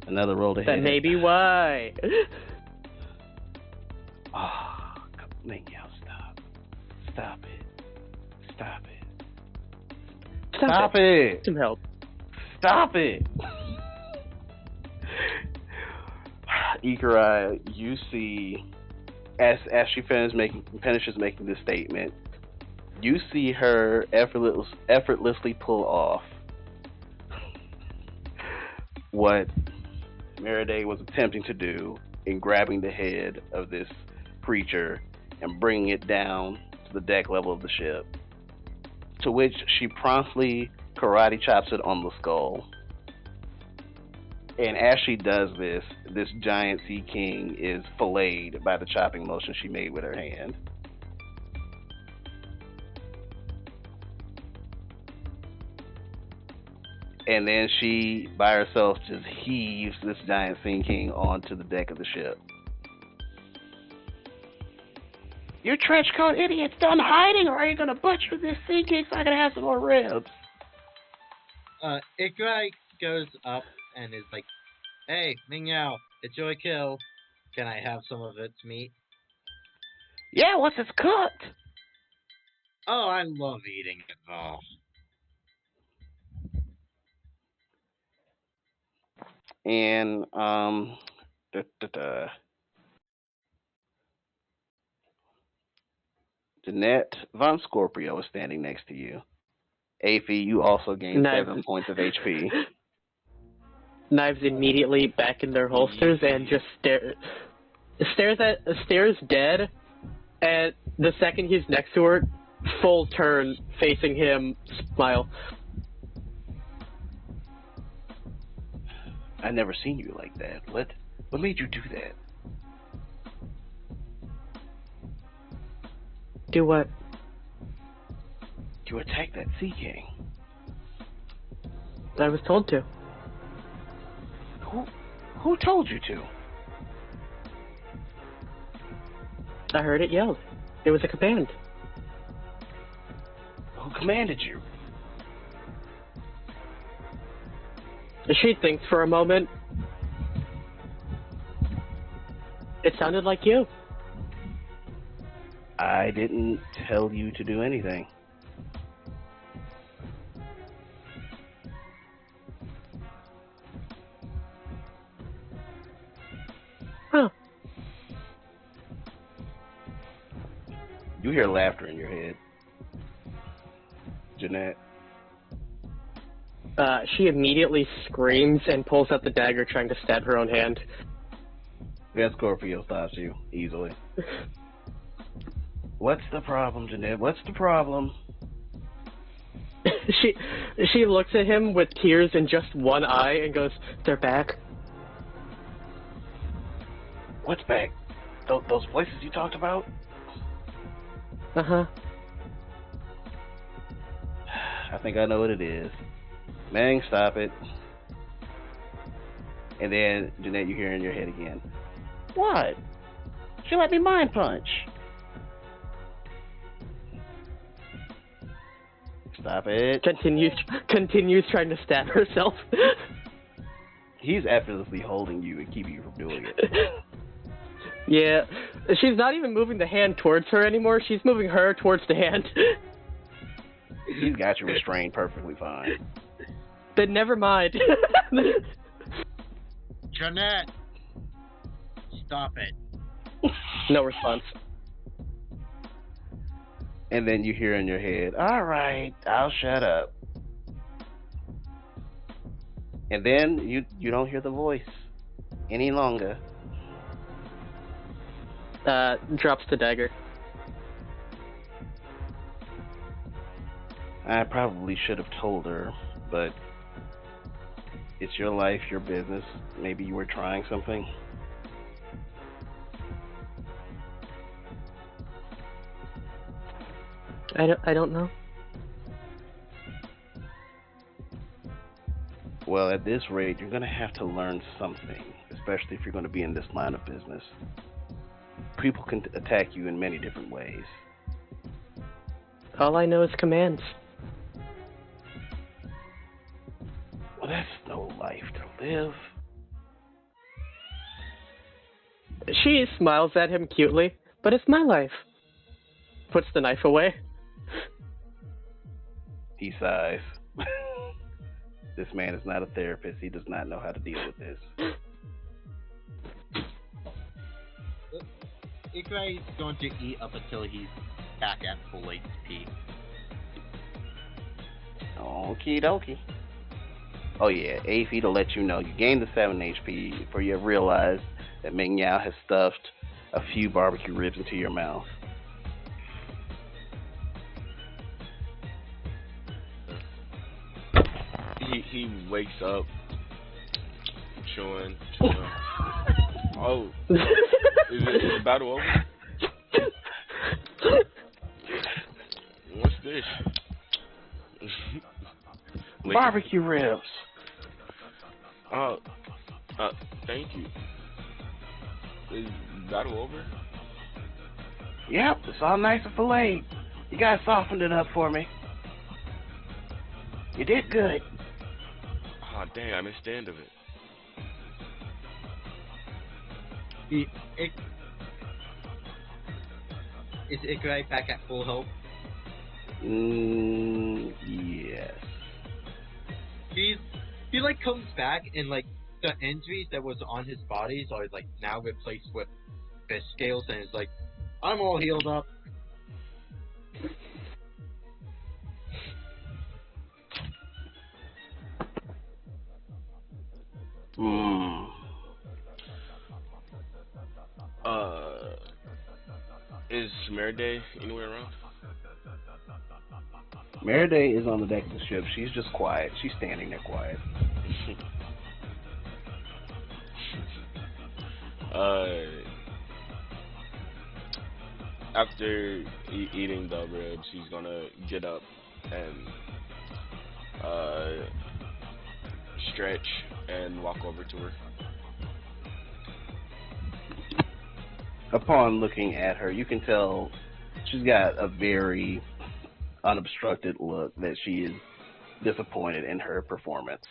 Another roll to hit. That may be why. Oh, Manyao, stop. Stop it. Stop it. Stop it. Some help. Stop it. Ikurai, you see, as she finishes making this statement, you see her effortlessly pull off what Maraday was attempting to do in grabbing the head of this creature and bringing it down to the deck level of the ship, to which she promptly karate chops it on the skull. And as she does this, this giant sea king is filleted by the chopping motion she made with her hand. And then she, by herself, just heaves this giant sea king onto the deck of the ship. You trench coat idiots done hiding, or are you gonna butcher this sea king so I can have some more ribs? Ikurai goes up and is like, "Hey, Mingao, it's your kill. Can I have some of its meat?" Yeah, once it's cooked. Oh, I love eating it raw. And Jeanette Von Scorpio is standing next to you. Aphie, you also gain 7 points of HP. Knives immediately back in their holsters and just stares dead. And the second he's next to her, full turn facing him, smile. I never seen you like that. What made you do that? Do what? You attacked that Sea King. I was told to. Who told you to? I heard it yelled. It was a command. Who commanded you? She thinks for a moment. It sounded like you. I didn't tell you to do anything. Huh. You hear laughter in your head, Jeanette. She immediately screams and pulls out the dagger, trying to stab her own hand. That Scorpio stops you easily. What's the problem, Jeanette? What's the problem? She looks at him with tears in just one eye and goes, "They're back." What's back? Those voices you talked about? Uh-huh. I think I know what it is. Mang, stop it. And then, Jeanette, you hear in your head again. What? She let me mind punch. Stop it. Continues trying to stab herself. He's effortlessly holding you and keeping you from doing it. Yeah. She's not even moving the hand towards her anymore. She's moving her towards the hand. He's got you restrained perfectly fine. Then never mind. Jeanette! Stop it. No response. And then you hear in your head, all right, I'll shut up. And then you don't hear the voice any longer. Drops the dagger. I probably should have told her, but it's your life, your business. Maybe you were trying something. I don't know. Well, at this rate, you're going to have to learn something, especially if you're going to be in this line of business. People can attack you in many different ways. All I know is commands. Well, that's no life to live. She smiles at him cutely, but it's my life. Puts the knife away. He sighs. This man is not a therapist. He does not know how to deal with this. Ikrai's going to eat up until he's back at full HP. Okie dokie. Oh yeah, Aphie, to let you know, you gained the 7 HP before you have realized that Ming Yao has stuffed a few barbecue ribs into your mouth. He wakes up, chewing. Oh, is the battle over? What's this? Barbecue ribs. Thank you. Is the battle over? Yep, it's all nice and filleted. You guys softened it up for me. You did good. Oh, dang, I missed the end of it. Is Ikrai back at full health? Yes. He like comes back and like the injuries that was on his body are like now replaced with fish scales, and it's like, I'm all healed up. Is Meride anywhere around? Meride is on the deck of the ship. She's just quiet. She's standing there quiet. After eating the ribs, he's gonna get up and stretch and walk over to her. Upon looking at her, you can tell she's got a very unobstructed look, that she is disappointed in her performance.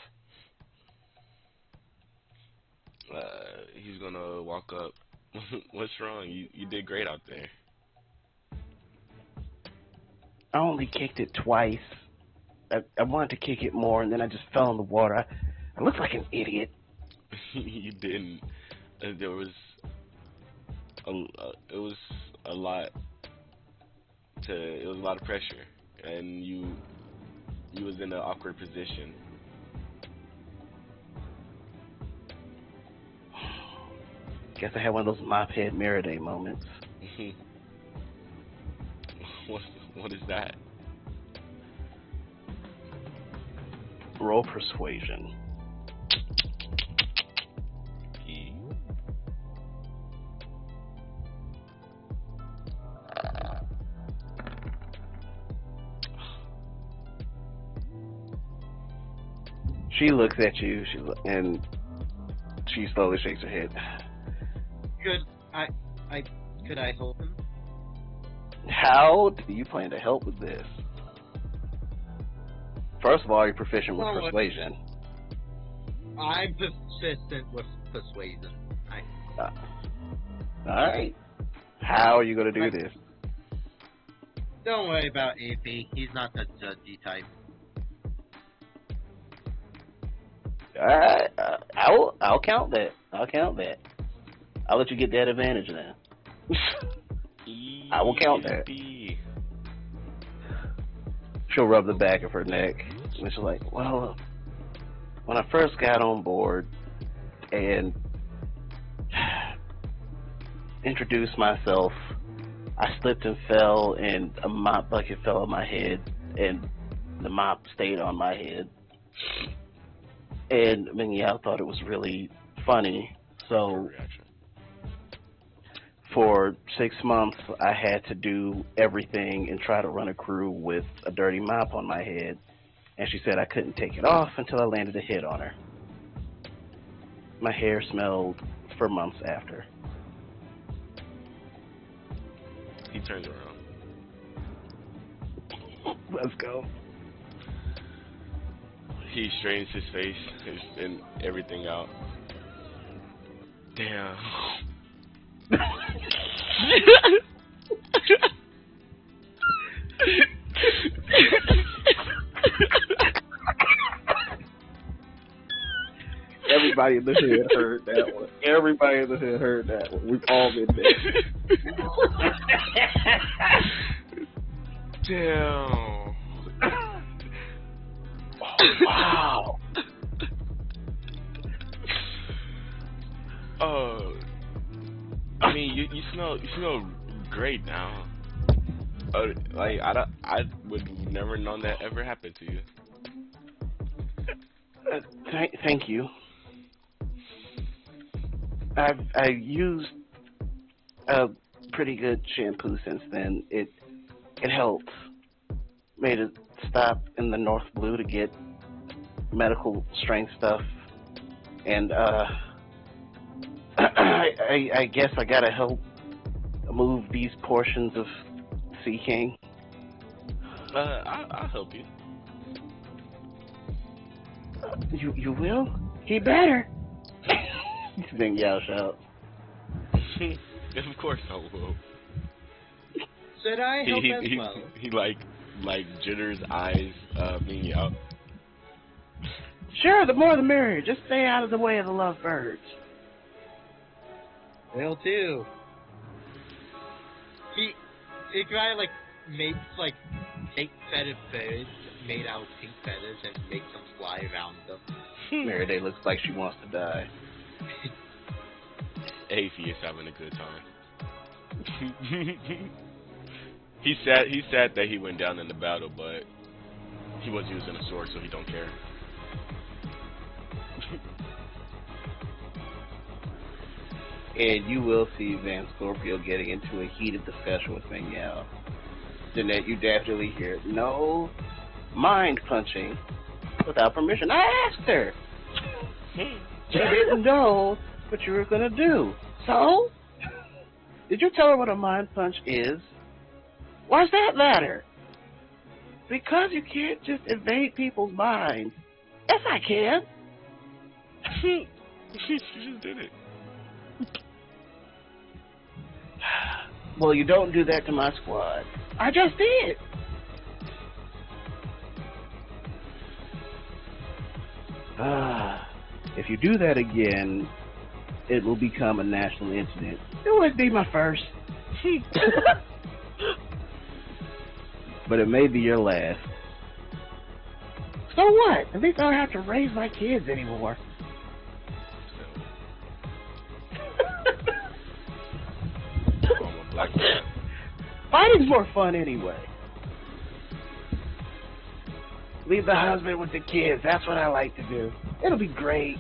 He's gonna walk up. What's wrong? You did great out there. I only kicked it twice. I wanted to kick it more, and then I just fell in the water. I looked like an idiot. You didn't. There was it was a lot of pressure, and you was in an awkward position, Guess I had one of those mop head mirror day moments. What is that? Roll persuasion. She looks at you, and she slowly shakes her head. Could I help him? How do you plan to help with this? First of all, you're proficient with persuasion. I'm persistent with persuasion. Alright. How are you going to do this? Don't worry about AP. He's not the judgy type. Alright. I'll count that. I'll let you get that advantage then. I will count that. She'll rub the back of her neck, and she's like, well, when I first got on board and introduced myself, I slipped and fell, and a mop bucket fell on my head, and the mop stayed on my head. And Ming Yao thought it was really funny, so for 6 months, I had to do everything and try to run a crew with a dirty mop on my head. And she said I couldn't take it off until I landed a hit on her. My hair smelled for months after. He turns around. Let's go. He straightens his face and everything out. Damn. Everybody in the hood heard that one. Everybody in the hood heard that one. We've all been there. Damn. Oh, wow. I mean, you smell great now. Like I would never known that ever happened to you. Thank you. I've used a pretty good shampoo since then. It helped. Made it stop in the North Blue to get medical strength stuff, and I guess I gotta help move these portions of Sea King. I'll help you. You will? He better. Big Yao shouts. Of course I will. Should I help as well? He like jitters eyes me out. Sure, the more the merrier. Just stay out of the way of the lovebirds. Will too. He kind of makes fake feathered birds made out of pink feathers and makes them fly around them. Meriday looks like she wants to die. Afy is having a good time. He said that he went down in the battle, but he was using a sword, so he don't care. And you will see Van Scorpio getting into a heated discussion with Ming Yao. Jeanette, you definitely hear no mind punching without permission. I asked her. She didn't know what you were going to do. So? Did you tell her what a mind punch is? Why's that matter? Because you can't just invade people's minds. Yes, I can. She just did it. Well, you don't do that to my squad. I just did. If you do that again, it will become a national incident. It would be my first. But it may be your last. So what? At least I don't have to raise my kids anymore. It's more fun anyway. Leave the husband with the kids. That's what I like to do. It'll be great.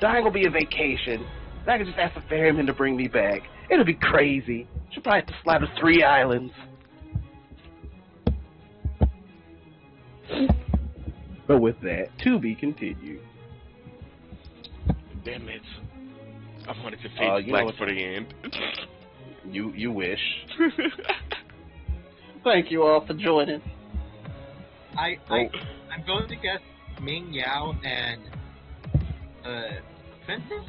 Dying will be a vacation. I can just ask the ferryman to bring me back. It'll be crazy. She'll probably have to slide to 3 islands. But with that, to be continued. Damn it. I wanted to fade black for the end. You wish. Thank you all for joining. I'm going to guess Ming Yao and Princess?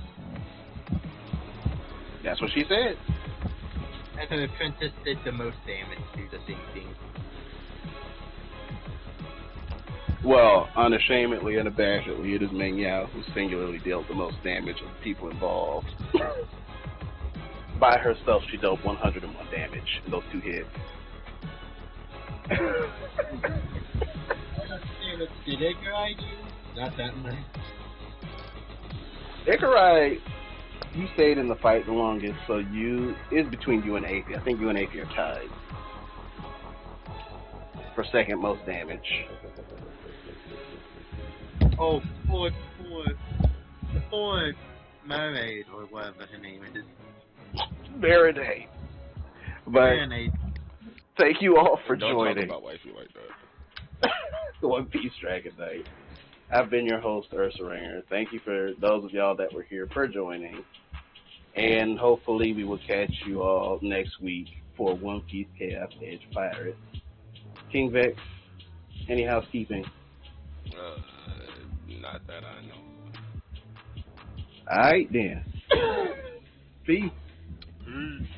That's what she said. And so the Princess did the most damage to the same thing. Well, unashamedly and abashedly, it is Meng Yao who singularly dealt the most damage of the people involved. By herself, she dealt 101 damage in those 2 hits. Did Ikarai do? Not that much. Ikarai, you stayed in the fight the longest, so it's between you and Aphie. I think you and Aphie are tied for second most damage. Oh, poor mermaid, or whatever her name is. Marinade. But Marinade. thank you all for Don't joining. talk about wifey like that. The One Piece Dragon Knight. I've been your host, Ursa Ringer. Thank you for those of y'all that were here for joining. And hopefully we will catch you all next week for One Piece Chaos Edge Pirates. King Vex, any housekeeping? Not that I know. Alright then. Peace. Peace.